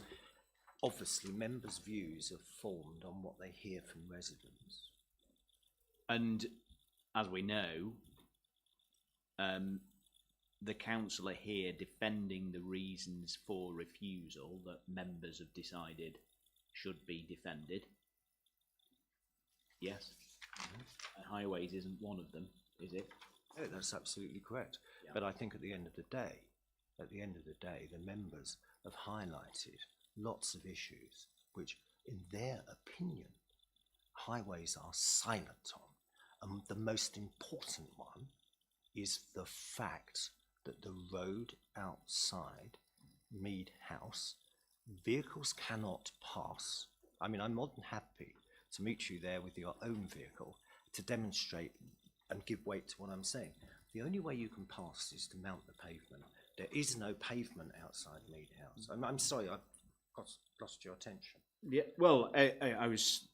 obviously members' views are formed on what they hear from residents. And as we know, the councillor here defending the reasons for refusal that members have decided should be defended. Yes. And highways isn't one of them, is it? Oh, that's absolutely correct. Yeah. But I think at the end of the day, at the end of the day, the members have highlighted lots of issues which, in their opinion, highways are silent on. And the most important one is the fact that the road outside Mead House, vehicles cannot pass. I mean, I'm more than happy to meet you there with your own vehicle to demonstrate and give weight to what I'm saying. The only way you can pass is to mount the pavement. There is no pavement outside Mead House. I'm sorry, I've lost your attention. Yeah, well, I was.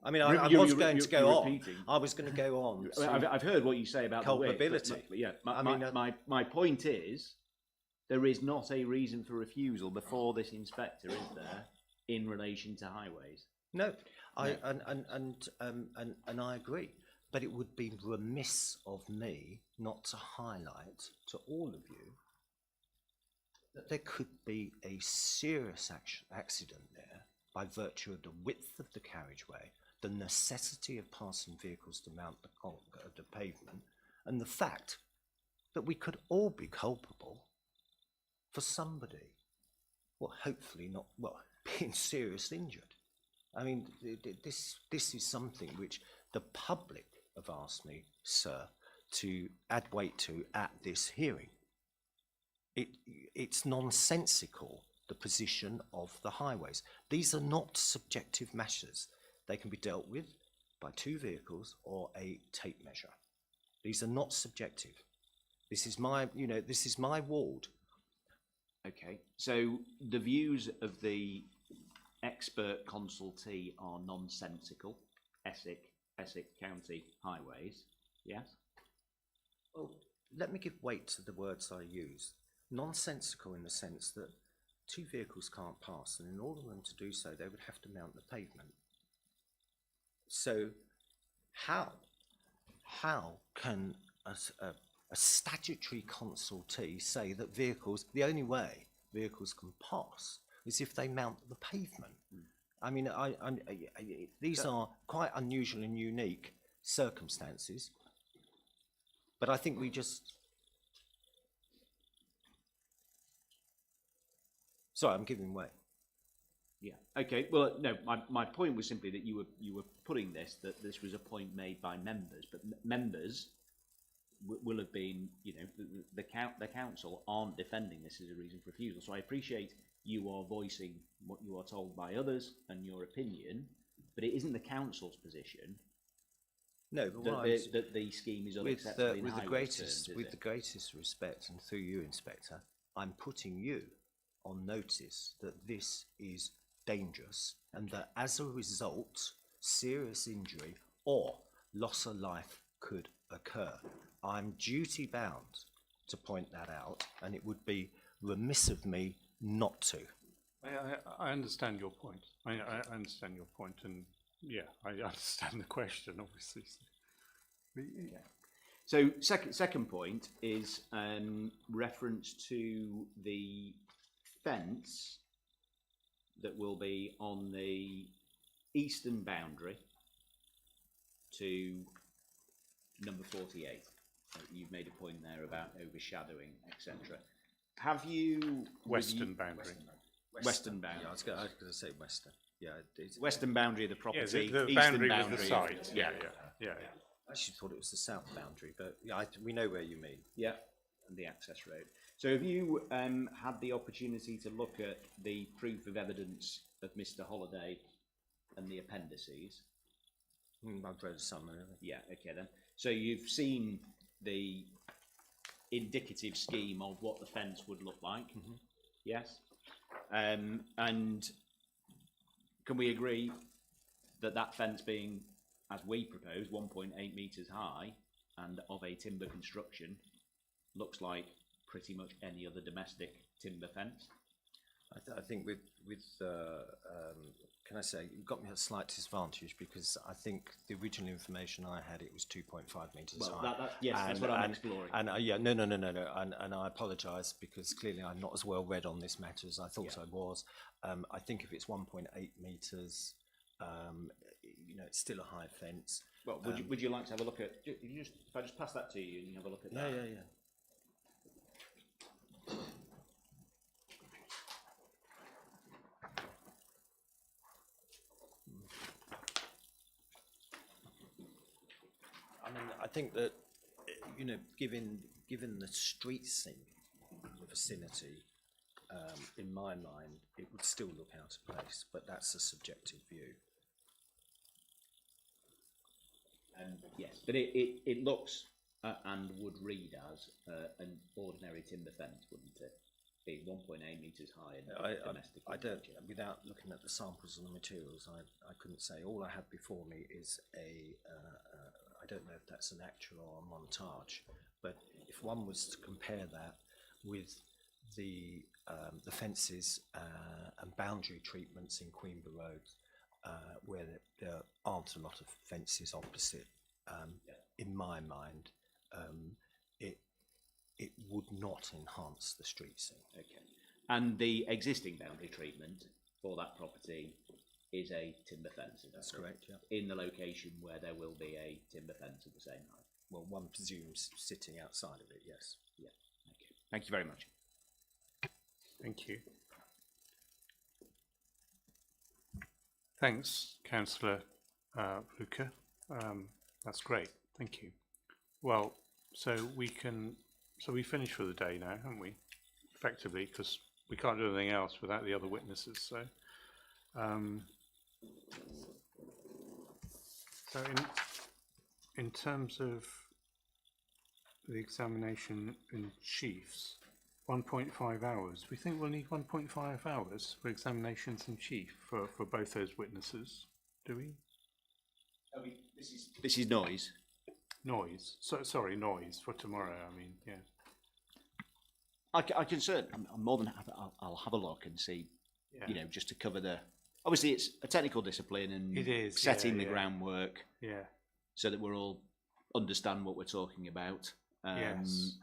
I mean, I was going to go on. I was going to go on. I've heard what you say about culpability. The weight, but my point is, there is not a reason for refusal before this inspector, is there, in relation to highways? No, and I agree. But it would be remiss of me not to highlight to all of you that there could be a serious accident there by virtue of the width of the carriageway, the necessity of passing vehicles to mount the pavement, and the fact that we could all be culpable for somebody, well, hopefully not, well, being seriously injured. I mean, this is something which the public have asked me, sir, to add weight to at this hearing. It's nonsensical, the position of the highways. These are not subjective matters. They can be dealt with by two vehicles or a tape measure. These are not subjective. This is my, this is my ward. Okay, so the views of the expert consultee are nonsensical, Essex County highways, yes? Well, let me give weight to the words I use. Nonsensical in the sense that two vehicles can't pass, and in order for them to do so, they would have to mount the pavement. So how can a statutory consultee say that the only way vehicles can pass is if they mount the pavement? I mean, these are quite unusual and unique circumstances, but I think we just... Sorry, I'm giving way. Yeah. Okay. Well, no. My point was simply that you were putting that this was a point made by members, but members will have been, the council aren't defending this as a reason for refusal. So I appreciate you are voicing what you are told by others and your opinion, but it isn't the council's position. No, but that the scheme is unacceptable in highways terms, with the greatest respect, and through you, Inspector, I'm putting you on notice that this is dangerous and that as a result, serious injury or loss of life could occur. I'm duty bound to point that out, and it would be remiss of me not to. I understand your point. I understand your point, and yeah, I understand the question, obviously. Yeah. So second point is reference to the fence that will be on the eastern boundary to number 48. You've made a point there about overshadowing, etc. Have you... Western boundary. Western boundary. Yeah, I was going to say western. Yeah, western boundary of the property, the eastern boundary boundary with the site. Yeah. I actually thought it was the south boundary, but yeah, we know where you mean. Yeah, and the access road. So have you had the opportunity to look at the proof of evidence of Mr. Holliday and the appendices? I've read some. Yeah, okay then. So you've seen the indicative scheme of what the fence would look like, yes? And can we agree that that fence being, as we propose, 1.8 metres high and of a timber construction looks like pretty much any other domestic timber fence? I think with can I say, you've got me at a slight disadvantage because I think the original information I had, it was 2.5 metres high. Yes, that's what I'm exploring. And yeah, no. And I apologise because clearly I'm not as well read on this matter as I thought I was. I think if it's 1.8 metres, it's still a high fence. Well, would you like to have a look at? If I just pass that to you and you have a look at that. Yeah. think that, you know, given the street scene in the vicinity, in my mind, it would still look out of place, but that's a subjective view. Yes, but it looks and would read as an ordinary timber fence, wouldn't it? Being 1.8 metres high and domestic. I don't, without looking at the samples and the materials, I couldn't say. All I have before me is I don't know if that's an actual or a montage, but if one was to compare that with the fences and boundary treatments in Queenborough Road, where there aren't a lot of fences opposite, in my mind, it would not enhance the street scene. Okay. And the existing boundary treatment for that property is a timber fence, is that That's correct? correct, yeah. In the location where there will be a timber fence at the same height. Well, one presumes sitting outside of it, yes. Yeah. Okay. Thank you very much. Thank you. Thanks, Councillor Fluker. That's great. Thank you. Well, so we finish for the day now, haven't we? Effectively, because we can't do anything else without the other witnesses. So, in terms of the examination in chiefs, 1.5 hours. We think we'll need 1.5 hours for examinations in chief for both those witnesses. Do we? I mean, this is noise. Noise. Sorry, noise for tomorrow. I mean, yeah. I can certainly. I'm more than happy. I'll have a look and see. Yeah. You know, just to cover the. Obviously, it's a technical discipline, and It is, setting the yeah. groundwork Yeah. so that we're all understand what we're talking about. Yes.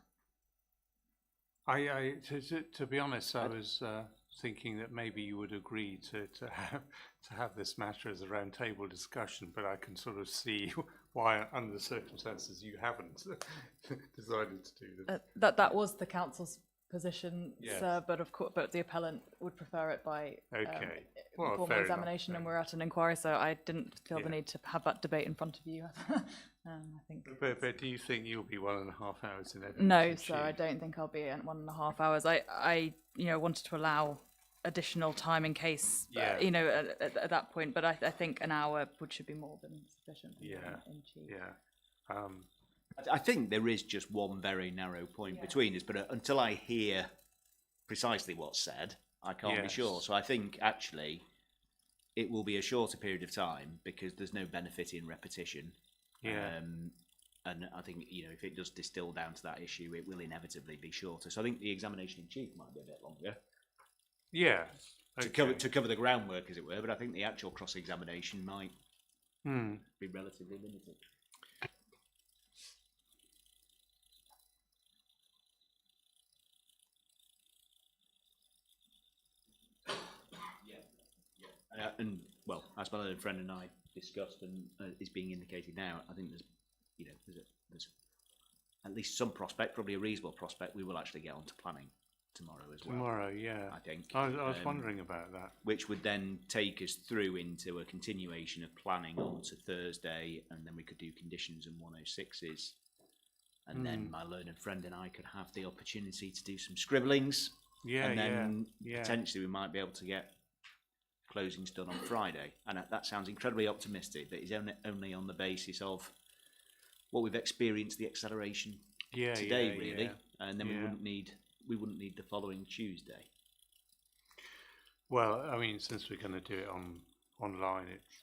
To be honest, I was thinking that maybe you would agree to have this matter as a roundtable discussion, but I can sort of see why, under the circumstances, you haven't decided to do this. That was the council's position, Yes. sir, but of course, but the appellant would prefer it by Okay. Well, formal fair enough, examination, and then. we're at an inquiry, so I didn't feel Yeah. the need to have that debate in front of you. I think. But do you think you'll be 1.5 hours in evidence? No, in sir, I chief? don't think I'll be at 1.5 hours. I wanted to allow additional time in case, Yeah. at that point, but I think an hour should be more than sufficient. Yeah. In chief. Yeah. I think there is just one very narrow point Yeah. between us, but until I hear precisely what's said, I can't be Yes. sure. So I think actually it will be a shorter period of time because there's no benefit in repetition. Yeah. And I think, if it does distill down to that issue, it will inevitably be shorter. So I think the examination in chief might be a bit longer Yeah. to cover the groundwork, as it were. But I think the actual cross-examination might be relatively limited. And well, as my learned friend and I discussed, and is being indicated now, I think there's at least some prospect, probably a reasonable prospect, we will actually get onto planning tomorrow as well. Tomorrow, yeah. I think. I was wondering about that. Which would then take us through into a continuation of planning on to Thursday, and then we could do conditions and 106s. And then my learned friend and I could have the opportunity to do some scribblings. Yeah, and then yeah. potentially we might be able to get closings done on Friday. And that sounds incredibly optimistic, but it's only on the basis of what we've experienced, the acceleration today, really. Yeah. And then we wouldn't need the following Tuesday. Well, I mean, since we're going to do it online, it's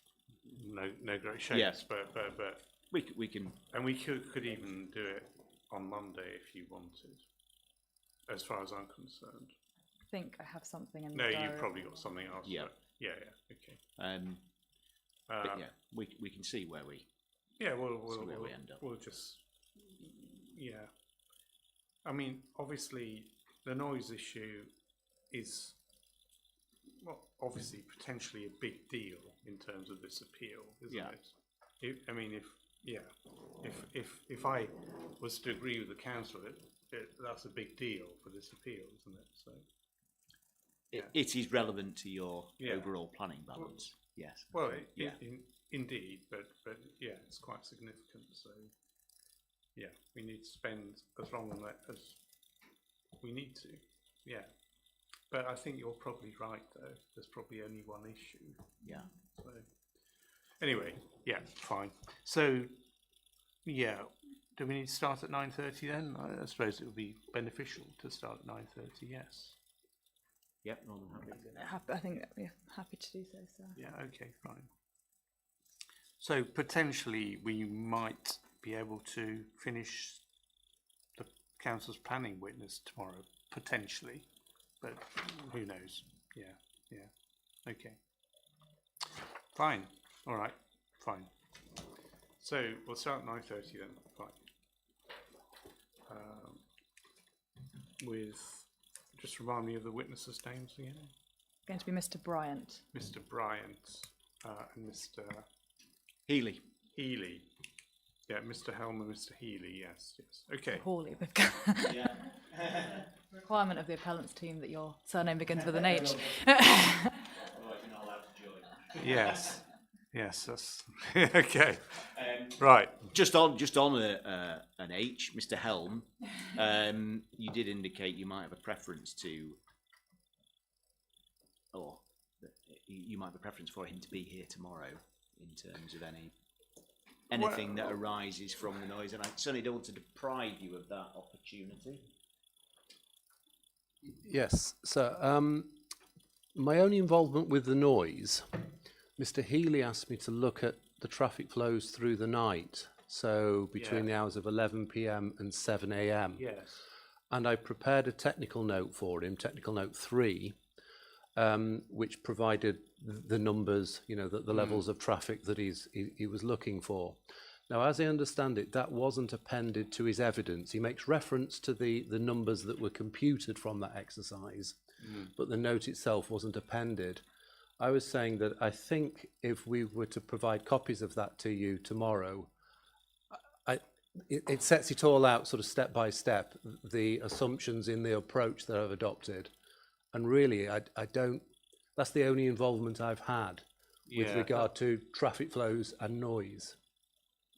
no great shakes. Yes. But We can. and we could even do it on Monday if you wanted, as far as I'm concerned. I think I have something in the No, diary. you've probably got something else. Yeah. But yeah, okay. But yeah, we can see where we. Yeah, where we end up. We'll just, yeah. I mean, obviously, the noise issue is, well, obviously potentially a big deal in terms of this appeal, isn't it? If I was to agree with the council, that's a big deal for this appeal, isn't it? So. It is relevant to your Yeah. overall planning balance. Yes. Well, Yeah. indeed, but yeah, it's quite significant. So, Yeah, we need to spend as long on that as we need to, yeah. But I think you're probably right, though. There's probably only one issue. Yeah. So, anyway, yeah, fine. So, yeah, do we need to start at 9:30 then? I suppose it would be beneficial to start at 9:30, yes. Yep, more than happy. I think we're happy to do so, sir. Yeah, okay, fine. So potentially we might be able to finish the council's planning witness tomorrow, potentially, but who knows? Yeah, yeah, okay. Fine, all right, fine. So we'll start at 9:30 then, fine. With, just remind me of the witnesses' names again. Going to be Mr. Bryant. Mr. Bryant and Mr. Healy. Healy. Yeah, Mr. Helm and Mr. Healy, yes, yes. Okay. Hawley. Requirement of the appellant's team that your surname begins with an H. Yes. Yes, that's okay. Right. Just on an H, Mr. Helm, you did indicate you might have a preference to, or you might have a preference for him to be here tomorrow in terms of anything that arises from the noise, and I certainly don't want to deprive you of that opportunity. Yes, so my only involvement with the noise, Mr. Healy asked me to look at the traffic flows through the night, so between the hours of 11 p.m. and 7 a.m. Yes. And I prepared a technical note for him, technical note 3, which provided the numbers, you know, the levels of traffic that he was looking for. Now, as I understand it, that wasn't appended to his evidence. He makes reference to the numbers that were computed from that exercise, but the note itself wasn't appended. I was saying that I think if we were to provide copies of that to you tomorrow, it sets it all out sort of step by step, the assumptions in the approach that I've adopted. And really, I don't, that's the only involvement I've had with regard to traffic flows and noise.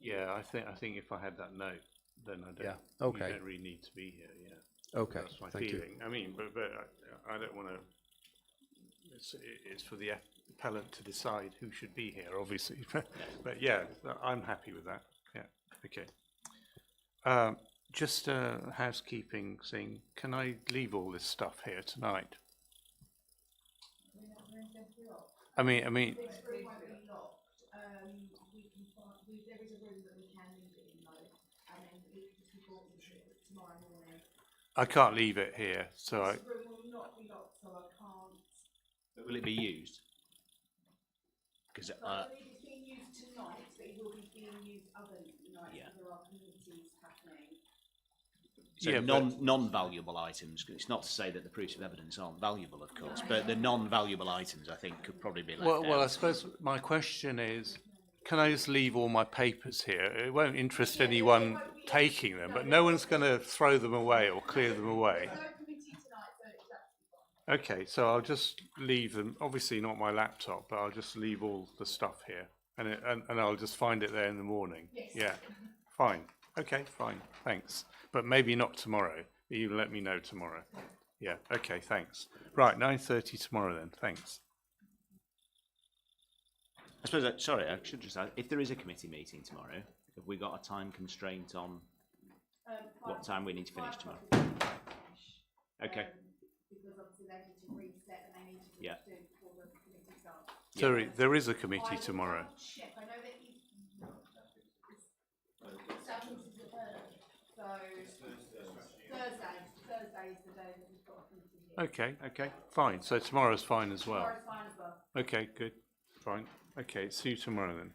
Yeah, I think if I had that note, then I don't. Yeah, okay. You don't really need to be here. Yeah. Okay, That's my thank feeling. I mean, but I don't want to. It's for the appellant to decide who should be here, obviously. But yeah, I'm happy with that. Yeah. Okay. Just a housekeeping thing. Can I leave all this stuff here tonight? I mean. This room won't be locked. There is a room that we can leave it in though, and then it can just be brought into it tomorrow morning. I can't leave it here, so This room will not be locked, so I can't. But will it be used? Because I believe it's being used tonight, but it will be being used other nights because there are committees happening. so non-valuable items. It's not to say that the proofs of evidence aren't valuable, of course, but the non-valuable items I think could probably be left out. Well, I suppose my question is, can I just leave all my papers here? It won't interest anyone taking them, but no one's going to throw them away or clear them away. There's no committee tonight, so it's absolutely fine. Okay, so I'll just leave them, obviously not my laptop, but I'll just leave all the stuff here and I'll just find it there in the morning. Yes. Yeah, fine. Okay, fine, thanks. But maybe not tomorrow. You let me know tomorrow. Yeah, okay, thanks. Right, 9:30 tomorrow then, thanks. I suppose, I should just add, if there is a committee meeting tomorrow, have we got a time constraint on what time we need to finish tomorrow? Okay. Because obviously they need to reset and they need to do it before the committee starts. Sorry, there is a committee tomorrow. Check. I know that Southminster's the third, so Thursday is the day that we've got a committee here. Okay, fine. So tomorrow's fine as well. Tomorrow's fine as well. Okay, good, fine. Okay, see you tomorrow then.